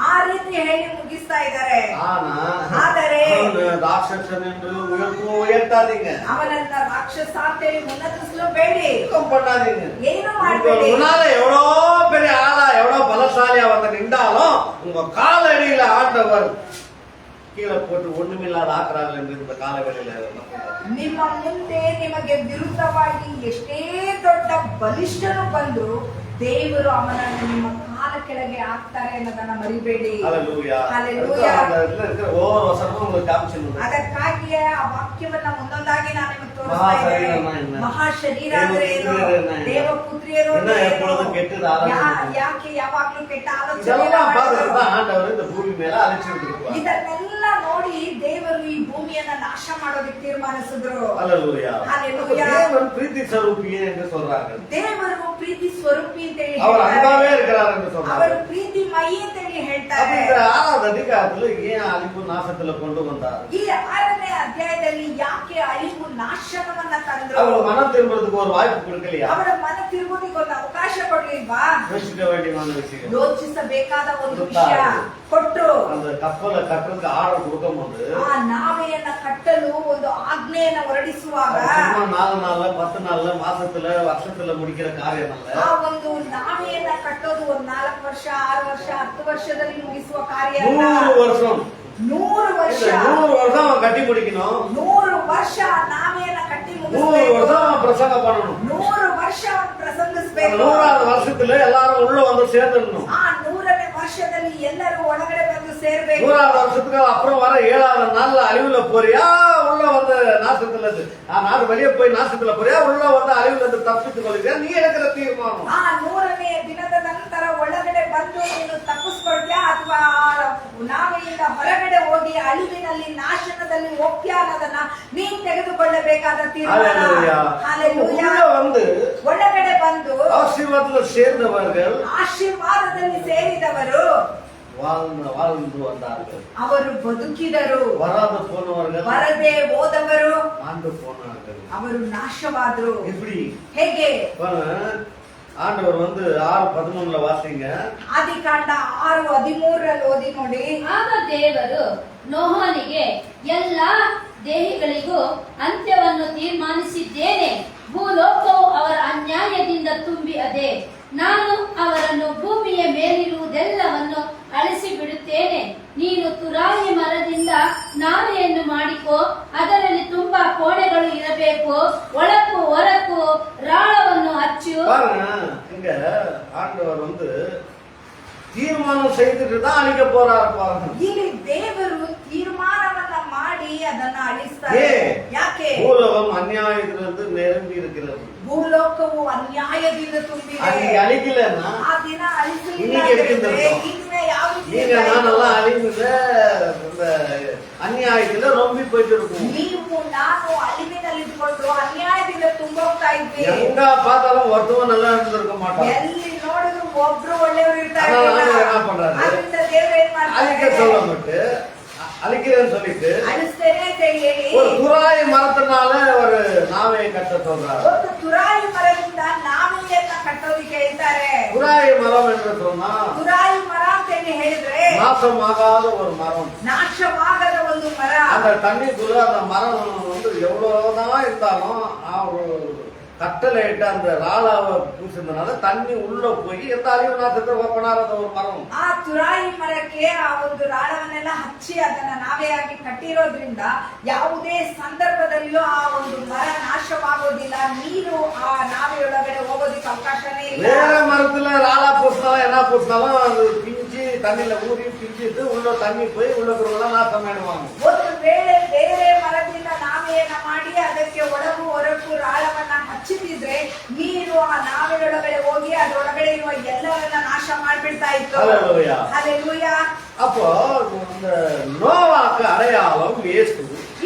B: ಆ ರೀತಿ ಹೇಳಿ ಮುಗಿಸ್ತಾ ಇದ್ದಾರೆ. ಆದರೆ
A: ராட்சசன் என்று உயர்த்தாதீங்க,
B: ಅವನನ್ನ ರಾಕ್ಷಸ ಅಂತೇಳಿ ಮುನ್ನತಿಸಲೂಬೇಡಿ,
A: பண்ணாதீங்க.
B: ಏನು ಮಾಡಬೇಡಿ.
A: முன்னால எவ்வளோ பெரிய ஆளா எவ்வளோ பலசாலியா வந்து நின்றாலும் உங்க காலடியில ஆண்டவர் கீழே போட்டு ஒண்ணுமில்லாத ஆக்குறாங்க என்று இந்த காலவெளியில
B: ನಿಮ್ಮ ಮುಂದೆ ನಿಮಗೆ ವಿರುದ್ಧವಾಗಿ ಎಷ್ಟೇ ದೊಡ್ಡ ಬಲಿಷ್ಠನು ಬಂದು ದೇವರು ಅವನನ್ನು ನಿಮ್ಮ ಕಾಲ ಕೆಳಗೆ ಹಾಕ್ತಾರೆ ಅನ್ನೋದನ್ನ ಮರಿಬೇಡಿ.
A: ஹalleluya.
B: ஹalleluya.
A: அதுல இருக்கிற ஒவ்வொரு வசனமும் உங்களுக்கு காமிச்சிருந்தது.
B: ಅದಕ್ಕಾಗಿಯೇ ಆ ವಾಕ್ಯವನ್ನ ಒಂದೊಂದಾಗಿ ನಾನು ನಿಮಗೆ ತೋರಿಸ್ತಾ
A: ಮಹಾಶರೀರ
B: ಇದ್ದೇನೆ.
A: என்ன?
B: ಮಹಾಶರೀರ ಅಂದ್ರೆ ಏನು? ದೇವಪುತ್ರಿಯರು
A: என்ன
B: ಅಂದ್ರೆ ಏನು?
A: எப்பொழுதும் கெட்டது ஆலோசனை.
B: ಯಾಕೆ ಯಾವಾಗ್ಲೂ ಕೆಟ್ಟ ಆಲೋಚನೆ
A: இதெல்லாம் பார்த்துட்டு
B: ಮಾಡೋದು?
A: தான் ஆண்டவர் இந்த பூமி மேல அழைச்சிட்டு இருப்பார்.
B: ಇದನ್ನೆಲ್ಲ ನೋಡಿ ದೇವರು ಈ ಭೂಮಿಯನ್ನ ನಾಶ ಮಾಡೋದಕ್ಕೆ ತೀರ್ಮಾನಿಸಿದ್ರು.
A: ஹalleluya.
B: ஹalleluya.
A: தேவன் பிரீத்தி ಸ್ವರೂಪಿயே என்று சொல்றாங்க.
B: ದೇವರು ಪ್ರೀತಿ ಸ್ವರೂಪಿ ಅಂತ ಹೇಳಿ
A: அவர்
B: ಹೇಳ್ತಾರೆ.
A: அன்பாவே இருக்கிறார் என்று சொல்றாங்க.
B: ಅವರು ಪ್ರೀತಿ ಮಯಿ ಅಂತ ಹೇಳಿ
A: அப்ப
B: ಹೇಳ್ತಾರೆ.
A: இந்த 6வது அதிகாரத்துல ஏன் அழிவு நாசத்துல கொண்டு வந்தார்?
B: ಈ 6ನೇ ಅಧ್ಯಾಯದಲ್ಲಿ ಯಾಕೆ ಅಳಿವು ನಾಶನವನ್ನ ತಂದ್ರು?
A: அவர் மனம் திரும்புறதுக்கு ஒரு வாய்ப்பு கொடுக்கலையா?
B: ಅವರ ಮನ ತಿರುಗುವುದಕ್ಕೆ ಒಂದು ಅವಕಾಶ ಕೊಡ್ಲಿಲ್ವಾ?
A: யோசிக்க வேண்டியமான விஷயம்.
B: ಯೋಚಿಸಬೇಕಾದ ಒಂದು ವಿಷಯ ಕೊಟ್ರು.
A: அந்த கப்பலை கட்டுறதுக்கு ஆர்டர் கொடுக்கும்போது
B: ಆ ನಾವೆಯನ್ನ ಕಟ್ಟಲು ಒಂದು ಆಜ್ಞೆಯನ್ನ ಹೊರಡಿಸುವಾಗ
A: சும்மா 4 நாள்ல 10 நாள்ல மாசத்துல வருஷத்துல முடிக்கிற காரியம் அல்ல.
B: ಆ ಒಂದು ನಾವೆಯನ್ನ ಕಟ್ಟೋದು ಒಂದು 4 ವರ್ಷ 6 ವರ್ಷ 10 ವರ್ಷದಲ್ಲಿ ಮುಗಿಸುವ ಕಾರ್ಯ ಅಲ್ಲ.
A: 100 வருஷம்
B: 100 ವರ್ಷ
A: 100 வருஷம் அவன் கட்டி முடிக்கணும்.
B: 100 ವರ್ಷ ನಾವೆಯನ್ನ ಕಟ್ಟಿ
A: 100
B: ಮುಗಿಸ್ಬೇಕು.
A: வருஷம் அவன் பிரசங்கம் பண்ணணும்.
B: 100 ವರ್ಷ ಅವನು ಪ್ರಸಂಗಿಸ್ಬೇಕು.
A: 100வது வருஷத்துல எல்லாரும் உள்ள வந்து சேர்ந்துடணும்.
B: ಆ 100ನೇ ವರ್ಷದಲ್ಲಿ ಎಲ್ಲರೂ ಒಳಗಡೆ ಬಂದು ಸೇರ್ಬೇಕು.
A: 100வது வருஷத்துக்கு அப்புறம் வர 7வது நாள்ல அழிவுல போறியா உள்ள வந்து நாசத்துல இருந்து நாடு வெளியே போய் நாசத்துல போறியா உள்ள வந்து அழிவுல இருந்து தப்பித்துக் கொள்கிறியா நீ எடுக்கிற தீர்மானம்.
B: ಆ 100ನೇ ದಿನದ ನಂತರ ಒಳಗಡೆ ಬಂದು ನೀನು ತಪ್ಪಿಸ್ಕೊಳ್ತೀಯಾ ಅಥವಾ ನಾವೆಯಿಂದ ಹೊರಗಡೆ ಹೋಗಿ ಅಳಿವಿನಲ್ಲಿ ನಾಶನದಲ್ಲಿ ಹೋಗ್ತೀಯಾ ಅನ್ನೋದನ್ನ ನೀನ್ ತೆಗೆದುಕೊಳ್ಳಬೇಕಾದ ತೀರ್ಮಾನ.
A: ஹalleluya.
B: ಹಲ್ಲೆಲೂಯಾ.
A: உள்ள வந்து
B: ಒಳಗಡೆ ಬಂದು
A: ஆசீர்வாதத்துல சேர்ந்தவர்கள்
B: ಆಶೀರ್ವಾದದಲ್ಲಿ ಸೇರಿದವರು
A: வாழ்ந்து வந்தார்கள்.
B: ಅವರು ಬದುಕಿದರು.
A: வராத போனவர்கள்
B: ಬರದೆ ಹೋದವರು
A: ஆண்டு போனார்கள்.
B: ಅವರು ನಾಶವಾದರು.
A: எப்படி
B: ಹೇಗೆ?
A: ஆண்டவர் வந்து 6:13 வாசிங்க.
B: ಆದಿಕಾಂಡ 6:13 ಓದಿ ನೋಡಿ.
D: ಆಗ ದೇವರು ನೋಹನಿಗೆ ಎಲ್ಲಾ ದೇಹಿಗಳಿಗೂ ಅಂತ್ಯವನ್ನು ತೀರ್ಮಾನಿಸಿದ್ದೇನೆ. ಭೂಲೋಕವು ಅವರ ಅನ್ಯಾಯದಿಂದ ತುಂಬಿ ಅದೇ. ನಾನು ಅವರನ್ನು ಭೂಮಿಯ ಮೇಲಿರುವುದೆಲ್ಲವನ್ನು ಅಳಿಸಿ ಬಿಡುತ್ತೇನೆ. ನೀನು ತುರಾಯಿ ಮರದಿಂದ ನಾವೆಯನ್ನು ಮಾಡಿಕೋ, ಅದರಲ್ಲಿ ತುಂಬಾ ಕೋಣೆಗಳು ಇರಬೇಕು, ಒಳಕ್ಕೂ ಹೊರಕ್ಕೂ ರಾಳವನ್ನು ಹಚ್ಚು.
A: பாருங்க இங்க ஆண்டவர் வந்து தீர்மானம் செய்துட்டு தான் அழிக்க போறாரு பாருங்க.
B: ಇಲ್ಲಿ ದೇವರು ತೀರ್ಮಾನವನ್ನ ಮಾಡಿ ಅದನ್ನ ಅಳಿಸ್ತಾರೆ. ಯಾಕೆ?
A: பூலோகம் அநியாயத்திலிருந்து நிரம்பி இருக்கிறது.
B: ಭೂಲೋಕವು ಅನ್ಯಾಯದಿಂದ ತುಂಬಿದೆ.
A: அது அழிக்கலன்னா
B: ಆ ದಿನ ಅಳಿಸಲಿಲ್ಲ
A: இன்னைக்கு எப்படி
B: ಅಂದ್ರೆ
A: இருக்கும்?
B: ಈ ದಿನ ಯಾವ ರೀತಿ
A: நீங்க
B: ಇರ್ತಾ ಇತ್ತು?
A: நானெல்லாம் அழிவுல இந்த அநியாயத்துல ரொம்பி போயிட்டு இருக்கும்.
B: ನೀವು ನಾನು ಅಳಿವಿನಲ್ಲಿ ಇದ್ಕೊಂಡು ಅನ್ಯಾಯದಿಂದ ತುಂಬೋಗ್ತಾ ಇದ್ವಿ.
A: எங்க பார்த்தாலும் ஒருத்தவன் நல்லா இருந்திருக்க மாட்டான்.
B: ಎಲ್ಲಿ ನೋಡಿದ್ರು ಒಬ್ರು ಒಳ್ಳೆಯವರು ಇರ್ತಾ
A: ஆனா
B: ಇರ್ಲಿಲ್ಲ.
A: ஆண்டவர் என்ன பண்றாரு?
B: ಅದರಿಂದ ದೇವರು ಏನ್
A: அழிக்க
B: ಮಾಡ್ತಾರೆ?
A: சொல்ல விட்டு அழிக்கிறேன்னு சொல்லிட்டு
B: ಅಳಿಸ್ತೇನೆ ಅಂತ ಹೇಳಿ
A: ஒரு துராய் மரத்தினால ஒரு நாவையை கட்ட சொல்றாரு.
B: ಒಂದು ತುರಾಯಿ ಮರದಿಂದ ನಾವೆಯನ್ನ ಕಟ್ಟೋದಿಕ್ಕೆ ಹೇಳ್ತಾರೆ.
A: துராய் மரம் என்று சொன்னா
B: ತುರಾಯಿ ಮರ ಅಂತ ಹೇಳಿ ಹೇಳಿದ್ರೆ
A: நாசமாகாத ஒரு மரம்.
B: ನಾಶವಾಗದ ಒಂದು ಮರ.
A: அந்த தண்ணிக்குள்ள அந்த மரம் வந்து எவ்வளவுதான் இருந்தாலும் ஒரு கட்டளை இட்டு அந்த ராளாவை பூசினால தண்ணி உள்ள போய் எந்த அழிவு நாசத்தை பண்ணாத ஒரு மரம்.
B: ಆ ತುರಾಯಿ ಮರಕ್ಕೆ ಆ ಒಂದು ರಾಳವನ್ನೆಲ್ಲ ಹಚ್ಚಿ ಅದನ್ನ ನಾವೆಯಾಗಿ ಕಟ್ಟಿರೋದ್ರಿಂದ ಯಾವುದೇ ಸಂದರ್ಭದಲ್ಲಿಯೂ ಆ ಒಂದು ಮರ ನಾಶವಾಗೋದಿಲ್ಲ. ನೀರು ಆ ನಾವೆಯೊಳಗಡೆ ಹೋಗೋದಿಕ್ಕೆ ಅವಕಾಶನೇ ಇಲ್ಲ.
A: வேற மரத்துல ராளா பூசினாலும் என்ன பூசினாலும் அது பிஞ்சு தண்ணியில ஊறி பிஞ்சிட்டு உள்ள தண்ணி போய் உள்ளக்கிறவங்க நாசம் ஆயிடுவாங்க.
B: ಒಂದು ವೇಳೆ ಬೇರೆ ಮರದಿಂದ ನಾವೆಯನ್ನ ಮಾಡಿ ಅದಕ್ಕೆ ಒಳಗು ಹೊರಗು ರಾಳವನ್ನ ಹಚ್ಚಿದ್ರೆ ನೀರು ಆ ನಾವೆಯೊಳಗಡೆ ಹೋಗಿ ಅದರೊಳಗಡೆ ಇರುವ ಎಲ್ಲವನ್ನ ನಾಶ ಮಾಡ್ಬಿಡ್ತಾ ಇತ್ತು.
A: ஹல்லேலூயா.
B: ಹಲ್ಲೆಲೂಯಾ.
A: அப்போ இந்த நோவாக்கு அடையாளம் இயேசு,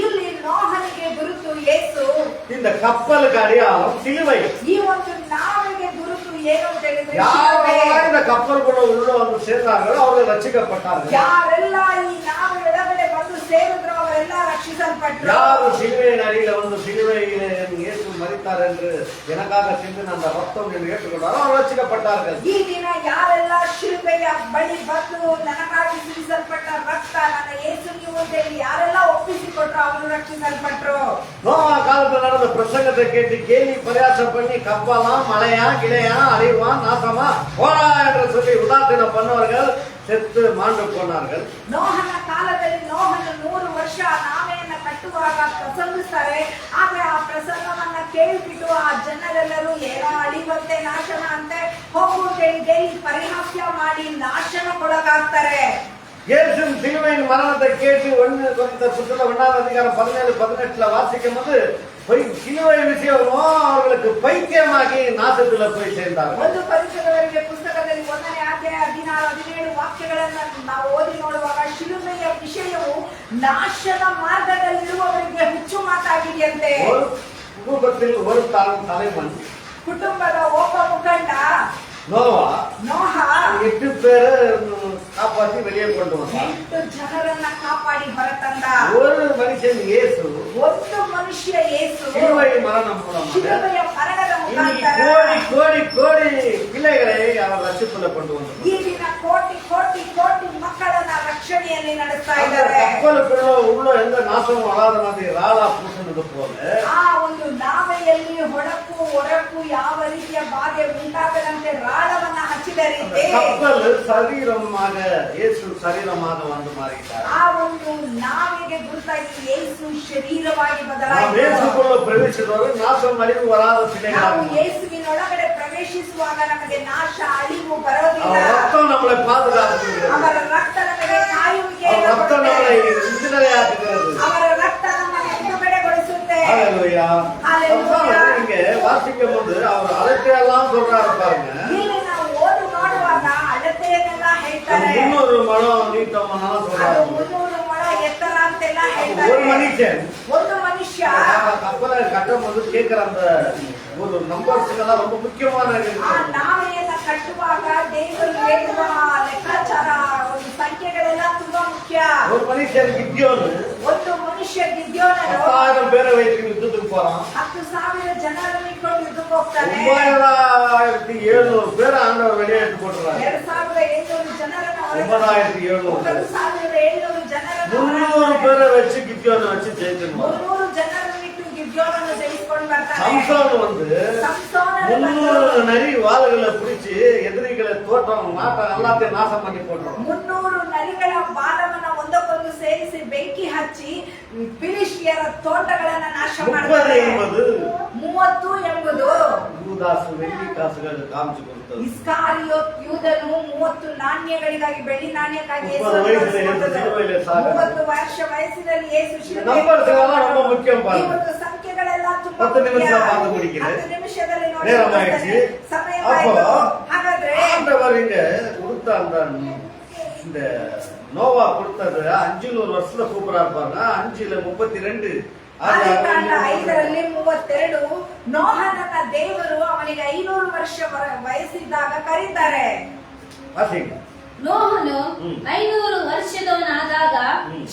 B: ಇಲ್ಲಿ ನೋಹನಿಗೆ ಗುರುತು ಯೇಸು,
A: இந்த கப்பலுக்கு அடையாளம் சிலுவை.
B: ಈ ಒಂದು ನಾವೆಗೆ ಗುರುತು ಏನು ಅಂತ ಹೇಳಿದ್ರೆ
A: யாரெல்லாம் இந்த கப்பலுக்குள்ள உள்ள வந்து சேர்ந்தார்களோ அவர்கள் ரட்சிக்கப்பட்டார்கள்.
B: ಯಾರೆಲ್ಲ ಈ ನಾವೆ ಒಳಗಡೆ ಬಂದು ಸೇರಿದ್ರು ಅವರೆಲ್ಲ ರಕ್ಷಿಸಲ್ಪಟ್ಟರು.
A: யார் சிலுவையின் அடியில வந்து சிலுவையிலே இயேசு மரித்தார் என்று எனக்காக சிந்தின அந்த ரத்தம் என்று ஏற்றுக்கொண்டாரோ அவர் ரட்சிக்கப்பட்டார்கள்.
B: ಈ ದಿನ ಯಾರೆಲ್ಲ ಶಿಲುಬೆಯ ಬಳಿ ಬಂದು ನನಗಾಗಿ ಸುರಿಸಲ್ಪಟ್ಟ ರಕ್ತ ನನ್ನ ಯೇಸು ನೀವು ಅಂತ ಹೇಳಿ ಯಾರೆಲ್ಲ ಒಪ್ಪಿಸಿಕೊಟ್ರು ಅವರು ರಕ್ಷಿಸಲ್ಪಟ್ರು.
A: நோவா காலத்துல நடந்த பிரசங்கத்தை கேட்டு கேலி பரியாசம் பண்ணி கப்பலாம் மழையா கிளையா அழிவான் நாசமா போடா என்று சொல்லி உதாசீனம் பண்ணவர்கள் செத்து மாண்டு போனார்கள்.
B: ನೋಹನ ಕಾಲದಲ್ಲಿ ನೋಹನ 100 ವರ್ಷ ನಾವೆಯನ್ನ ಕಟ್ಟುವಾಗ ಪ್ರಸಂಗಿಸ್ತಾರೆ. ಆದ್ರೆ ಆ ಪ್ರಸಂಗವನ್ನ ಕೇಳಿಬಿಟ್ಟು ಆ ಜನರೆಲ್ಲರೂ ಏನೋ ಅಳಿವಂತೆ ನಾಶನ ಅಂತೆ ಹೋಗುವಂತೇಳಿ ಡೈಲಿ ಪರಿಹಾಸ್ಯ ಮಾಡಿ ನಾಶನಕ್ಕೊಳಗಾಗ್ತಾರೆ.
A: இயேசுவின் சிலுவையின் மரணத்தை கேட்டு 1 கொரிந்தியர் புத்தகம் 1ஆம் அதிகாரம் 17-18 வாசிக்கும் போது சிலுவை விஷயமோ அவர்களுக்கு பைத்தியமாகி நாசத்துல போய் சேர்ந்தார்கள்.
B: 1 ಕೊರಿಂಥದವರಿಗೆ ಪುಸ್ತಕದಲ್ಲಿ 1ನೇ ಅಧ್ಯಾಯ 16-17 ವಾಕ್ಯಗಳನ್ನು ನಾವು ಓದಿ ನೋಡುವಾಗ ಶಿಲುಬೆಯ ವಿಷಯವು ನಾಶನ ಮಾರ್ಗದಲ್ಲಿರುವವರಿಗೆ ಹುಚ್ಚು ಮಾತಾಗಿದೆಯಂತೆ.
A: ಕುಟುಂಬத்தில் ஒரு தலைவன்,
B: ಕುಟುಂಬದ ಒಬ್ಬ ಮುಖಂಡ
A: நோவா 8 பேரை காப்பாற்றி வெளியே கொண்டு வந்தான்.
B: 8 ಜನರನ್ನ ಕಾಪಾಡಿ ಹೊರತಂದ.
A: ஒரு மனுஷன் இயேசு,
B: ಒಂದು ಮನುಷ್ಯ ಯೇಸು
A: சிலுவை மரணம் மூலமாக
B: ಶಿಲುಬೆಯ ಮರಣದ ಮುಖಾಂತರ
A: கோடி கோடி கோடி பிள்ளைகளை அவர் ரட்சிப்புல கொண்டு வந்தார்.
B: ಈ ದಿನ ಕೋಟಿ ಕೋಟಿ ಕೋಟಿ ಮಕ್ಕಳನ್ನ ರಕ್ಷಣೆಯಲ್ಲಿ ನಡೆಸ್ತಾ ಇದ್ದಾರೆ.
A: ಕಪ್ಪಲುக்குள்ள ಉள்ள எந்த நாசமும் வராத மாதிரி ராளா பூசினது போல
B: ಆ ಒಂದು ನಾವೆಯಲ್ಲಿ ಹೊಳಪು ಹೊರಪು ಯಾವ ರೀತಿಯ ಬಾಧೆ ಉಂಟಾಗದಂತೆ ರಾಳವನ್ನ ಹಚ್ಚಿದ ರೀತಿ
A: கப்பல் சரீரமாக இயேசு சரீரமாக வந்து மாறிட்டார்.
B: ಆ ಒಂದು ನಾವೆಗೆ ಗುರುತಾಗಿ ಯೇಸು ಶರೀರವಾಗಿ
A: நாம்
B: ಬದಲಾಯಿಸಿದರು.
A: இயேசுக்குள்ள பிரவேசித்தவர்கள் நாசம் அழிவு வராத
B: ನಾವು
A: பிள்ளைகளாக
B: ಯೇಸುವಿನೊಳಗಡೆ ಪ್ರವೇಶಿಸುವಾಗ ನಮಗೆ ನಾಶ ಅಳಿವು ಬರೋದಿಲ್ಲ.
A: அவர் ரத்தம் நம்மளை பாதுகாக்கிறது.
B: ಅವರ ರಕ್ತ ನಮಗೆ ಕಾಯುವಿಕೆ
A: அவர் ரத்தம் நம்மளை விடுதலையாக்குகிறது.
B: ಅವರ ರಕ್ತ ನಮ್ಮನ್ನು ಬಿಡುಗಡೆಗೊಳಿಸುತ್ತೆ.
A: ஹல்லேலூயா.
B: ஹல்லேலூயா.
A: இங்க வாசிக்கும் போது அவர் அழைத்தையெல்லாம் சொல்றாரு பாருங்க.
B: ಇಲ್ಲಿ ನಾವು ಓದು ಮಾಡುವಾಗ ಅಳತೆಯನ್ನೆಲ್ಲ ಹೇಳ್ತಾರೆ.
A: 300 மணம் நீட்டம்னா
B: ಅದು
A: சொல்றாரு.
B: 300 ಮೊಳ ಎತ್ತರ ಅಂತೆಲ್ಲ
A: ஒரு
B: ಹೇಳ್ತಾರೆ.
A: மனுஷன்
B: ಒಂದು ಮನುಷ್ಯ
A: கப்பலை கட்டும் போது கேட்கிற அந்த ஒரு நம்பர்ஸ் எல்லாம் ரொம்ப முக்கியமான
B: ಆ ನಾವೆಯನ್ನ ಕಟ್ಟುವಾಗ ದೇವರು ಹೇಳುವ ಲೆಕ್ಕಾಚಾರ ಒಂದು ಸಂಖ್ಯೆಗಳೆಲ್ಲ ತುಂಬಾ ಮುಖ್ಯ.
A: ஒரு மனுஷன் கித்யோன்
B: ಒಂದು ಮನುಷ್ಯ ಗಿದ್ಯೋನನು
A: 10,000 பேரை வைத்து யுத்தத்துக்கு போறான்.
B: 10,000 ಜನರನ್ನು ಇಟ್ಕೊಂಡು ಯುದ್ಧಕ್ಕೆ ಹೋಗ್ತಾನೆ.
A: 9,700 பேரை ஆண்டவர் வெளியே எடுத்து போட்டுறாரு.
B: 2,700 ಜನರನ್ನು
A: 9,700
B: 9,700 ಜನರನ್ನು
A: 300 பேரை வச்சு கித்யோனை வச்சு ஜெயிச்சிருவான்.
B: 300 ಜನರನ್ನು ಇಟ್ಟು ಗಿದ್ಯೋನನ್ನು ಜಯಿಸಿಕೊಂಡು ಬರ್ತಾನೆ.
A: சம்சோன் வந்து
B: ಸಂಸೋನನು
A: 300 நரி வாளுகளை பிடிச்சு எதிரிகளை தோட்டம் நாட்டம் எல்லாத்தையும் நாசம் பண்ணி போட்டுரும்.
B: 300 ನರಿಗಳ ಬಾಲವನ್ನ ಒಂದಕ್ಕೊಂದು ಸೇರಿಸಿ ಬೆಂಕಿ ಹಚ್ಚಿ ಫಿಲಿಷ್ಟಿಯರ ತೋಟಗಳನ್ನ ನಾಶ
A: 30
B: ಮಾಡ್ತಾರೆ.
A: ಎಂಬುದು
B: 30 ಎಂಬುದು
A: யூதாசு வெள்ளி காசுகள் காமிச்சு கொடுத்தது.
B: ಇಸ್ಕಾರಿಯೋತ್ ಯೂದನು 30 ನಾಣ್ಯಗಳಿಗಾಗಿ ಬೆಳ್ಳಿ ನಾಣ್ಯಕ್ಕಾಗಿ
A: 30 ವಯಸ್ಸಿನಲ್ಲಿ ಯೇಸು ಶಿಲುಬೆಯಲ್ಲಿ ಸಾಗ
B: 30 ವರ್ಷ ವಯಸ್ಸಿನಲ್ಲಿ ಯೇಸು ಶಿಲುಬೆಯಲ್ಲಿ
A: ನಂಬರ್ಸ್ ಎಲ್ಲ ரொம்ப முக்கியம் பாருங்க.
B: ಇವತ್ತು ಸಂಖ್ಯೆಗಳೆಲ್ಲ ತುಂಬಾ
A: 10 ನಿಮಿಷ
B: ಮುಖ್ಯ.
A: பார்த்து முடிக்கிறேன்.
B: 10 ನಿಮಿಷದಲ್ಲಿ ನೋಡಿ
A: நேரமாயிடுச்சு.
B: ಸಮಯವಾಯಿತು.
A: அப்போ
B: ಹಾಗಾದ್ರೆ
A: ஆண்டவர் இங்க கொடுத்த அந்த இந்த நோவா கொடுத்தது 500 வருஷத்துல சூப்பரா இருப்பாங்க. 5:32
B: ಆದಿಕಾಂಡ 5ರಲ್ಲಿ 32 ನೋಹನನ್ನ ದೇವರು ಅವನಿಗೆ 500 ವರ್ಷ ವಯಸ್ಸಿದ್ದಾಗ ಕರೀತಾರೆ.
A: வாசிங்க.
D: ನೋಹನು 500 ವರ್ಷದವನಾದಾಗ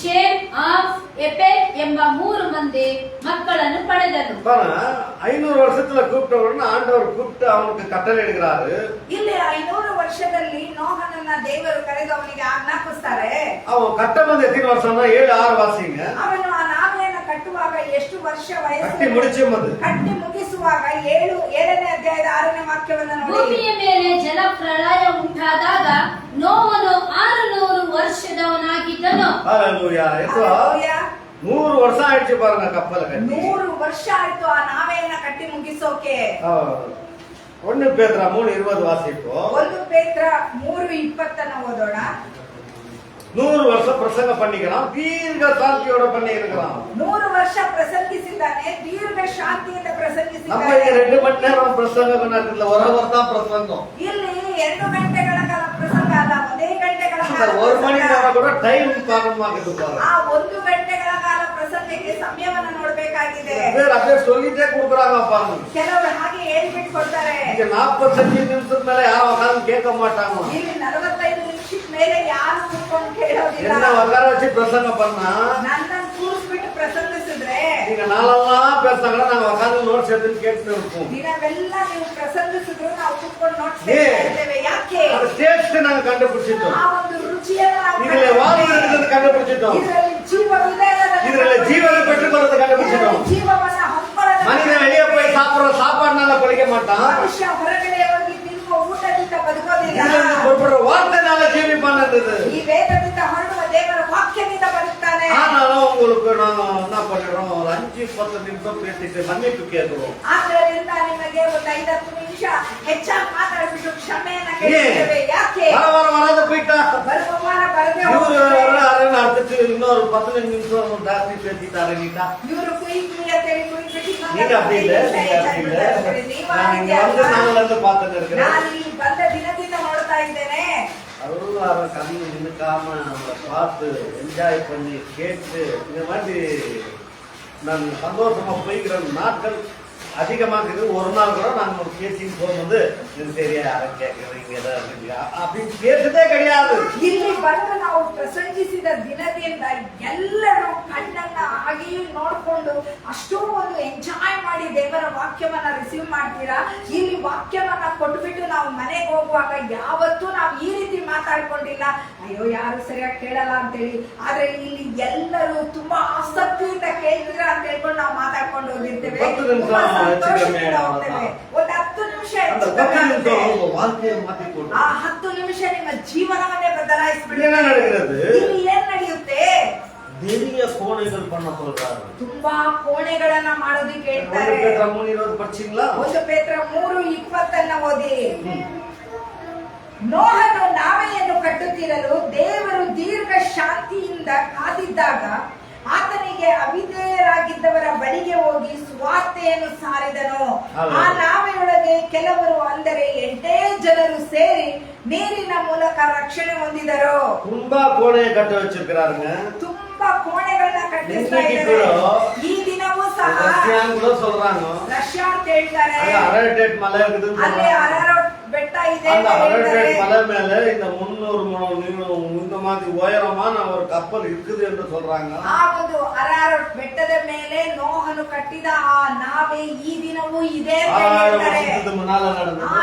D: ಶೇಮ್, ಆಫ್, ಎಪೆತ್ ಎಂಬ 3 ಮಂದಿ ಮಕ್ಕಳನ್ನು ಪಡೆದನು.
A: 500 வருஷத்துல கூப்பிட்ட உடனே ஆண்டவர் கூப்பிட்டு அவனுக்கு கட்டளை எடுக்கிறாரு.
B: ಇಲ್ಲಿ 500 ವರ್ಷದಲ್ಲಿ ನೋಹನನ್ನ ದೇವರು ಕರೆದು ಅವನಿಗೆ ಆಜ್ಞಾಪಿಸ್ತಾರೆ.
A: அவன் கட்டமது எத்தனை வருஷம்னா 7-6 வாசிங்க.
B: ಅವನು ಆ ನಾವೆಯನ್ನು ಕಟ್ಟುವಾಗ ಎಷ್ಟು ವರ್ಷ
A: கட்டி
B: ವಯಸ್ಸು
A: முடிச்சும்போது
B: ಕಟ್ಟಿ ಮುಗಿಸುವಾಗ 7ನೇ ಅಧ್ಯಾಯದ 6ನೇ ವಾಕ್ಯವನ್ನು ನೋಡಿ.
D: ಭೂಮಿಯ ಮೇಲೆ ಜಲ ಪ್ರಳಯ ಉಂಟಾದಾಗ ನೋಹನು 600 ವರ್ಷದವನಾಗಿದ್ದನು.
A: ஹல்லேலூயா. இப்போ
B: ಹಲ್ಲೆಲೂಯಾ.
A: 100 வருஷம் ஆயிடுச்சு பாருங்க கப்பலை கட்டி.
B: 100 ವರ್ಷ ಆಯ್ತು ಆ ನಾವೆಯನ್ನ ಕಟ್ಟಿ ಮುಗಿಸೋಕೆ.
A: 1 பேதுரு 3:20 வாசிப்போம்.
B: 1 ಪೇತ್ರ 3:20 ಓದೋಣ.
A: 100 வருஷம் பிரசங்கம் பண்ணிக்கிறான். தீர்க்க சாந்தியோட பண்ணி இருக்கிறான்.
B: 100 ವರ್ಷ ಪ್ರಸಂಗಿಸಿದ್ದಾನೆ, ದೀರ್ಘ ಶಾಂತಿಯಿಂದ
A: நம்ம
B: ಪ್ರಸಂಗಿಸಿದ್ದಾನೆ.
A: இங்க 2 மணி நேரம் பிரசங்கம் நடக்குது. ஒரு தான் பிரசங்கம்.
B: ಇಲ್ಲಿ 2 ಗಂಟೆಗಳ ಕಾಲ ಪ್ರಸಂಗ ಅಲ್ಲ, 1 ಗಂಟೆಗಳ
A: இந்த
B: ಕಾಲ
A: 1 மணி
B: ಪ್ರಸಂಗ.
A: நேரம் கூட டைம் காரணமாகுது பாருங்க.
B: ಆ 1 ಗಂಟೆಗಳ ಕಾಲ ಪ್ರಸಂಗಕ್ಕೆ ಸಮಯವನ್ನು ನೋಡಬೇಕಾಗಿದೆ.
A: பேர் அப்படியே சொல்லிட்டே கொடுக்குறாங்க பாருங்க.
B: ಕೆಲವರು ಹಾಗೆ ಹೇಳ್ಬಿಟ್ಟು ಕೊಡ್ತಾರೆ.
A: இங்க 45 நிமிஷத்துக்கு மேல யாரும் உட்கார்ந்து கேட்க மாட்டாங்க.
B: ಇಲ್ಲಿ 45 ನಿಮಿಷದ ಮೇಲೆ ಯಾರು ಕೂತ್ಕೊಂಡು ಕೇಳೋದಿಲ್ಲ.
A: என்ன உட்கார வச்சு பிரசங்கம் பண்ணா
B: ನನ್ನನ್ನು ಕೂರಿಸ್ಬಿಟ್ಟು ಪ್ರಸಂಗಿಸಿದ್ರೆ
A: நீங்க நாளெல்லாம் பேசுறாங்கன்னா நாங்க உட்கார்ந்து நோட்ஸ் எடுத்து கேட்டு இருப்போம்.
B: ದಿನವೆಲ್ಲ ನೀವು ಪ್ರಸಂಗಿಸಿದ್ರು ನಾವು ಕೂತ್ಕೊಂಡು ನೋಡ್ತಾ
A: ಏ.
B: ಇದ್ದೇವೆ. ಯಾಕೆ?
A: அந்த டேஸ்ட் நாங்க கண்டுபிடிச்சிட்டோம்.
B: ಆ ಒಂದು ರುಚಿಯನ್ನು ನಾವು
A: இதுல வாழ்வு இருக்கிறது கண்டுபிடிச்சிட்டோம்.
B: ಇದರಲ್ಲಿ ಜೀವವಿದೆ ಅನ್ನೋದನ್ನ
A: இதுல ஜீவனை பெற்றுக்கொள்றது கண்டுபிடிச்சிட்டோம்.
B: ಇದರಲ್ಲಿ ಜೀವವನ್ನ ಹೊಂದ್ಕೊಳ್ಳೋದನ್ನ
A: மனிதன் வெளியே போய் சாப்பிடுற சாப்பாடுனால பழிக்க மாட்டான்.
B: ಮನುಷ್ಯ ಹೊರಗಡೆ ಹೋಗಿ ತಿನ್ನುವ ಊಟದಿಂದ ಬದುಕೋದಿಲ್ಲ.
A: இதுல இருந்து புறப்படுற வார்த்தைனால ஜீவிப்பான்.
B: ಈ ವೇದದಿಂದ ಹೊರಡುವ ದೇವರ ವಾಕ್ಯ ವಾಕ್ಯದಿಂದ ಬರುತ್ತಾನೆ.
A: ஆனாலும் உங்களுக்கு நாங்க என்ன பண்றோம், ஒரு 5-10 நிமிஷம் பேசிட்டு மன்னிப்பு கேட்கிறோம்.
B: ಆದ್ದರಿಂದ ನಿಮಗೆ ಒಂದು 5-10 ನಿಮಿಷ ಹೆಚ್ಚಾಗಿ ಮಾತಾಡ್ಬಿಟ್ಟು ಕ್ಷಮೆಯನ್ನ ಕೇಳ್ತೇವೆ. ಯಾಕೆ?
A: வராத போயிட்டா
B: ಬರುವ ವಾರ ಬರದೆ
A: இவரு
B: ಹೋಗ್ತಾರೆ.
A: அடுத்து இன்னொரு 15 நிமிஷம் ஜாஸ்தி பேசிட்டு அரங்கிட்டா.
B: ಇವರು ಕುಯ್ ಕುಯ್ ಅಂತ ಹೇಳಿ ಕುಯ್ ಬಿಟ್ಟು
A: நீங்க அப்படி இல்ல, நீங்க அப்படி இல்ல. நான் இங்க வந்து நாங்கள்ல இருந்து பார்த்துட்டு இருக்கிறேன்.
B: ನಾನು ಇಲ್ಲಿ ಬಂದ ದಿನದಿಂದ ನೋಡ್ತಾ ಇದ್ದೇನೆ.
A: எல்லாரும் கண்ணு நின்னுக்காம நம்மளை பார்த்து என்ஜாய் பண்ணி கேட்டு இந்த மாதிரி நான் சந்தோஷமா போய்க்கிற நாட்கள் அதிகமாக இருக்குது. ஒரு நாள் கூட நாங்கள் ஒரு பேசின்னு போகும்போது இது சரியா யாரும் கேட்கறீங்க அப்படின்னு கேட்டதே கிடையாது.
B: ಇಲ್ಲಿ ಬಂದು ನಾವು ಪ್ರಸಂಗಿಸಿದ ದಿನದಿಂದ ಎಲ್ಲರೂ ಕಣ್ಣನ್ನ ಹಾಗೆಯೇ ನೋಡ್ಕೊಂಡು ಅಷ್ಟೋ ಒಂದು ಎಂಜಾಯ್ ಮಾಡಿ ದೇವರ ವಾಕ್ಯವನ್ನ ರಿಸೀವ್ ಮಾಡ್ತೀರಾ. ಇಲ್ಲಿ ವಾಕ್ಯವನ್ನ ಕೊಟ್ಬಿಟ್ಟು ನಾವು ಮನೆಗೆ ಹೋಗುವಾಗ ಯಾವತ್ತೂ ನಾವು ಈ ರೀತಿ ಮಾತಾಡ್ಕೊಂಡಿಲ್ಲ, ಅಯ್ಯೋ ಯಾರು ಸರಿಯಾಗಿ ಕೇಳಲ್ಲ ಅಂತೇಳಿ. ಆದ್ರೆ ಇಲ್ಲಿ ಎಲ್ಲರೂ ತುಂಬಾ ಆಸಕ್ತಿಯಿಂದ ಕೇಳ್ತೀರಾ ಅಂತ ಹೇಳ್ಕೊಂಡು ನಾವು ಮಾತಾಡ್ಕೊಂಡು ಹೋಗಿರ್ತೇವೆ. ತುಂಬಾ ಸಂತೋಷದಿಂದ ಹೋಗ್ತೇವೆ. ಒಂದು 10 ನಿಮಿಷ ಹೆಚ್ಚು ಕಮ್ಮಿ ಆಗುತ್ತೆ. ಆ 10 ನಿಮಿಷ ನಿಮ್ಮ ಜೀವನವನ್ನೇ ಬದಲಾಯಿಸ್ಬಿಡುತ್ತೆ. ಇಲ್ಲಿ ಏನ್ ನಡೆಯುತ್ತೆ?
A: நிறைய கோணைகள் பண்ண சொல்றாரு.
B: ತುಂಬಾ ಕೋಣೆಗಳನ್ನ ಮಾಡೋದಕ್ಕೆ ಹೇಳ್ತಾರೆ.
A: 3:20 படிச்சீங்களா?
B: 1 ಪೇತ್ರ 3:20 ಓದಿ. ನೋಹನು ನಾವೆಯನ್ನು ಕಟ್ಟುತ್ತಿರಲು ದೇವರು ದೀರ್ಘ ಶಾಂತಿಯಿಂದ ಕಾದಿದ್ದಾಗ ಆತನಿಗೆ ಅವಿಧೇಯರಾಗಿದ್ದವರ ಬಳಿಗೆ ಹೋಗಿ ಸುವಾರ್ತೆಯನ್ನು ಸಾರಿದನು. ಆ ನಾವೆಯೊಳಗೆ ಕೆಲವರು ಅಂದರೆ 8 ಜನರು ಸೇರಿ ನೀರಿನ ಮೂಲಕ ರಕ್ಷಣೆ ಹೊಂದಿದರು.
A: ತುಂಬಾ ಕೋಣೆ ಕಟ್ಟ ವச்சிருக்காருங்க.
B: ತುಂಬಾ ಕೋಣೆಗಳನ್ನ ಕಟ್ಟಿಸ್ತಾ ಇದ್ದಾರೆ. ಈ ದಿನವೂ ಸಹ
A: சொல்றாங்க
B: ರಷ್ಯಾ ಅಂತ ಹೇಳ್ತಾರೆ.
A: அரேட் ಮಲೆ இருக்குது.
B: ಅಲ್ಲಿ ಅರಾರೋಟ್ ಬೆಟ್ಟ ಇದೆ.
A: அந்த அரேட் மலை மேல இந்த 300 முழம் இந்த மாதிரி உயரமான ஒரு கப்பல் இருக்குது என்று சொல்றாங்க.
B: ಆ ಒಂದು ಅರಾರೋಟ್ ಬೆಟ್ಟದ ಮೇಲೆ ನೋಹನು ಕಟ್ಟಿದ ಆ ನಾವೆ ಈ ದಿನವೂ ಇದೆ ಅಂತ ಹೇಳ್ತಾರೆ.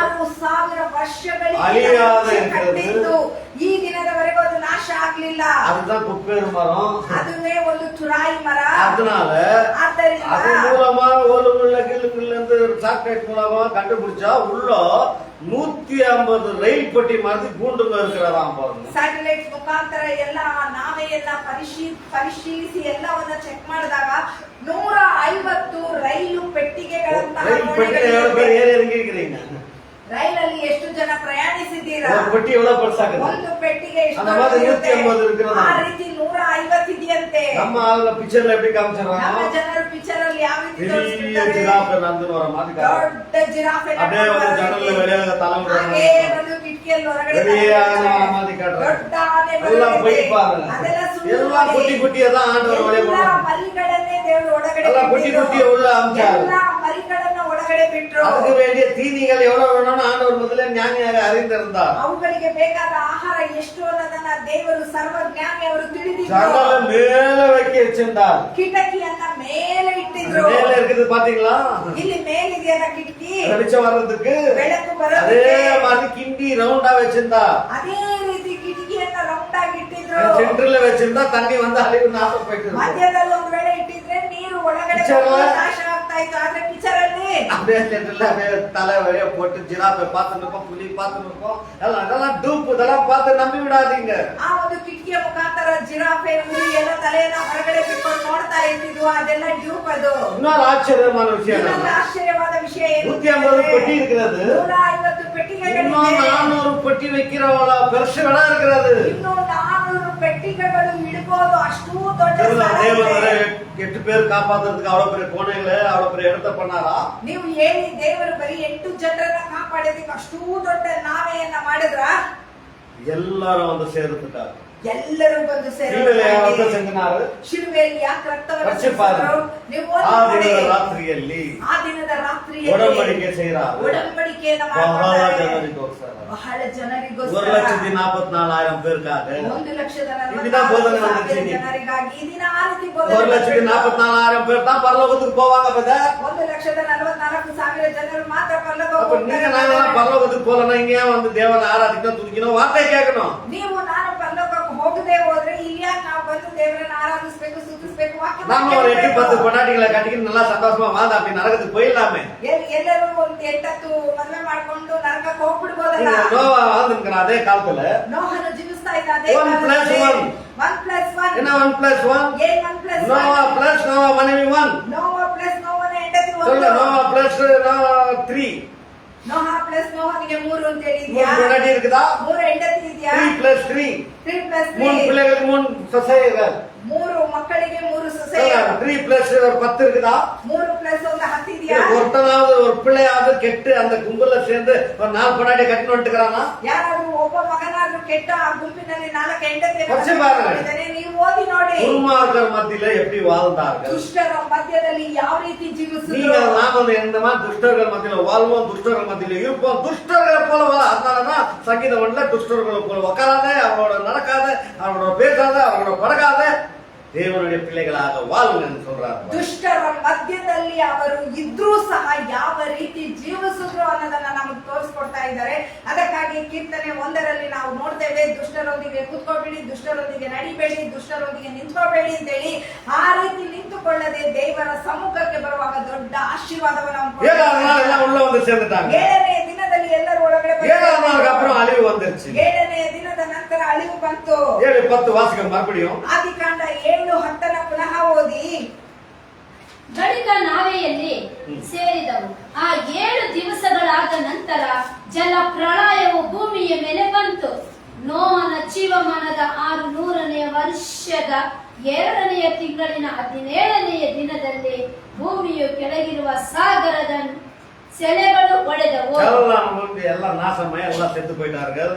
B: 6000 ವರ್ಷಗಳಿಗೆ ಕಟ್ಟಿದ್ದು ಈ ದಿನದವರೆಗೂ ಅದು ನಾಶ ಆಗ್ಲಿಲ್ಲ.
A: அதுதான் குப்பேறு மரம்.
B: ಅದುವೇ ಒಂದು ತುರಾಯಿ ಮರ.
A: அதனால அது மூலமா ஓலுமுள்ள கிள்ளுக்குள்ள இருந்து சாக்லேட் மூலமா கண்டுபிடிச்சா உள்ள 150 ರೈಲ್ ಪಟ್ಟಿ ಮಾಡಿ ಗೂಂಡುங்க இருக்கிறாராம் பாருங்க.
B: ಸ್ಯಾಟಲೈಟ್ ಮುಖಾಂತರ ಎಲ್ಲ ನಾವೆಲ್ಲ ಪರಿಶೀಲಿಸಿ ಎಲ್ಲವನ್ನ ಚೆಕ್ ಮಾಡಿದಾಗ 150 ರೈಲು ಪೆಟ್ಟಿಗೆಗಳಂತ. ರೈಲಲ್ಲಿ ಎಷ್ಟು ಜನ ಪ್ರಯಾಣಿಸಿದ್ದೀರಾ?
A: ಪಟ್ಟಿ ಎவ்வளவு பெருசாக
B: ಒಂದು ಪೆಟ್ಟಿಗೆ ಎಷ್ಟು?
A: அந்த மாதிரி 150 இருக்கிறது.
B: ಆ ರೀತಿ 150 ಇದೆಯಂತೆ.
A: நம்ம ஆளுங்க பிக்சர்ல எப்படி காமிச்சறாங்க?
B: ನಮ್ಮ ಜನರು ಪಿಕ್ಚರ್ ಅಲ್ಲಿ ಯಾವ ರೀತಿ ತೋರಿಸ್ತಾರೆ?
A: ಜಿರಾಫೆ ನಂದು ವರ ಮಾತಿ
B: ದೊಡ್ಡ ಜಿರಾಫೆ
A: ಅದೇ ಒಂದು ಜನರಲ್ಲ வெளியில ತಲೆ
B: ಹಾಗೆ ಒಂದು ಕಿಟಕಿಯಲ್ಲಿ ಹೊರಗಡೆ
A: ಮಾತಿ ಕಾಟ್ತಾರೆ.
B: ದೊಡ್ಡ ಆನೆ
A: ಎಲ್ಲ ಪಟ್ಟಿ ಪಾರು.
B: ಅದೆಲ್ಲ ಸುಳ್ಳು.
A: ಎಲ್ಲ ಪಟ್ಟಿ ಪಟ್ಟಿ ಅದ ಆಂಡವರು ಒಳಗೆ
B: ಎಲ್ಲ ಮರಿಗಳನ್ನೇ ದೇವರು ಒಳಗಡೆ
A: ಎಲ್ಲ ಪಟ್ಟಿ ಪಟ್ಟಿ ಉಳ್ಳ ಅಂಚಾರು.
B: ಎಲ್ಲ ಮರಿಗಳನ್ನ ಒಳಗಡೆ ಬಿಟ್ರು.
A: ಅದಕ್ಕೆ வேண்டிய தீனிகள் எவ்வளவு வேணும்னு ஆண்டவர் முதல்ல ஞானியாக அறிந்திருந்தார்.
B: ಅವುಗಳಿಗೆ ಬೇಕಾದ ಆಹಾರ ಎಷ್ಟು ಅನ್ನೋದನ್ನ ದೇವರು ಸರ್ವಜ್ಞಾನಿ ಅವರು ತಿಳಿದಿದ್ರು.
A: ஜன்னல மேல வைக்க வச்சிருந்தார்.
B: ಕಿಟಕಿಯನ್ನ ಮೇಲೆ ಇಟ್ಟಿದ್ರು.
A: மேல இருக்குது பாத்தீங்களா?
B: ಇಲ್ಲಿ ಮೇಲಿದೆಯಲ್ಲ ಕಿಟಕಿ,
A: வெளிச்சம் வர்றதுக்கு.
B: ಬೆಳಕು
A: அதே
B: ಬರೋದಕ್ಕೆ.
A: மாதிரி கிண்டி ரவுண்டா வச்சிருந்தார்.
B: ಅದೇ ರೀತಿ ಕಿಟಕಿಯನ್ನ ರೌಂಡ್ ಆಗಿ ಇಟ್ಟಿದ್ರು.
A: சென்டர்ல வச்சிருந்தா தண்ணி வந்து அழிவு நாசம் போயிட்டு.
B: ಮಧ್ಯದಲ್ಲಿ ಒಂದು ವೇಳೆ ಇಟ್ಟಿದ್ರೆ ನೀರು ಒಳಗಡೆ ನಾಶ ಆಗ್ತಾ ಇತ್ತು. ಆದ್ರೆ ಪಿಕ್ಚರ್ ಅಲ್ಲಿ
A: அப்படியே சென்டர்ல அப்படியே தலை வழிய போட்டு ஜிராஃபை பார்த்து நிற்போம், புலி பார்த்து நிற்போம். எல்லாம் டூப் இதெல்லாம் பார்த்து நம்பி விடாதீங்க.
B: ಆ ಒಂದು ಕಿಟಕಿಯ ಮುಖಾಂತರ ಜಿರಾಫೆ ಹುಲಿ ಎಲ್ಲ ತಲೆಯನ್ನ ಹೊರಗಡೆ ಬಿಟ್ಕೊಂಡು ನೋಡ್ತಾ ಇರ್ತಿದ್ವು. ಅದೆಲ್ಲ ಡ್ಯೂಪ್. ಅದು
A: இன்னொரு ஆச்சரியமான விஷயம்
B: ಇನ್ನೊಂದು ಆಶ್ಚರ್ಯವಾದ ವಿಷಯ ಏನು?
A: 150 பெட்டி இருக்கிறது.
B: 150 ಪೆಟ್ಟಿಗೆಗಳಿವೆ.
A: இன்னும் 400 பெட்டி வைக்கிறவள பெருசு இடம் இருக்கிறது.
B: ಇನ್ನು 400 ಪೆಟ್ಟಿಗೆಗಳು ಇಡಬಹುದು. ಅಷ್ಟು ದೊಡ್ಡ ಸ್ಥಳ
A: தேவனே
B: ಇದೆ.
A: 8 பேர் காப்பாத்துறதுக்கு அவ்வளவு பெரிய கோணைகளை அவ்வளவு பெரிய இடத்தை பண்ணாரா?
B: ನೀವು ಹೇಳಿ, ದೇವರು ಬರೀ 8 ಜನರನ್ನ ಕಾಪಾಡೋದಕ್ಕೆ ಅಷ್ಟೂ ದೊಡ್ಡ ನಾವೆಯನ್ನ ಮಾಡಿದ್ರ?
A: எல்லாரும் வந்து சேர்ந்துட்டார்.
B: ಎಲ್ಲರೂ ಬಂದು ಶಿಲುಬೆಯಲ್ಲಿ ಯಾಕೆ ರಕ್ತವನ್ನು ಸುರಿಸಿದ್ರು? ನೀವು ಓದಿ
A: ರಾತ್ರಿಯಲ್ಲಿ
B: ಆ ದಿನದ ರಾತ್ರಿಯಲ್ಲಿ
A: ಒಡಂಬಡಿಕೆ செய்றார்.
B: ಒಡಂಬಡಿಕೆಯನ್ನು ಮಾಡ್ತಾರೆ. ಬಹಳ ಜನರಿಗೋಸ್ಕರ
A: 1,44,000 பேருக்காக
B: 1,44,000 ಜನರಿಗಾಗಿ ಈ ದಿನ ಆ ರೀತಿ ಬೋಧನೆ.
A: 1,44,000 பேர் தான் பரலோகத்துக்கு போவாங்க.
B: 1,44,000 ಜನರು ಮಾತ್ರ
A: அப்ப நீங்க நாங்கெல்லாம் பரலோகத்துக்கு போலனா இங்க வந்து தேவனை ஆராதிக்கணும், துதிக்கணும், வார்த்தை கேட்கணும்.
B: ನೀವು ನಾನು ಪರಲೋಕಕ್ಕೆ ಹೋಗದೆ ಹೋದ್ರೆ ಇಲ್ಲಿ ನಾವು ಬಂದು ದೇವರನ್ನ ಆರಾಧಿಸಬೇಕು, ಸ್ತುತಿಸಬೇಕು, ವಾಕ್ಯ
A: நம்ம ஒரு 8-10 பொண்டாட்டிகளை கட்டிக்கிட்டு நல்லா சந்தோஷமா வாங்க அப்படி நரகத்துக்கு போயிடலாமே.
B: ಎಲ್ಲರೂ ಒಂದು 8-10 ಮದುವೆ ಮಾಡ್ಕೊಂಡು ನರಕಕ್ಕೆ ಹೋಗ್ಬಿಡ್ಬೋದಲ್ಲ.
A: நோவா வாழ்ந்துருக்கிற அதே காலத்துல
B: ನೋಹನು ಜೀವಿಸ್ತಾ ಇದ್ದ ಅದೇ
A: One plus
B: ಕಾಲದಲ್ಲಿ
A: one.
B: 1 plus 1.
A: என்ன 1 plus 1?
B: ಏನ್ 1 plus 1?
A: நோவா plus நோவா மனைவி 1.
B: ನೋಹ ಪ್ಲಸ್ ನೋಹನ ಹೆಂಡತಿ
A: சொல்ல
B: 1.
A: நோவா plus நோவா 3.
B: ನೋಹ ಪ್ಲಸ್ ನೋಹನಿಗೆ 3 ಅಂತ
A: மூணு
B: ಹೇಳಿದ್ಯಾ?
A: பொண்டாட்டி இருக்குதா?
B: 3 ಹೆಂಡತಿ ಇದೆಯಾ?
A: 3 plus 3.
B: 3 plus
A: 3
B: 3.
A: பிள்ளைகளுக்கு 3 சொசைகள்.
B: 3 ಮಕ್ಕಳಿಗೆ 3
A: சொல்ல
B: ಸೊಸೆಯರು.
A: 3 plus 10 இருக்குதா?
B: 3 ಪ್ಲಸ್ 1 10 ಇದೆಯಾ?
A: ஒருத்தனாவது ஒரு பிள்ளையாவது கெட்டு அந்த கும்பல்ல சேர்ந்து ஒரு 4 பொண்டாட்டி கட்டின்னு வந்துட்டுக்கிறானா?
B: ಯಾರಾದ್ರೂ ಒಬ್ಬ ಮಗನಾದ್ರೂ ಕೆಟ್ಟ ಆ ಗುಂಪಿನಲ್ಲಿ 4 ಹೆಂಡತಿಯರನ್ನು
A: ವರ್ಷ ಬಾರ್ರೆ.
B: ನೋಡಿದ್ದಾನೆ? ನೀವು ಓದಿ ನೋಡಿ.
A: துன்மார்க்கர் மத்தியில எப்படி வாழ்ந்தார்கள்?
B: ದುಷ್ಟರ ಮಧ್ಯದಲ್ಲಿ ಯಾವ ರೀತಿ
A: நீங்க
B: ಜೀವಿಸಿದ್ರು?
A: நாம எந்த மாதிரி துஷ்டர்கள் மத்தியில வாழ்வோம், துஷ்டர்கள் மத்தியில இருப்போம், துஷ்டர்கள் போல வாழ. அதனாலதான் சங்கீதம் ஒண்ணுல துஷ்டர்களை போல உட்காராத, அவங்களோட நடக்காத, அவங்களோட பேசாத, அவங்களோட பழகாத, தேவனுடைய பிள்ளைகளாக வாழுங்கன்னு சொல்றாரு.
B: ದುಷ್ಟರ ಮಧ್ಯದಲ್ಲಿ ಅವರು ಇದ್ರೂ ಸಹ ಯಾವ ರೀತಿ ಜೀವಿಸಿದ್ರು ಅನ್ನೋದನ್ನ ನಮಗೆ ತೋರಿಸ್ಕೊಡ್ತಾ ಇದ್ದಾರೆ. ಅದಕ್ಕಾಗಿ ಕೀರ್ತನೆ 1ರಲ್ಲಿ ನಾವು ನೋಡ್ತೇವೆ, ದುಷ್ಟರೊಂದಿಗೆ ಕೂತ್ಕೋಬೇಡಿ, ದುಷ್ಟರೊಂದಿಗೆ ನಡಿಬೇಡಿ, ದುಷ್ಟರೊಂದಿಗೆ ನಿಂತ್ಕೋಬೇಡಿ ಅಂತೇಳಿ. ಆ ರೀತಿ ನಿಂತುಕೊಳ್ಳದೆ ದೇವರ ಸಮ್ಮುಖಕ್ಕೆ ಬರುವಾಗ ದೊಡ್ಡ ಆಶೀರ್ವಾದವನ್ನು
A: ஏழாவது நாள் எல்லாம் உள்ள வந்து சேர்ந்துட்டாங்க.
B: 7ನೇ ದಿನದಲ್ಲಿ ಎಲ್ಲರೂ ಒಳಗಡೆ
A: ஏழாவது நாளுக்கு அப்புறம் அழிவு வந்துருச்சு.
B: 7ನೇ ದಿನದ ನಂತರ ಅಳಿವು ಬಂತು.
A: 7:10 வாசிக்க மறுபடியும்.
B: ಆದಿಕಾಂಡ 7:10 ಪುನಃ ಓದಿ.
D: ಬಳಿಕ ನಾವೆಯಲ್ಲಿ ಸೇರಿದವು. ಆ 7 ದಿವಸಗಳಾದ ನಂತರ ಜಲ ಪ್ರಳಯವು ಭೂಮಿಯ ಮೇಲೆ ಬಂತು. ನೋಹನ ಜೀವಮಾನದ 600ನೇ ವರ್ಷದ 2ನೆಯ ತಿಂಗಳಿನ 17ನೆಯ ದಿನದಲ್ಲಿ ಭೂಮಿಯು ಕೆಳಗಿರುವ ಸಾಗರದ ಸೆಳೆಗಳು ಒಡೆದವು.
A: எல்லாம் நாசமாய் எல்லாம் செத்து போயிட்டார்கள்.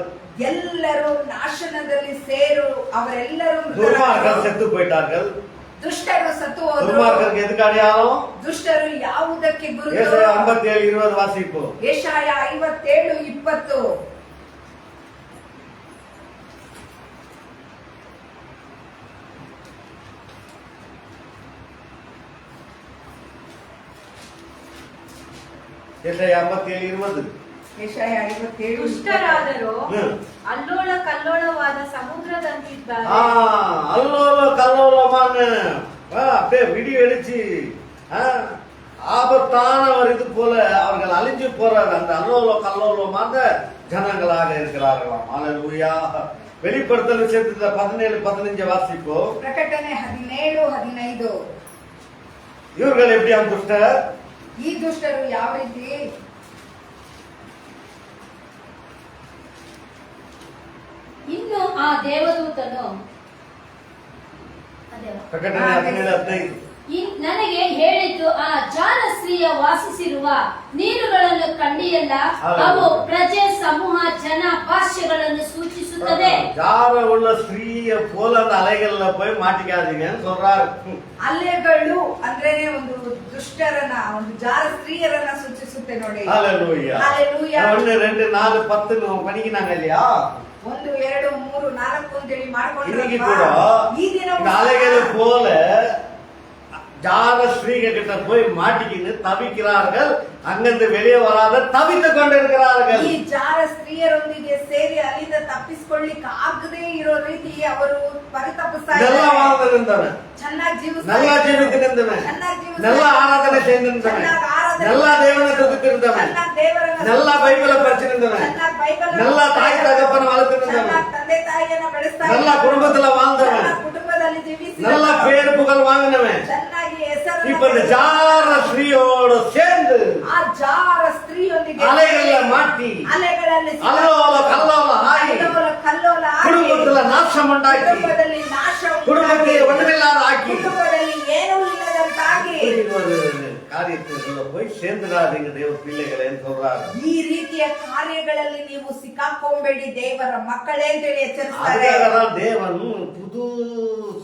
B: ಎಲ್ಲರೂ ನಾಶನದಲ್ಲಿ ಸೇರು ಅವರೆಲ್ಲರೂ
A: துன்மார்க்கர் செத்து போயிட்டார்கள்.
B: ದುಷ್ಟರು ಸತ್ತು ಹೋದರು.
A: துன்மார்க்கருக்கு எதுக்கு அடையாளம்?
B: ದುಷ್ಟರು ಯಾವುದಕ್ಕೆ ಗುರುತು?
A: ஏசாயா 57:20 வாசிப்போம்.
B: ಯೆಶಾಯ 57:20.
A: ஏசாயா 57:20.
B: ಯೆಶಾಯ 57:20.
C: ದುಷ್ಟರಾದರೂ
A: ಹ್ಮ್.
C: ಅಲ್ಲೋಲ ಕಲ್ಲೋಲವಾದ ಸಮುದ್ರದಂತಿದ್ದಾರೆ.
A: அல்லோல கல்லோலமான அப்படியே விடி வெடிச்சு ஆபத்தான ஒரு இது போல அவர்கள் அழிஞ்சு போற அந்த அல்லோல கல்லோலமான ஜனங்களாக இருக்கிறார்களாம். அல்லேலூயா. வெளிப்படுத்தல் விஷயத்துல 17:15 வாசிப்போம்.
B: ಪ್ರಕಟಣೆ 17:15.
A: இவர்கள் எப்படி அந்த துஷ்டர்?
B: ಈ ದುಷ್ಟರು ಯಾವ ರೀತಿ?
D: ಇನ್ನು ಆ ದೇವದೂತನು
A: ಪ್ರಕಟಣೆ 17:15.
D: ನನಗೆ ಹೇಳಿದ್ದು, ಆ ಜಾರ ಸ್ತ್ರೀಯ ವಾಸಿಸಿರುವ ನೀರುಗಳನ್ನು ಕಂಡಿಯಲ್ಲ, ಅವು ಪ್ರಜೆ, ಸಮೂಹ, ಜನ, ಭಾಷೆಗಳನ್ನು ಸೂಚಿಸುತ್ತದೆ.
A: ஜார உள்ள ஸ்திரீய போல அந்த அலைகள்ல போய் மாட்டிக்காதீங்கன்னு சொல்றாரு.
B: ಅಲೆಗಳು ಅಂದ್ರೇನೆ ಒಂದು ದುಷ್ಟರನ್ನ, ಒಂದು ಜಾರ ಸ್ತ್ರೀಯರನ್ನ ಸೂಚಿಸುತ್ತೆ ನೋಡಿ.
A: ஹalleluya.
B: ஹalleluya.
A: 1 2 4 10 நம்ம படிக்கினாங்க இல்லையா?
B: 1 2 3 4 ಅಂತೇಳಿ
A: இன்னைக்கு கூட
B: ಮಾಡ್ಕೊಂಡ್ರೆ ಈ ದಿನ
A: இந்த அலைகள் போல ஜார ஸ்திரீகள் கிட்ட போய் மாட்டிக்கின்னு தவிக்கிறார்கள். அங்கிருந்து வெளியே வராத தவித்துக் கொண்டிருக்கிறார்கள்.
B: ಈ ಜಾರ ಸ್ತ್ರೀಯರೊಂದಿಗೆ ಸೇರಿ ಅಲ್ಲಿಂದ ತಪ್ಪಿಸಿಕೊಳ್ಳಿಕ್ಕೆ ಆಗದೇ ಇರೋ ರೀತಿ ಅವರು ಪರಿತಪಿಸ್ತಾ
A: நல்லா
B: ಇದ್ದಾರೆ.
A: வாழ்ந்திருந்தவன்,
B: ಚೆನ್ನಾಗಿ ಜೀವಿಸ್ತಾ
A: நல்லா
B: ಇದ್ದಾರೆ.
A: ஜீவித்திருந்தவன்,
B: ಚೆನ್ನಾಗಿ ಜೀವಿಸ್ತಾ
A: நல்லா
B: ಇದ್ದಾರೆ.
A: ஆராதனை செய்திருந்தவன்,
B: ಚೆನ್ನಾಗಿ ಆರಾಧನೆ
A: நல்லா தேவனை
B: ಮಾಡ್ತಿದ್ದಾರೆ.
A: துதித்திருந்தவன்,
B: ಚೆನ್ನಾಗಿ ದೇವರನ್ನ
A: நல்லா
B: ಸ್ತುತಿಸ್ತಾ
A: பைபிளை
B: ಇದ್ದಾರೆ.
A: படிச்சிருந்தவன்,
B: ಚೆನ್ನಾಗಿ ಬೈಬಲ್
A: நல்லா தாய் தகப்பனை வளர்த்திருந்தவன்,
B: ಚೆನ್ನಾಗಿ ತಂದೆ ತಾಯಿಯನ್ನ ಬೆಳೆಸ್ತಾ
A: நல்லா
B: ಇದ್ದಾರೆ.
A: குடும்பத்துல வாழ்ந்தவன்,
B: ಚೆನ್ನಾಗಿ ಕುಟುಂಬದಲ್ಲಿ ಜೀವಿಸಿ
A: நல்லா பேர் புகழ் வாங்கினவன்,
B: ಚೆನ್ನಾಗಿ ಹೆಸರನ್ನ
A: இப்ப இந்த ஜார ஸ்திரீயோடு சேர்ந்து
B: ಆ ಜಾರ ಸ್ತ್ರೀಯೊಂದಿಗೆ
A: அலைகள்ல மாட்டி
B: ಅಲೆಗಳಲ್ಲಿ
A: அல்லோல கல்லோல ஆகி
B: ಕಲ್ಲೋಲ ಆಗಿ
A: குடும்பத்துல நாசம் உண்டாக்கி
B: ಕುಟುಂಬದಲ್ಲಿ ನಾಶ
A: குடும்பத்தை
B: ಉಂಟಾಗಿ,
A: ஒண்ணுமில்லாத ஆக்கி
B: ಕುಟುಂಬದಲ್ಲಿ ಏನೂ ಇಲ್ಲದಂತಾಗಿ
A: ஒரு காரியத்துக்குள்ள போய் சேர்ந்துடாதீங்க தேவ பிள்ளைகளேன்னு சொல்றாரு.
B: ಈ ರೀತಿಯ ಕಾರ್ಯಗಳಲ್ಲಿ ನೀವು ಸಿಕ್ಕಾಕೊಂಬೇಡಿ ದೇವರ ಮಕ್ಕಳೇ ಅಂತೇಳಿ ಎಚ್ಚರಿಸ್ತಾರೆ.
A: அதுக்காகதான் தேவன் புது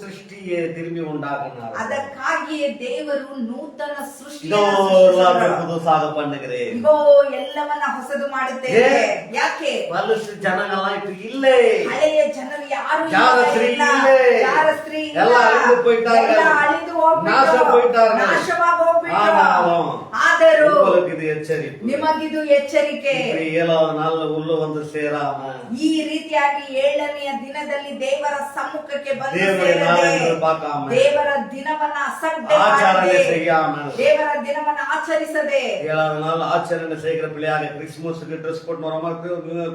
A: சிருஷ்டியை திரும்பி உண்டாக்குனார்.
B: ಅದಕ್ಕಾಗಿಯೇ ದೇವರು ನೂತನ
A: இதோ
B: ಸೃಷ್ಟಿಯನ್ನು
A: புதுசாக பண்ணுகிறேன்.
B: ಇಗೋ ಎಲ್ಲವನ್ನ ಹೊಸದು ಮಾಡುತ್ತೇವೆ. ಯಾಕೆ?
A: பலசு ஜனங்கள்லாம் இப்ப இல்லை.
B: ಹಳೆಯ ಜನರು ಯಾರು
A: ಜಾರ ಸ್ತ್ರೀ
B: ಇಲ್ಲ.
A: இல்லை.
B: ಜಾರ ಸ್ತ್ರೀ ಇಲ್ಲ.
A: எல்லாம் அழிந்து போயிட்டாங்க.
B: ಎಲ್ಲ ಅಳಿದು
A: நாச போயிட்டார்கள்.
B: ನಾಶವಾಗಿ ಹೋಗ್ಬಿಟ್ರು.
A: ஆனாலும்
B: ಆದರೂ
A: உங்களுக்கு இது எச்சரிப்பு.
B: ನಿಮಗಿದು ಎಚ್ಚರಿಕೆ.
A: இப்படி 7வது நாள்ல உள்ள வந்து சேராம
B: ಈ ರೀತಿಯಾಗಿ 7ನೆಯ ದಿನದಲ್ಲಿ ದೇವರ ಸಮ್ಮುಖಕ್ಕೆ ಬಂದು
A: தேவனுடைய
B: ಸೇರದೆ,
A: நாளென்று பார்க்காம
B: ದೇವರ ದಿನವನ್ನ ಅಸಡ್ಡೆ
A: ஆச்சாரனை
B: ಮಾಡದೆ,
A: செய்யாமல்
B: ದೇವರ ದಿನವನ್ನ ಆಚರಿಸದೆ
A: 7வது நாள் ஆச்சரணை செய்கிற பிள்ளையாக கிறிஸ்துமஸுக்கு ட்ரெஸ் போட்டு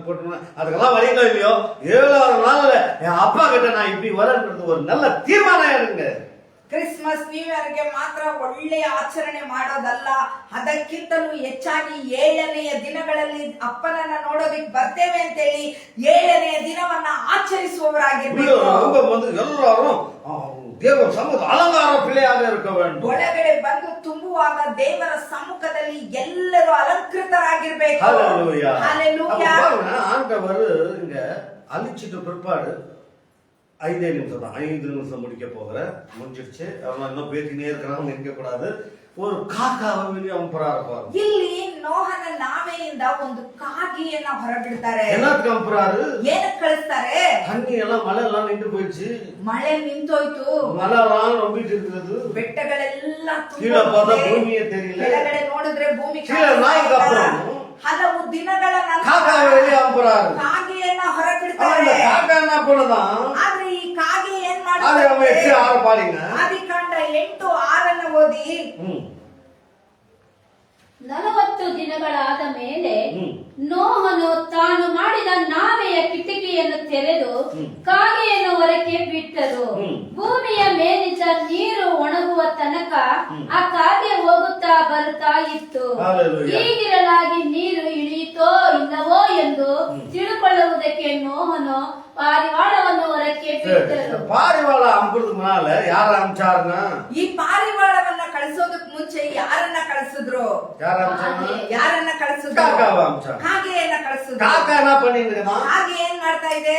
A: போட்டு அதுக்கெல்லாம் வழிங்க இல்லையோ 7வது நாள்ல என் அப்பா கிட்ட நான் இப்படி வரன்றது ஒரு நல்ல தீர்மானம் எடுங்க.
B: ಕ್ರಿಸ್ಮಸ್ ನ್ಯೂ ಇಯರ್ಗೆ ಮಾತ್ರ ಒಳ್ಳೆಯ ಆಚರಣೆ ಮಾಡೋದಲ್ಲ, ಅದಕ್ಕಿಂತಲೂ ಹೆಚ್ಚಾಗಿ 7ನೆಯ ದಿನಗಳಲ್ಲಿ ಅಪ್ಪನನ್ನ ನೋಡೋದಿಕ್ ಬರ್ತೇವೆ ಅಂತೇಳಿ 7ನೆಯ ದಿನವನ್ನ ಆಚರಿಸುವವರಾಗಿರ್ಬೇಕು.
A: அவங்க வந்து எல்லாரும் தேவ சமூக அலங்கார பிள்ளையாக இருக்க வேண்டும்.
B: ಒಳಗಡೆ ಬಂದು ತುಂಬುವಾಗ ದೇವರ ಸಮ್ಮುಖದಲ್ಲಿ ಎಲ್ಲರೂ ಅಲಂಕೃತರಾಗಿರ್ಬೇಕು.
A: ஹalleluya.
B: ஹalleluya.
A: பாருங்க, ஆண்டவர் இங்க அழிச்சிட்டு பிற்பாடு 5 நிமிஷம் தான், 5 நிமிஷம் முடிக்க போகிறேன், முடிஞ்சிருச்சு. அவன் இன்னும் பேசினே இருக்கிறான், நிற்க கூடாது. ஒரு காக்காவை வெளியே அனுப்புறாரு பாருங்க.
B: ಇಲ್ಲಿ ನೋಹನ ನಾವೆಯಿಂದ ಒಂದು ಕಾಗೆಯನ್ನ ಹೊರಬಿಡ್ತಾರೆ.
A: என்னத்துக்கு அனுப்புறாரு?
B: ಏನಕ್ಕೆ ಕಳಿಸ್ತಾರೆ?
A: தண்ணி எல்லாம் மழை எல்லாம் நின்று போயிடுச்சு,
B: ಮಳೆ ನಿಂತೋಯ್ತು,
A: மழை எல்லாம் ரொம்பிட்டு இருக்குது,
B: ಬೆಟ್ಟಗಳೆಲ್ಲ
A: கீழே பார்த்தா பூமியே தெரியல,
B: ಕೆಳಗಡೆ ನೋಡಿದ್ರೆ ಭೂಮಿ
A: கீழே நாய்க்கு அப்புறம்
B: ಹಲವು ದಿನಗಳ
A: காக்காவை
B: ನಂತರ
A: வெளியே அனுப்புறாரு.
B: ಕಾಗೆಯನ್ನ
A: அந்த
B: ಹೊರಬಿಡ್ತಾರೆ.
A: காக்கா என்ன பண்ணுதான்?
B: ಆದ್ರೆ ಈ ಕಾಗೆ ಏನ್
A: அது அவன்
B: ಮಾಡುತ್ತೆ?
A: 8-6 பாருங்க.
B: ಆದಿಕಾಂಡ 8:6 ಓದಿ.
D: 40 ದಿನಗಳಾದ ಮೇಲೆ
A: ಹ್ಮ್.
D: ನೋಹನು ತಾನು ಮಾಡಿದ ನಾವೆಯ ಕಿಟಕಿಯನ್ನು ತೆರೆದು ಕಾಗೆಯನ್ನು ಹೊರಕ್ಕೆ ಬಿಟ್ಟರು.
A: ಹ್ಮ್.
D: ಭೂಮಿಯ ಮೇಲಿದ್ದ ನೀರು ಒಣಗುವ ತನಕ ಆ ಕಾಗೆ ಹೋಗುತ್ತಾ ಬರುತ್ತಾ ಇತ್ತು.
A: Hallelujah.
D: ಹೀಗಿರಲಾಗಿ ನೀರು ಇಳಿಯಿತೋ ಇಲ್ಲವೋ ಎಂದು ತಿಳುಕೊಳ್ಳುವುದಕ್ಕೆ ನೋಹನು ಪಾರಿವಾಳವನ್ನು ಹೊರಕ್ಕೆ ಬಿಟ್ಟರು.
A: பாரிவாள அனுப்புறதுக்கு முன்னால யார அனுப்பிச்சாருன்னா,
B: ಈ ಪಾರಿವಾಳವನ್ನ ಕಳಿಸೋದಕ್ ಮುಂಚೆ ಯಾರನ್ನ ಕಳಿಸಿದ್ರು?
A: யார அனுப்பிச்சாங்க?
B: ಯಾರನ್ನ ಕಳಿಸಿದ್ರು?
A: காக்காவை அனுப்பிச்சாங்க.
B: ಕಾಗೆಯನ್ನ ಕಳಿಸಿದ್ರು.
A: காக்கா என்ன பண்ணிட்டு இருக்கான்?
B: ಕಾಗೆ ಏನ್ ಮಾಡ್ತಾ ಇದೆ?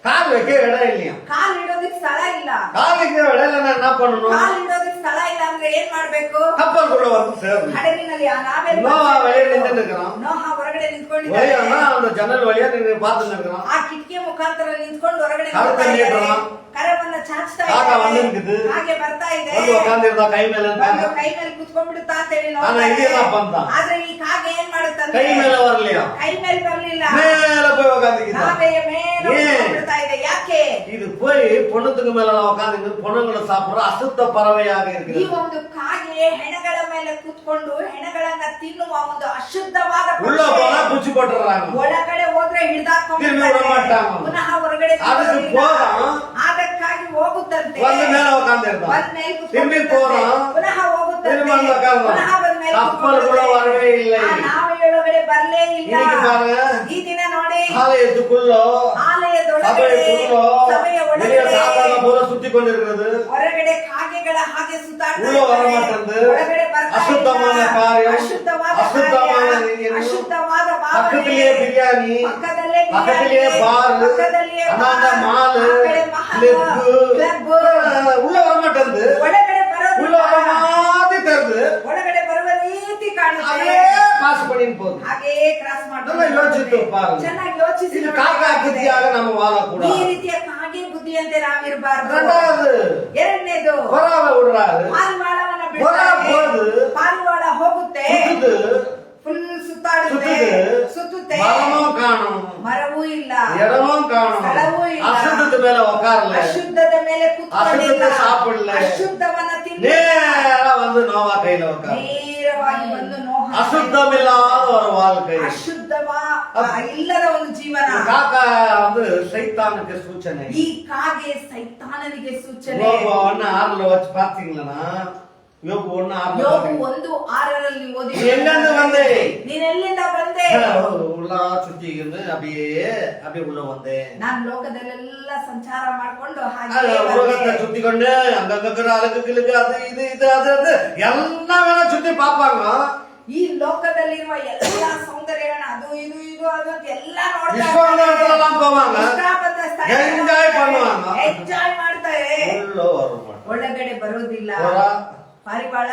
A: கால் வைக்க இடம் இல்லையா?
B: ಕಾಲ್ ಇಡೋದಕ್ ಸ್ಥಳ ಇಲ್ಲ.
A: கால் வைக்க இடம் இல்லைன்னா என்ன பண்ணணும்?
B: ಕಾಲ್ ಇಡೋದಕ್ ಸ್ಥಳ ಇಲ್ಲ ಅಂದ್ರೆ ಏನ್ ಮಾಡ್ಬೇಕು?
A: கப்பலுக்குள்ள வந்து சேரணும்.
B: ಹಡಗಿನಲ್ಲಿ ನಾವೆಲ್ಲ
A: நோவா வெளியே நின்று இருக்கிறான்.
B: ನೋಹ ಹೊರಗಡೆ ನಿಂತ್ಕೊಂಡಿದ್ದಾನೆ.
A: வெளியானா அந்த ஜன்னல் வழியா நின்று பார்த்துட்டு இருக்கிறான்.
B: ಆ ಕಿಟಕಿ ಮುಖಾಂತರ ನಿಂತ್ಕೊಂಡು ಹೊರಗಡೆ
A: ಕರವನ್ನ
B: ನೋಡ್ತಾ ಇದ್ದಾನೆ.
A: ನೀಡ್றான்.
B: ಕರವನ್ನ ಚಾಚ್ತಾ
A: ಕಾಗೆ
B: ಇದ್ದಾನೆ.
A: ಬಂದಿರುக்குது.
B: ಹಾಗೆ ಬರ್ತಾ ಇದೆ.
A: வந்து உட்கார்ந்திருந்தா கை மேல
B: ಬಂದು
A: இருந்தாங்க.
B: ಕೈ ಮೇಲೆ ಕುತ್ಕೊಂಡ್ಬಿಡುತ್ತಾ ಅಂತೇಳಿ
A: ஆனா
B: ನೋಡ್ತಾ
A: இது
B: ಇದೆ.
A: என்ன பண்ணா?
B: ಆದ್ರೆ ಈ ಕಾಗೆ ಏನ್ ಮಾಡುತ್ತಂದ್ರೆ
A: கை மேல வரலையா?
B: ಕೈ ಮೇಲೆ ಬರ್ಲಿಲ್ಲ.
A: மேல போய் உட்கார்ந்துக்கிட்டான்.
B: ನಾವೆಯ ಮೇಲೆ ಕುತ್ಕೊಂಡ್ಬಿಡ್ತಾ ಇದೆ. ಯಾಕೆ?
A: இது போய் பொண்ணுத்துக்கு மேல உட்கார்ந்து பொண்ணுங்களை சாப்பிடுற அசுத்த பறவையாக
B: ಈ
A: இருக்கிறது.
B: ಒಂದು ಕಾಗೆ ಹೆಣಗಳ ಮೇಲೆ ಕುತ್ಕೊಂಡು ಹೆಣಗಳನ್ನ ತಿನ್ನುವ ಒಂದು ಅಶುದ್ಧವಾದ
A: உள்ள
B: ಪಕ್ಷಿ.
A: போனா குச்சி போட்டுறாங்க.
B: ಒಳಗಡೆ ಹೋದ್ರೆ
A: ತಿರ್ಗಿ
B: ಹಿಡಿದಾಕೊಂಡ್ಬಿಡ್ತಾರೆ.
A: ಬಿಡಮಾಟಾங்க.
B: ಪುನಃ ಹೊರಗಡೆ
A: அதுக்கு
B: ಬಿಡೋದಿಲ್ಲ.
A: போறான்.
B: ಅದಕ್ಕಾಗಿ ಹೋಗುತ್ತಂತೆ.
A: வந்து மேல உட்கார்ந்திருந்தான்.
B: ಬಂದ್ ಮೇಲೆ
A: திரும்பಿ
B: ಕುತ್ಕೊಂಡ್ಬಿಡ್ತಂತೆ.
A: போறான்.
B: ಪುನಃ ಹೋಗುತ್ತಂತೆ.
A: திரும்ப வந்து உட்கார்ந்தான்.
B: ಪುನಃ ಬಂದ್ ಮೇಲೆ
A: கப்பலுக்குள்ள வரவே இல்லை.
B: ಆ ನಾವೆಯೊಳಗಡೆ ಬರ್ಲೇ ಇಲ್ಲ.
A: இன்னைக்கு பாருங்க,
B: ಈ ದಿನ ನೋಡಿ
A: ஆலயத்துக்குள்ள
B: ಆಲಯದೊಳಗಡೆ
A: சபைக்குள்ள
B: ಸಭೆಯ
A: வெளியே
B: ಒಳಗಡೆ
A: சாத்தான போல சுத்தி கொண்டிருக்கிறது.
B: ಹೊರಗಡೆ ಕಾಗೆಗಳ ಹಾಗೆ ಸುತ್ತಾಡ್ತಾ
A: உள்ள வர
B: ಇದ್ದಾರೆ.
A: மாட்டேங்குது.
B: ಒಳಗಡೆ ಬರ್ತಾ
A: அசுத்தமான
B: ಇಲ್ಲ.
A: காரியம்,
B: ಅಶುದ್ಧವಾದ
A: அசுத்தமான
B: ಕಾರ್ಯ,
A: எண்ணம்.
B: ಅಶುದ್ಧವಾದ ಭಾವನೆ.
A: பக்கத்திலேயே பிரியாணி,
B: ಪಕ್ಕದಲ್ಲೇ
A: பக்கத்திலேயே
B: ಬಿರಿಯಾನಿ,
A: பார்,
B: ಪಕ್ಕದಲ್ಲಿಯೇ
A: அந்தாண்ட
B: ಬಾರ್,
A: மாலு,
B: ಆ ಕಡೆ ಮಹಲ್,
A: கிளப்,
B: ಕ್ಲಬ್.
A: உள்ள வர மாட்டேங்குது.
B: ಒಳಗಡೆ
A: உள்ள வர
B: ಬರೋದಿಲ್ಲ.
A: மாதிரி தருது.
B: ಒಳಗಡೆ ಬರುವ ರೀತಿ ಕಾಣುತ್ತೆ.
A: அதே பாஸ் பண்ணிட்டு போகுது.
B: ಹಾಗೇ ಕ್ರಾಸ್
A: நல்லா யோசித்து பாருங்க.
B: ಚೆನ್ನಾಗಿ ಯೋಚಿಸಿ
A: இது
B: ನೋಡಿ.
A: காக்கா புத்தியாக நம்ம
B: ಈ
A: வாழக்கூடாது.
B: ರೀತಿಯ ಕಾಗೆ ಬುದ್ಧಿಯಂತೆ ನಾವಿರಬಾರ್ದು.
A: ரெண்டாவது
B: ಎರಡನೇದು
A: பொறாவ விடுறாரு.
B: ಪಾರಿವಾಳವನ್ನ
A: ಹೊರ
B: ಬಿಡ್ತಾರೆ.
A: ಹೋದು.
B: ಪಾರಿವಾಳ ಹೋಗುತ್ತೆ,
A: சுத்துது,
B: ಫುಲ್ ಸುತ್ತಾಡುತ್ತೆ, ಸುತ್ತುತ್ತೆ,
A: மரமும் காணும்,
B: ಮರವೂ ಇಲ್ಲ,
A: இடமும் காணும்,
B: ಸ್ಥಳವೂ ಇಲ್ಲ,
A: அசுத்தத்து மேல உட்காரல,
B: ಅಶುದ್ಧದ ಮೇಲೆ ಕುತ್ಕೊಂಡಿಲ್ಲ,
A: ಅಶುದ್ಧ ಸಾಪಿಡ್ಲ,
B: ಅಶುದ್ಧವನ್ನ ತಿನ್ನ
A: நேரா வந்து நோவா கையில உட்காரு.
B: ನೇರವಾಗಿ ಬಂದು ನೋಹ
A: அசுத்தம் இல்லாத ஒரு வாழ்க்கை.
B: ಇಲ್ಲದ ಒಂದು ಜೀವನ.
A: காக்கா வந்து சைத்தானுக்கு சூச்சனை.
B: ಈ ಕಾಗೆ ಸೈತಾನನಿಗೆ ಸೂಚನೆ.
A: யோபு 1:6 வச்சு பாத்தீங்களா? யோபு 1:6
B: ಯೋಬು 1:6 ಓದಿ.
A: நீ எங்கிருந்து வந்தே?
B: ನೀನ್ ಎಲ್ಲಿಂದ ಬಂದೆ?
A: உள்ள சுத்திக்கிட்டு அப்படியே உள்ள வந்தேன்.
B: ನಾನ್ ಲೋಕದಲ್ಲೆಲ್ಲ ಸಂಚಾರ ಮಾಡ್ಕೊಂಡು ಹಾಗೆ
A: உலகத்தை
B: ಬಂದೆ.
A: சுத்திக்கொண்டு அங்க அழகு கிழக்கு அது இது அது எல்லாம் வேணா சுத்தி பாப்பாங்க.
B: ಈ ಲೋಕದಲ್ಲಿರುವ ಎಲ್ಲಾ ಸೌಂದರ್ಯಗಳನ್ನ ಅದು ಇದು ಅದು ಅಂತ ಎಲ್ಲ
A: விஸ்வாசத்தெல்லாம் போவாங்க, ಎಂಜಾಯ್ பண்ணுவாங்க.
B: ಎಂಜಾಯ್ ಮಾಡ್ತಾರೆ.
A: உள்ள வர மாட்டாங்க.
B: ಒಳಗಡೆ ಬರೋದಿಲ್ಲ. ಪಾರಿವಾಳ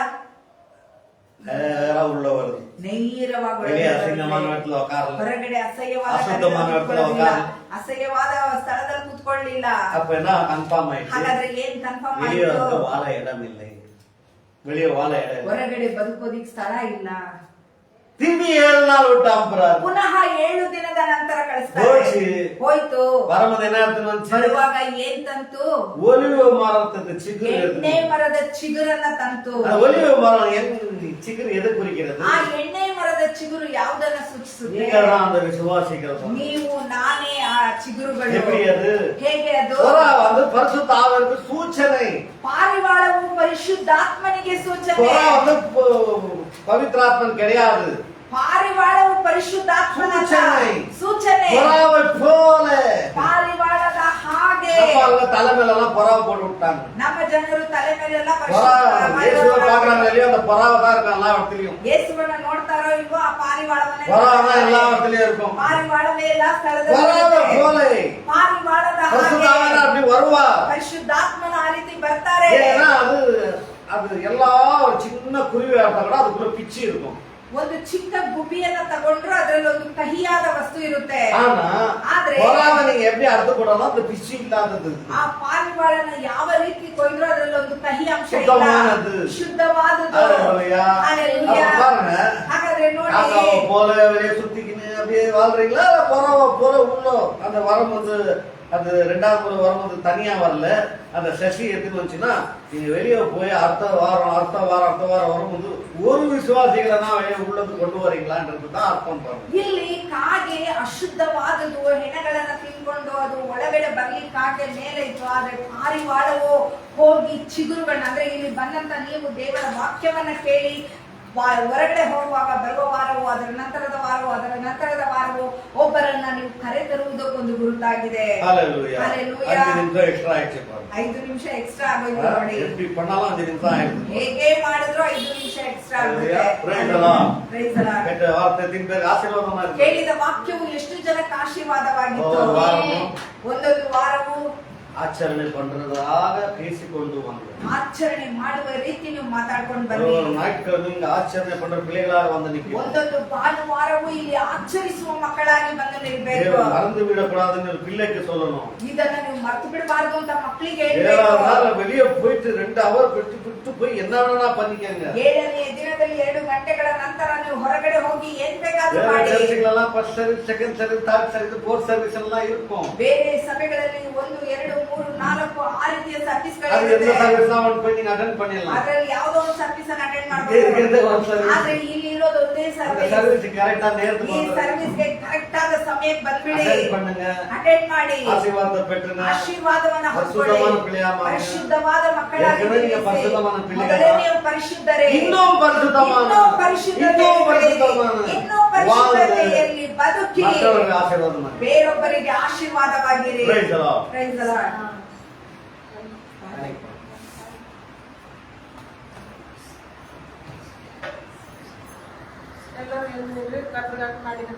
A: நேரா உள்ள வருது.
B: ನೇರವಾಗಿ
A: வெளியே அசிங்கமான இடத்துல உட்காரல,
B: ಹೊರಗಡೆ ಅಸಹ್ಯವಾದ
A: ಅಶುದ್ಧವಾದ இடத்துல உட்காரல.
B: ಅಸಹ್ಯವಾದ ಸ್ಥಳದಲ್ಲಿ ಕುತ್ಕೊಳ್ಳಿಲ್ಲ.
A: அப்ப என்ன கன்ஃபார்ம் ஆயிடுச்சு?
B: ಹಾಗಾದ್ರೆ ಏನ್ ಕನ್ಫರ್ಮ್
A: வெளியே
B: ಆಯ್ತು?
A: வந்து வாழ இடம் இல்லை. வெளியே வாழ
B: ಹೊರಗಡೆ ಬದುಕೋದಿಕ್ ಸ್ಥಳ ಇಲ್ಲ.
A: திரும்பி 7 நாள் விட்டு அனுப்புறாரு.
B: ಪುನಃ 7 ದಿನದ ನಂತರ ಕಳಿಸ್ತಾರೆ.
A: ಹೋಯ್ತು.
B: ಹೋಯ್ತು.
A: வரும்போது என்ன எடுத்துன்னு
B: ಬರುವಾಗ ಏನ್ ತಂತು?
A: ஒலிவ மரத்தது சிகுರು.
B: ಎಣ್ಣೆ ಮರದ ಚಿಗುರನ್ನ ತಂತು.
A: ஒலிவ மரம் சிகுರು எதை குறிக்கிறது?
B: ಆ ಎಣ್ಣೆ ಮರದ ಚಿಗುರು ಯಾವುದನ್ನ ಸೂಚಿಸುತ್ತೆ?
A: நீங்கதான் அந்த விசுவாசிகள்.
B: ನೀವು ನಾನೇ ಆ ಚಿಗುರುಗಳು.
A: எப்படி அது?
B: ಹೇಗೆ ಅದು?
A: வந்து பரிசுத்த ஆவிக்கு சூச்சனை.
B: ಪಾರಿವಾಳವು ಪರಿಶುದ್ಧಾತ್ಮನಿಗೆ ಸೂಚನೆ.
A: வந்து பவித்ராத்மன் கிடையாது.
B: ಪಾರಿವಾಳವು ಪರಿಶುದ್ಧಾತ್ಮನ ಸೂಚನೆ. ಪಾರಿವಾಳದ ಹಾಗೆ
A: தலை மேல எல்லாம் புறாவை போட்டு விட்டாங்க.
B: ನಮ್ಮ ಜನರು ತಲೆ ಮೇಲೆಲ್ಲ
A: அந்த புறாவை தான் இருக்கும் எல்லா இடத்துலயும்.
B: ಯೇಸುವನ್ನ ನೋಡ್ತಾರೋ ಇಲ್ವೋ ಆ ಪಾರಿವಾಳವನ್ನೇ
A: எல்லா இடத்துலயும் இருக்கும்.
B: ಪಾರಿವಾಳವೇ ಎಲ್ಲಾ ಸ್ಥಳದಲ್ಲಿ. ಪಾರಿವಾಳದ ಹಾಗೆ
A: அப்படி வருவா.
B: ಪರಿಶುದ್ಧಾತ್ಮನ ಆ ರೀತಿ ಬರ್ತಾರೆ.
A: அது எல்லா சின்ன குருவி ஆட்டா கூட அதுக்குள்ள பிச்சு இருக்கும்.
B: ಒಂದು ಚಿಕ್ಕ ಗುಬ್ಬಿಯನ್ನ ತಗೊಂಡ್ರು ಅದರಲ್ಲಿ ಒಂದು ಕಹಿಯಾದ ವಸ್ತು ಇರುತ್ತೆ.
A: ಆದ್ರೆ ನೀங்க எப்படி ಅರ್ಥ ಕೊಡೋಣ ಅದು பிச்சு ಇಲ್ಲದದು.
B: ಆ ಪಾರಿವಾಳನ ಯಾವ ರೀತಿ ಕೊಯ್ದ್ರು ಅದರಲ್ಲಿ ಒಂದು ಕಹಿ ಅಂಶ ಇಲ್ಲ. ಶುದ್ಧವಾದದ್ದು. ಹalleluya. ಹಾಗಾದ್ರೆ ನೋಡಿ
A: போல வெளிய சுத்திக்கின்னு அப்படியே வாழ்றீங்களா போற உள்ள அந்த வரம் வந்து அது ரெண்டாவது முறை வரும்போது தனியா வரல. அந்த சசி எடுத்துட்டு வந்துச்சுன்னா நீங்க வெளியே போய் அடுத்த வாரம் வரும்போது ஒரு விசுவாசிகளை தான் வெளியே உள்ளது கொண்டு வரீங்களான்றது தான் அர்த்தம் பண்ணும்.
B: ಇಲ್ಲಿ ಕಾಗೆ ಅಶುದ್ಧವಾದದ್ದು ಹೆಣಗಳನ್ನ ತಿನ್ಕೊಂಡು ಅದು ಒಳಗಡೆ ಬರ್ಲಿಕ್ಕಾಗೆ ಮೇಲೆ ಇತ್ತು. ಆದ್ರೆ ಪಾರಿವಾಳವು ಹೋಗಿ ಚಿಗುರುಗಳನ್ನ ಅಂದ್ರೆ ಇಲ್ಲಿ ಬಂದಂತ ನೀವು ದೇವರ ವಾಕ್ಯವನ್ನ ಕೇಳಿ ಹೊರಗಡೆ ಹೋಗುವಾಗ ಬರುವ ವಾರವೋ ಅದರ ನಂತರದ ವಾರವೋ ಒಬ್ಬರನ್ನ ನೀವು ಕರೆ ತರುವುದಕ್ಕೊಂದು ಗುರುತಾಗಿದೆ. 5 ನಿಮಿಷ ಎಕ್ಸ್ಟ್ರಾ ಆಗೋಯ್ತು ನೋಡಿ. ಹೇಗೆ ಮಾಡಿದ್ರು 5 ನಿಮಿಷ ಎಕ್ಸ್ಟ್ರಾ ಆಗುತ್ತೆ. ಕೇಳಿದ ವಾಕ್ಯವು ಎಷ್ಟು ಜನಕ್ಕೆ ಆಶೀರ್ವಾದವಾಗಿತ್ತು. ಒಂದೊಂದು ವಾರವು
A: ಆಚರಣೆ பண்றதாக பேசிக்கொண்டு வாங்க.
B: ಆಚರಣೆ ಮಾಡುವ ರೀತಿ ನೀವು ಮಾತಾಡ್ಕೊಂಡು ಬನ್ನಿ.
A: ஞாயிற்றுக்கிழமை ಆಚರಣೆ பண்ற பிள்ளைகளாக வந்து நிக்கணும்.
B: ಒಂದೊಂದು ಭಾನುವಾರವೂ ಇಲ್ಲಿ ಆಚರಿಸುವ ಮಕ್ಕಳಾಗಿ ಬಂದು ನಿಲ್ಬೇಕು.
A: மறந்து விடக்கூடாதுன்னு பிள்ளைக்கு சொல்லணும்.
B: ಇದನ್ನ ನೀವು ಮರೆತು ಬಿಡಬಾರದು ಅಂತ ಮಕ್ಕಳಿಗೆ ಹೇಳ್ಬೇಕು.
A: வெளியே போயிட்டு 2 அவர் ಬಿಟ್ಟು போய் என்னன்னா பண்ணிக்கங்க.
B: 7ನೇ ದಿನದಲ್ಲಿ 2 ಗಂಟೆಗಳ ನಂತರ ನೀವು ಹೊರಗಡೆ ಹೋಗಿ ಏನ್ ಬೇಕಾದ್ರೂ ಮಾಡಿ.
A: ಚರ್ಚ್ಗಳಲ್ಲ first service, second service, third service, fourth service ಎಲ್ಲ இருக்கும்.
B: ಬೇರೆ ಸಭೆಗಳಲ್ಲಿ 1 2 3 4 ಆ ರೀತಿಯ ಸರ್ವಿಸ್ಗಳು
A: ಅದು ಎಲ್ಲ ಸರ್ವಿಸ್ ನಾವು போய் நீங்க ಅಟೆಂಡ್ பண்ணிடலாம்.
B: ಅದರಲ್ಲಿ ಯಾವುದೋ ಒಂದು ಸರ್ವಿಸ್ ಅನ್ನು ಅಟೆಂಡ್ ಮಾಡಬಹುದು. ಆದ್ರೆ ಇಲ್ಲಿ ಇರೋದು ಒಂದೇ ಸರ್ವಿಸ್.
A: ಸರ್ವಿಸ್ ಕರೆಕ್ಟ್ ಆಗಿ ನೇರ್ತು
B: ಈ ಸರ್ವಿಸ್ ಗೆ ಕರೆಕ್ಟ್ ಆದ ಸಮಯಕ್ಕೆ ಬಂದ್ಬಿಡಿ.
A: ಅಟೆಂಡ್ பண்ணுங்க.
B: ಅಟೆಂಡ್ ಮಾಡಿ.
A: ಆಶೀರ್ವಾದ ಪೆಟ್ಟನ
B: ಆಶೀರ್ವಾದವನ್ನು ಹೊಂದಿಕೊಳ್ಳಿ. ಪರಿಶುದ್ಧವಾದ ಮಕ್ಕಳಾಗಿ
A: ನೀವು ಪರಿಶುದ್ಧವಾದ ಪಿಳ್ಳೆಗಳು.
B: ಮೊದಲೇ ನೀವು ಪರಿಶುದ್ಧರೇ. ಇನ್ನೂ ಪರಿಶುದ್ಧತೆಯಲ್ಲಿ ಬದುಕಿ ಬೇರೊಬ್ಬರಿಗೆ ಆಶೀರ್ವಾದವಾಗಿರಿ. Praise the Lord.
E: ಎಲ್ಲರೂ ಕರ್ತವ್ಯ ಮಾಡಿದ